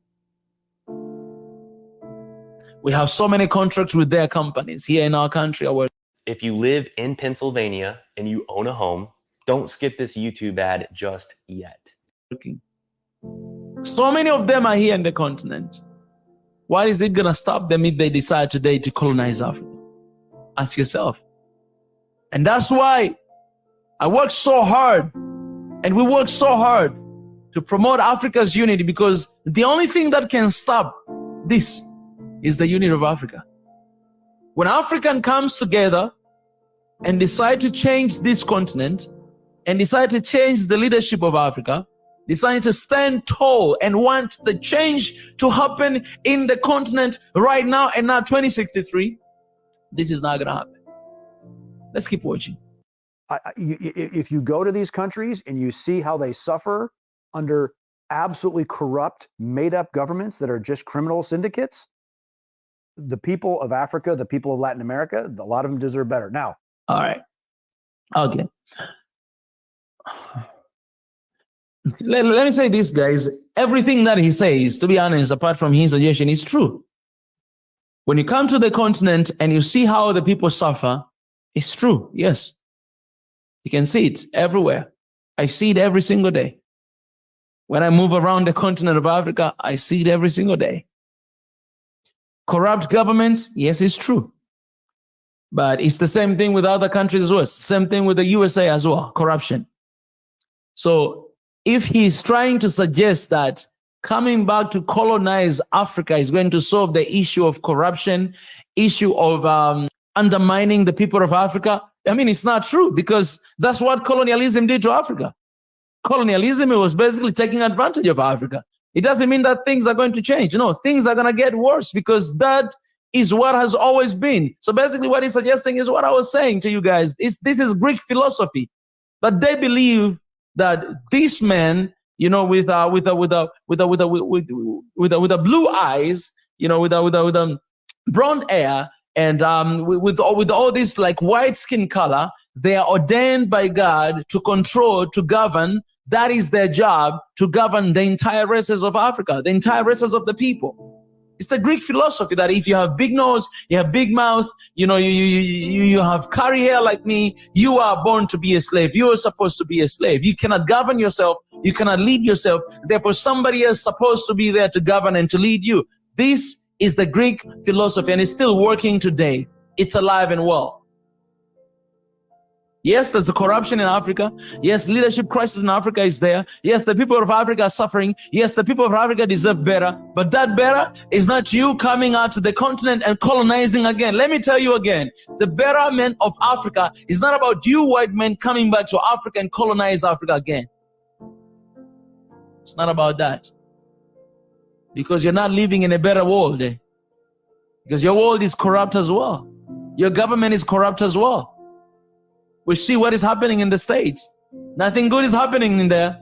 We have so many contracts with their companies here in our country. If you live in Pennsylvania and you own a home, don't skip this YouTube ad just yet. So many of them are here in the continent. Why is it going to stop them if they decide today to colonize Africa? Ask yourself. And that's why I work so hard, and we work so hard to promote Africa's unity, because the only thing that can stop this is the unity of Africa. When African comes together and decide to change this continent and decide to change the leadership of Africa, decide to stand tall and want the change to happen in the continent right now and not 2063, this is not going to happen. Let's keep watching. If you go to these countries and you see how they suffer under absolutely corrupt, made-up governments that are just criminal syndicates, the people of Africa, the people of Latin America, a lot of them deserve better. Now, all right, okay. Let me say this, guys. Everything that he says, to be honest, apart from his suggestion, is true. When you come to the continent and you see how the people suffer, it's true. Yes. You can see it everywhere. I see it every single day. When I move around the continent of Africa, I see it every single day. Corrupt governments, yes, it's true. But it's the same thing with other countries as well. Same thing with the USA as well, corruption. So if he's trying to suggest that coming back to colonize Africa is going to solve the issue of corruption, issue of undermining the people of Africa, I mean, it's not true, because that's what colonialism did to Africa. Colonialism, it was basically taking advantage of Africa. It doesn't mean that things are going to change. No, things are going to get worse, because that is what has always been. So basically what he's suggesting is what I was saying to you guys. This is Greek philosophy, but they believe that this man, you know, with the blue eyes, you know, with blonde hair, and with all this like white skin color, they are ordained by God to control, to govern. That is their job, to govern the entire races of Africa, the entire races of the people. It's the Greek philosophy that if you have big nose, you have big mouth, you know, you have curly hair like me, you are born to be a slave. You are supposed to be a slave. You cannot govern yourself. You cannot lead yourself. Therefore, somebody else is supposed to be there to govern and to lead you. This is the Greek philosophy, and it's still working today. It's alive and well. Yes, there's a corruption in Africa. Yes, leadership crisis in Africa is there. Yes, the people of Africa are suffering. Yes, the people of Africa deserve better. But that better is not you coming out to the continent and colonizing again. Let me tell you again, the betterment of Africa is not about you white men coming back to Africa and colonize Africa again. It's not about that. Because you're not living in a better world. Because your world is corrupt as well. Your government is corrupt as well. We see what is happening in the States. Nothing good is happening in there.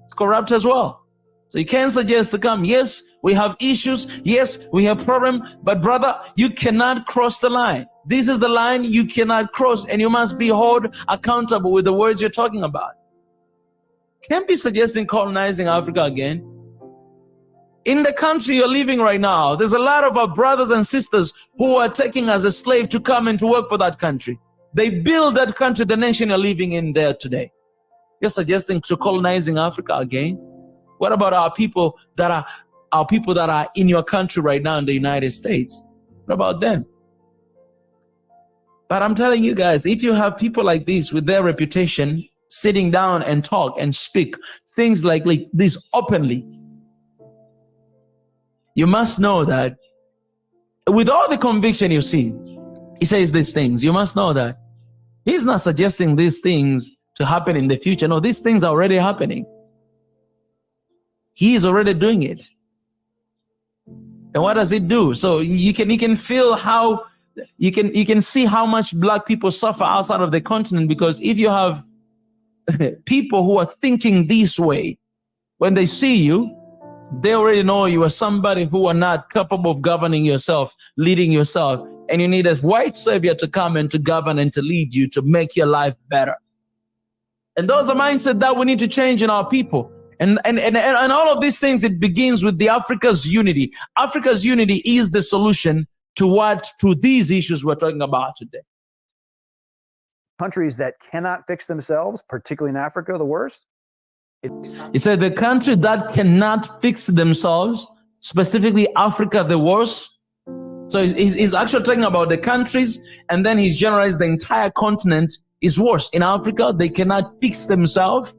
It's corrupt as well. So you can't suggest to come. Yes, we have issues. Yes, we have problems. But brother, you cannot cross the line. This is the line you cannot cross, and you must be held accountable with the words you're talking about. Can't be suggesting colonizing Africa again. In the country you're living right now, there's a lot of our brothers and sisters who are taking as a slave to come and to work for that country. They build that country, the nation you're living in there today. You're suggesting to colonizing Africa again? What about our people that are in your country right now in the United States? What about them? But I'm telling you guys, if you have people like this with their reputation sitting down and talk and speak things like this openly, you must know that with all the conviction you see, he says these things. You must know that he's not suggesting these things to happen in the future. No, these things are already happening. He is already doing it. And what does it do? So you can feel how you can see how much black people suffer outside of the continent, because if you have people who are thinking this way, when they see you, they already know you are somebody who are not capable of governing yourself, leading yourself. And you need a white savior to come and to govern and to lead you, to make your life better. And those are mindsets that we need to change in our people. And all of these things, it begins with the Africa's unity. Africa's unity is the solution to these issues we're talking about today. Countries that cannot fix themselves, particularly in Africa, the worst. He said the country that cannot fix themselves, specifically Africa, the worst. So he's actually talking about the countries, and then he's generalized the entire continent is worse. In Africa, they cannot fix themselves.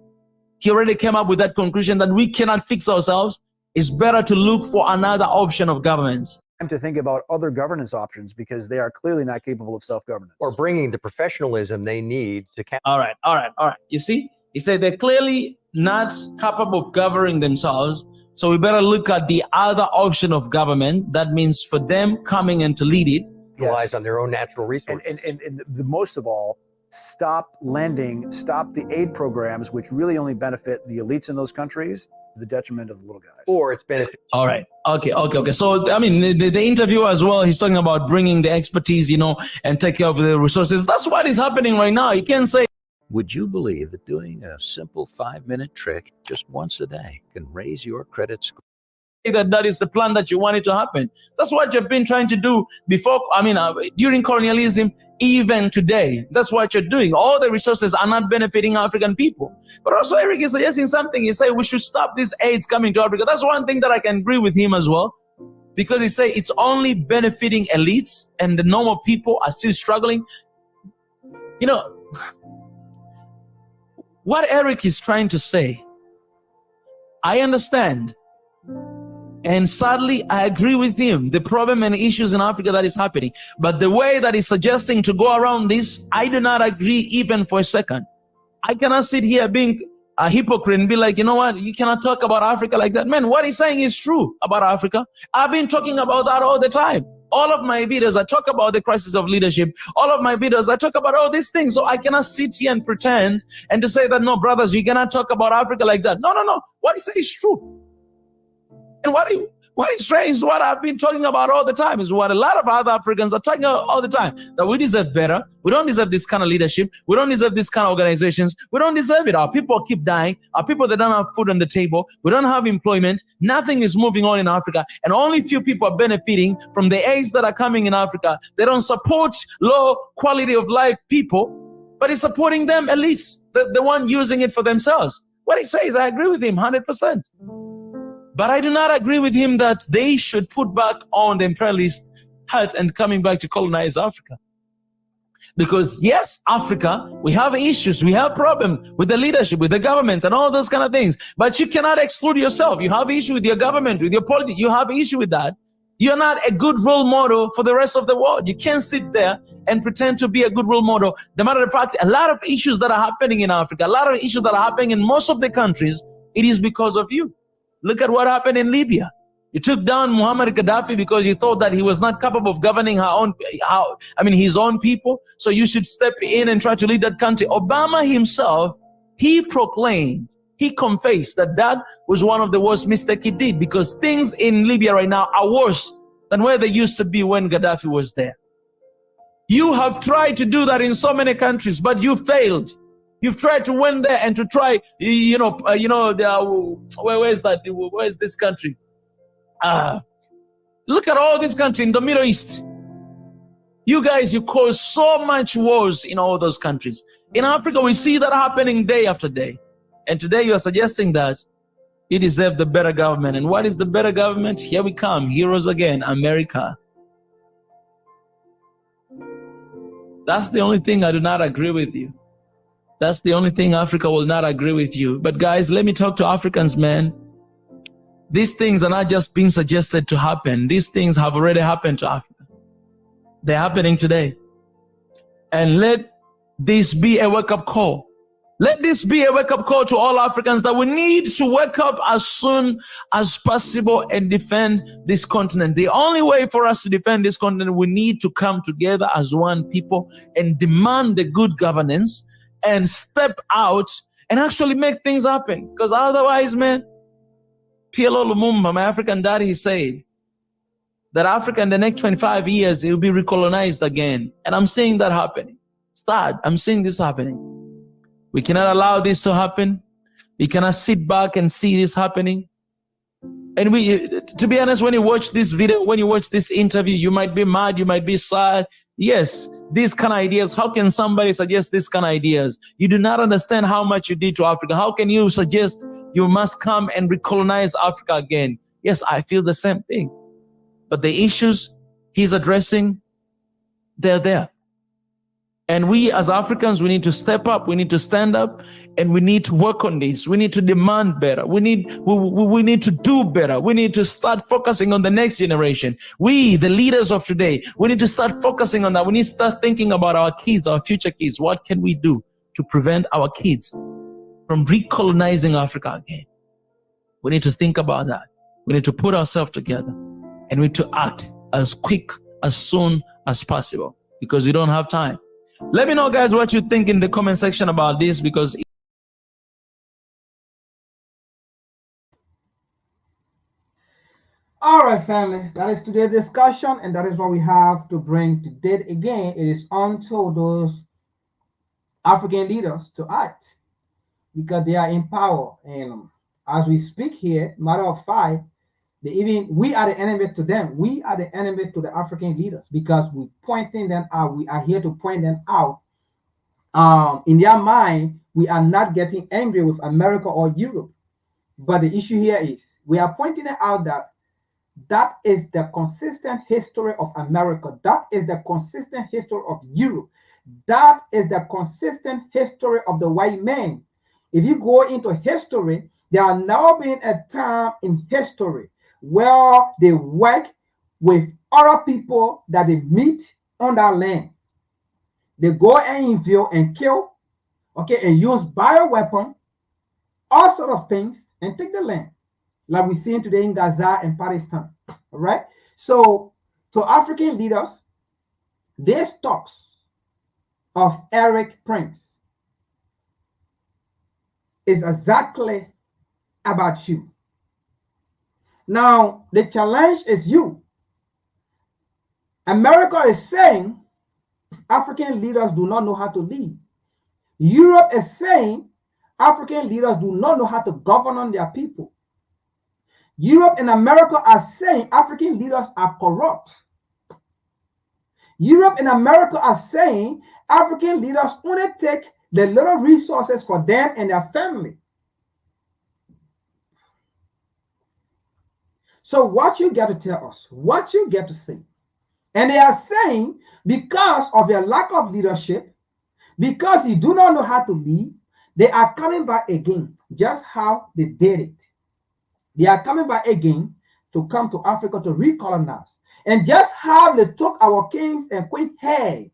He already came up with that conclusion that we cannot fix ourselves. It's better to look for another option of governance. To think about other governance options, because they are clearly not capable of self-governance. Or bringing the professionalism they need to... All right. You see, he said they're clearly not capable of governing themselves. So we better look at the other option of government. That means for them coming in to lead it. Relies on their own natural resources. And the most of all, stop lending, stop the aid programs, which really only benefit the elites in those countries, to the detriment of the little guys. Or it's benefit. All right. Okay. So, I mean, the interview as well, he's talking about bringing the expertise, and take care of the resources. That's what is happening right now. You can't say. Would you believe that doing a simple 5-minute trick just once a day can raise your credit score? That is the plan that you want it to happen. That's what you've been trying to do before. During colonialism, even today, that's what you're doing. All the resources are not benefiting African people. But also, Eric is suggesting something. He said we should stop these aids coming to Africa. That's one thing that I can agree with him as well, because he said it's only benefiting elites and the normal people are still struggling. What Eric is trying to say, I understand. And sadly, I agree with him. The problem and issues in Africa that is happening. But the way that he's suggesting to go around this, I do not agree even for a second. I cannot sit here being a hypocrite and be like, you know what? You cannot talk about Africa like that. Man, what he's saying is true about Africa. I've been talking about that all the time. All of my videos, I talk about the crisis of leadership. All of my videos, I talk about all these things. So I cannot sit here and pretend and to say that, no, brothers, you cannot talk about Africa like that. No. What he says is true. And what is strange is what I've been talking about all the time, is what a lot of other Africans are talking about all the time, that we deserve better. We don't deserve this kind of leadership. We don't deserve this kind of organizations. We don't deserve it. Our people keep dying. Our people that don't have food on the table. We don't have employment. Nothing is moving on in Africa. And only few people are benefiting from the aids that are coming in Africa. They don't support low quality of life people, but it's supporting them at least, the one using it for themselves. What he says, I agree with him 100%. But I do not agree with him that they should put back on the imperialist hat and coming back to colonize Africa. Because yes, Africa, we have issues, we have problems with the leadership, with the government and all those kind of things. But you cannot exclude yourself. You have issue with your government, with your politics, you have issue with that. You're not a good role model for the rest of the world. You can't sit there and pretend to be a good role model. The matter of fact, a lot of issues that are happening in Africa, a lot of issues that are happening in most of the countries, it is because of you. Look at what happened in Libya. You took down Muammar Gaddafi because you thought that he was not capable of governing his own people. So you should step in and try to lead that country. Obama himself, he proclaimed, he confessed that was one of the worst mistakes he did, because things in Libya right now are worse than where they used to be when Gaddafi was there. You have tried to do that in so many countries, but you failed. You've tried to went there and to try, where is that? Where is this country? Look at all these countries in the Middle East. You guys, you cause so much wars in all those countries. In Africa, we see that happening day after day. And today you are suggesting that you deserve the better government. And what is the better government? Here we come, heroes again, America. That's the only thing I do not agree with you. That's the only thing Africa will not agree with you. But guys, let me talk to Africans, man. These things are not just being suggested to happen. These things have already happened to Africa. They're happening today. And let this be a wake-up call. Let this be a wake-up call to all Africans that we need to wake up as soon as possible and defend this continent. The only way for us to defend this continent, we need to come together as one people and demand the good governance and step out and actually make things happen. Because otherwise, man, PLO Lumumba, my African daddy, he said that Africa in the next 25 years, it will be recolonized again. And I'm seeing that happening. I'm seeing this happening. We cannot allow this to happen. We cannot sit back and see this happening. And to be honest, when you watch this video, when you watch this interview, you might be mad, you might be sad. Yes, these kind of ideas, how can somebody suggest these kind of ideas? You do not understand how much you did to Africa. How can you suggest you must come and recolonize Africa again? Yes, I feel the same thing. But the issues he's addressing, they're there. And we as Africans, we need to step up, we need to stand up, and we need to work on this. We need to demand better. We need to do better. We need to start focusing on the next generation. We, the leaders of today, we need to start focusing on that. We need to start thinking about our kids, our future kids. What can we do to prevent our kids from recolonizing Africa again? We need to think about that. We need to put ourselves together, and we need to act as quick, as soon as possible, because we don't have time. Let me know, guys, what you think in the comment section about this, because All right, family, that is today's discussion, and that is what we have to bring to date. Again, it is on to those African leaders to act because they are in power. And as we speak here, matter of fact, we are the enemies to them. We are the enemies to the African leaders because we're pointing them out. We are here to point them out. In their mind, we are not getting angry with America or Europe. But the issue here is we are pointing out that is the consistent history of America. That is the consistent history of Europe. That is the consistent history of the white man. If you go into history, there are now been a time in history where they work with other people that they meet on that land. They go and invade and kill, okay, and use bioweapon, all sort of things, and take the land, like we're seeing today in Gaza and Palestine. All right. So African leaders, these talks of Eric Prince is exactly about you. Now, the challenge is you. America is saying African leaders do not know how to lead. Europe is saying African leaders do not know how to govern on their people. Europe and America are saying African leaders are corrupt. Europe and America are saying African leaders only take the little resources for them and their family. So what you get to tell us, what you get to say. And they are saying because of your lack of leadership, because you do not know how to lead, they are coming back again, just how they did it. They are coming back again to come to Africa to recolonize. And just how they took our kings and queens' head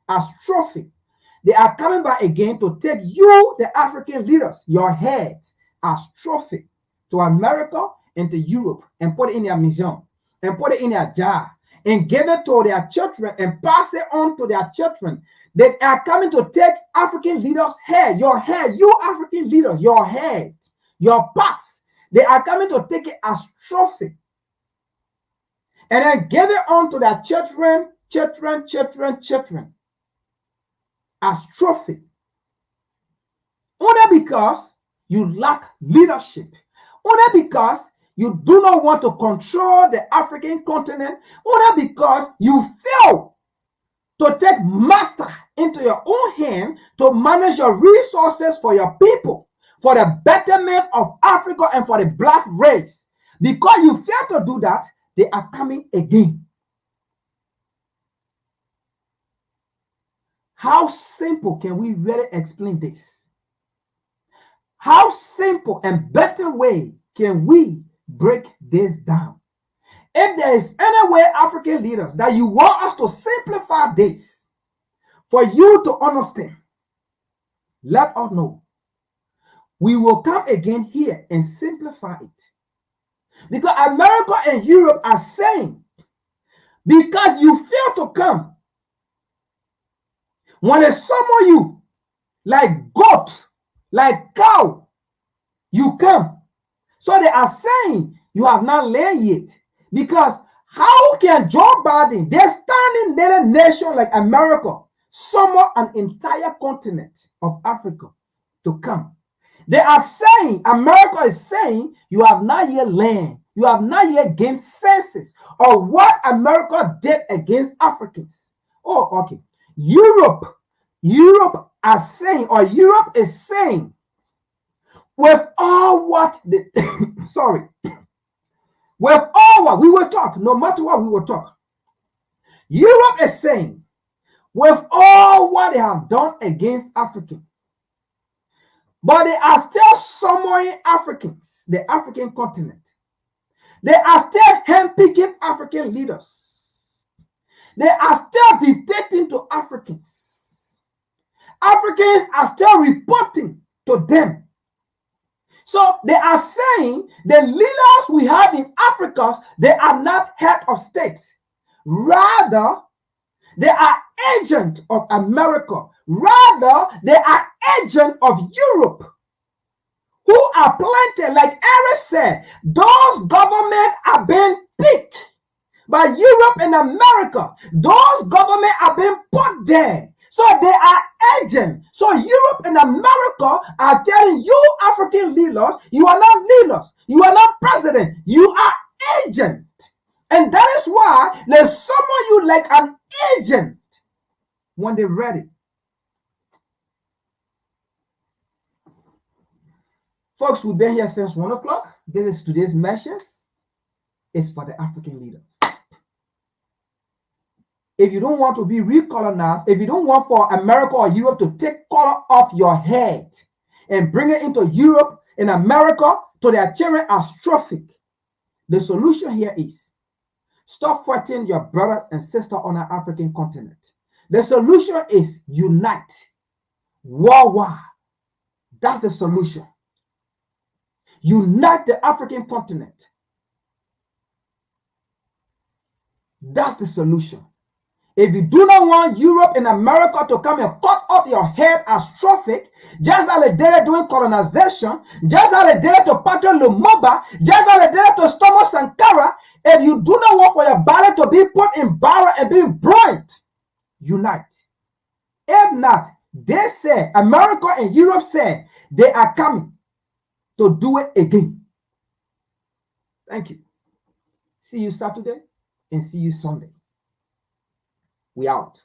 as trophy, they are coming back again to take you, the African leaders, your head as trophy to America and to Europe and put it in their museum and put it in their jar and give it to their children and pass it on to their children. They are coming to take African leaders' head, your head, you African leaders, your head, your parts. They are coming to take it as trophy and then give it on to their children as trophy. Only because you lack leadership. Only because you do not want to control the African continent. Only because you fail to take matter into your own hand to manage your resources for your people, for the betterment of Africa and for the black race. Because you fail to do that, they are coming again. How simple can we really explain this? How simple and better way can we break this down? If there is any way, African leaders, that you want us to simplify this for you to understand, let us know. We will come again here and simplify it. Because America and Europe are saying, because you fail to come, when they summon you like goat, like cow, you come. So they are saying you have not learned yet. Because how can Joe Biden, they're standing in a nation like America, summon an entire continent of Africa to come? They are saying, America is saying, you have not yet learned, you have not yet gained senses of what America did against Africans. Oh, okay. Europe are saying, or Europe is saying, with all what they, sorry, with all what we will talk, no matter what we will talk, Europe is saying, with all what they have done against Africans, but they are still summoning Africans, the African continent. They are still handpicking African leaders. They are still dictating to Africans. Africans are still reporting to them. So they are saying the leaders we have in Africa, they are not head of states. Rather, They are agents of America. Rather, they are agents of Europe, who are planted, like Eric said. Those governments are being picked by Europe and America. Those governments are being put there. So they are agents. So Europe and America are telling you African leaders, you are not leaders. You are not president. You are agent. And that is why they summon you like an agent when they're ready. Folks, we've been here since 1 o'clock. This is today's message. It's for the African leaders. If you don't want to be recolonized, if you don't want for America or Europe to take color off your head and bring it into Europe and America to their children as trophy, the solution here is stop fighting your brothers and sisters on the African continent. The solution is unite worldwide. That's the solution. Unite the African continent. That's the solution. If you do not want Europe and America to come and cut off your head as trophy, just as they did it during colonization, just as they did it to Patrick Lumumba, just as they did it to Thomas Sankara, if you do not want for your body to be put in barrel and being burned, unite. If not, they say, America and Europe say, they are coming to do it again. Thank you. See you Saturday and see you Sunday. We out.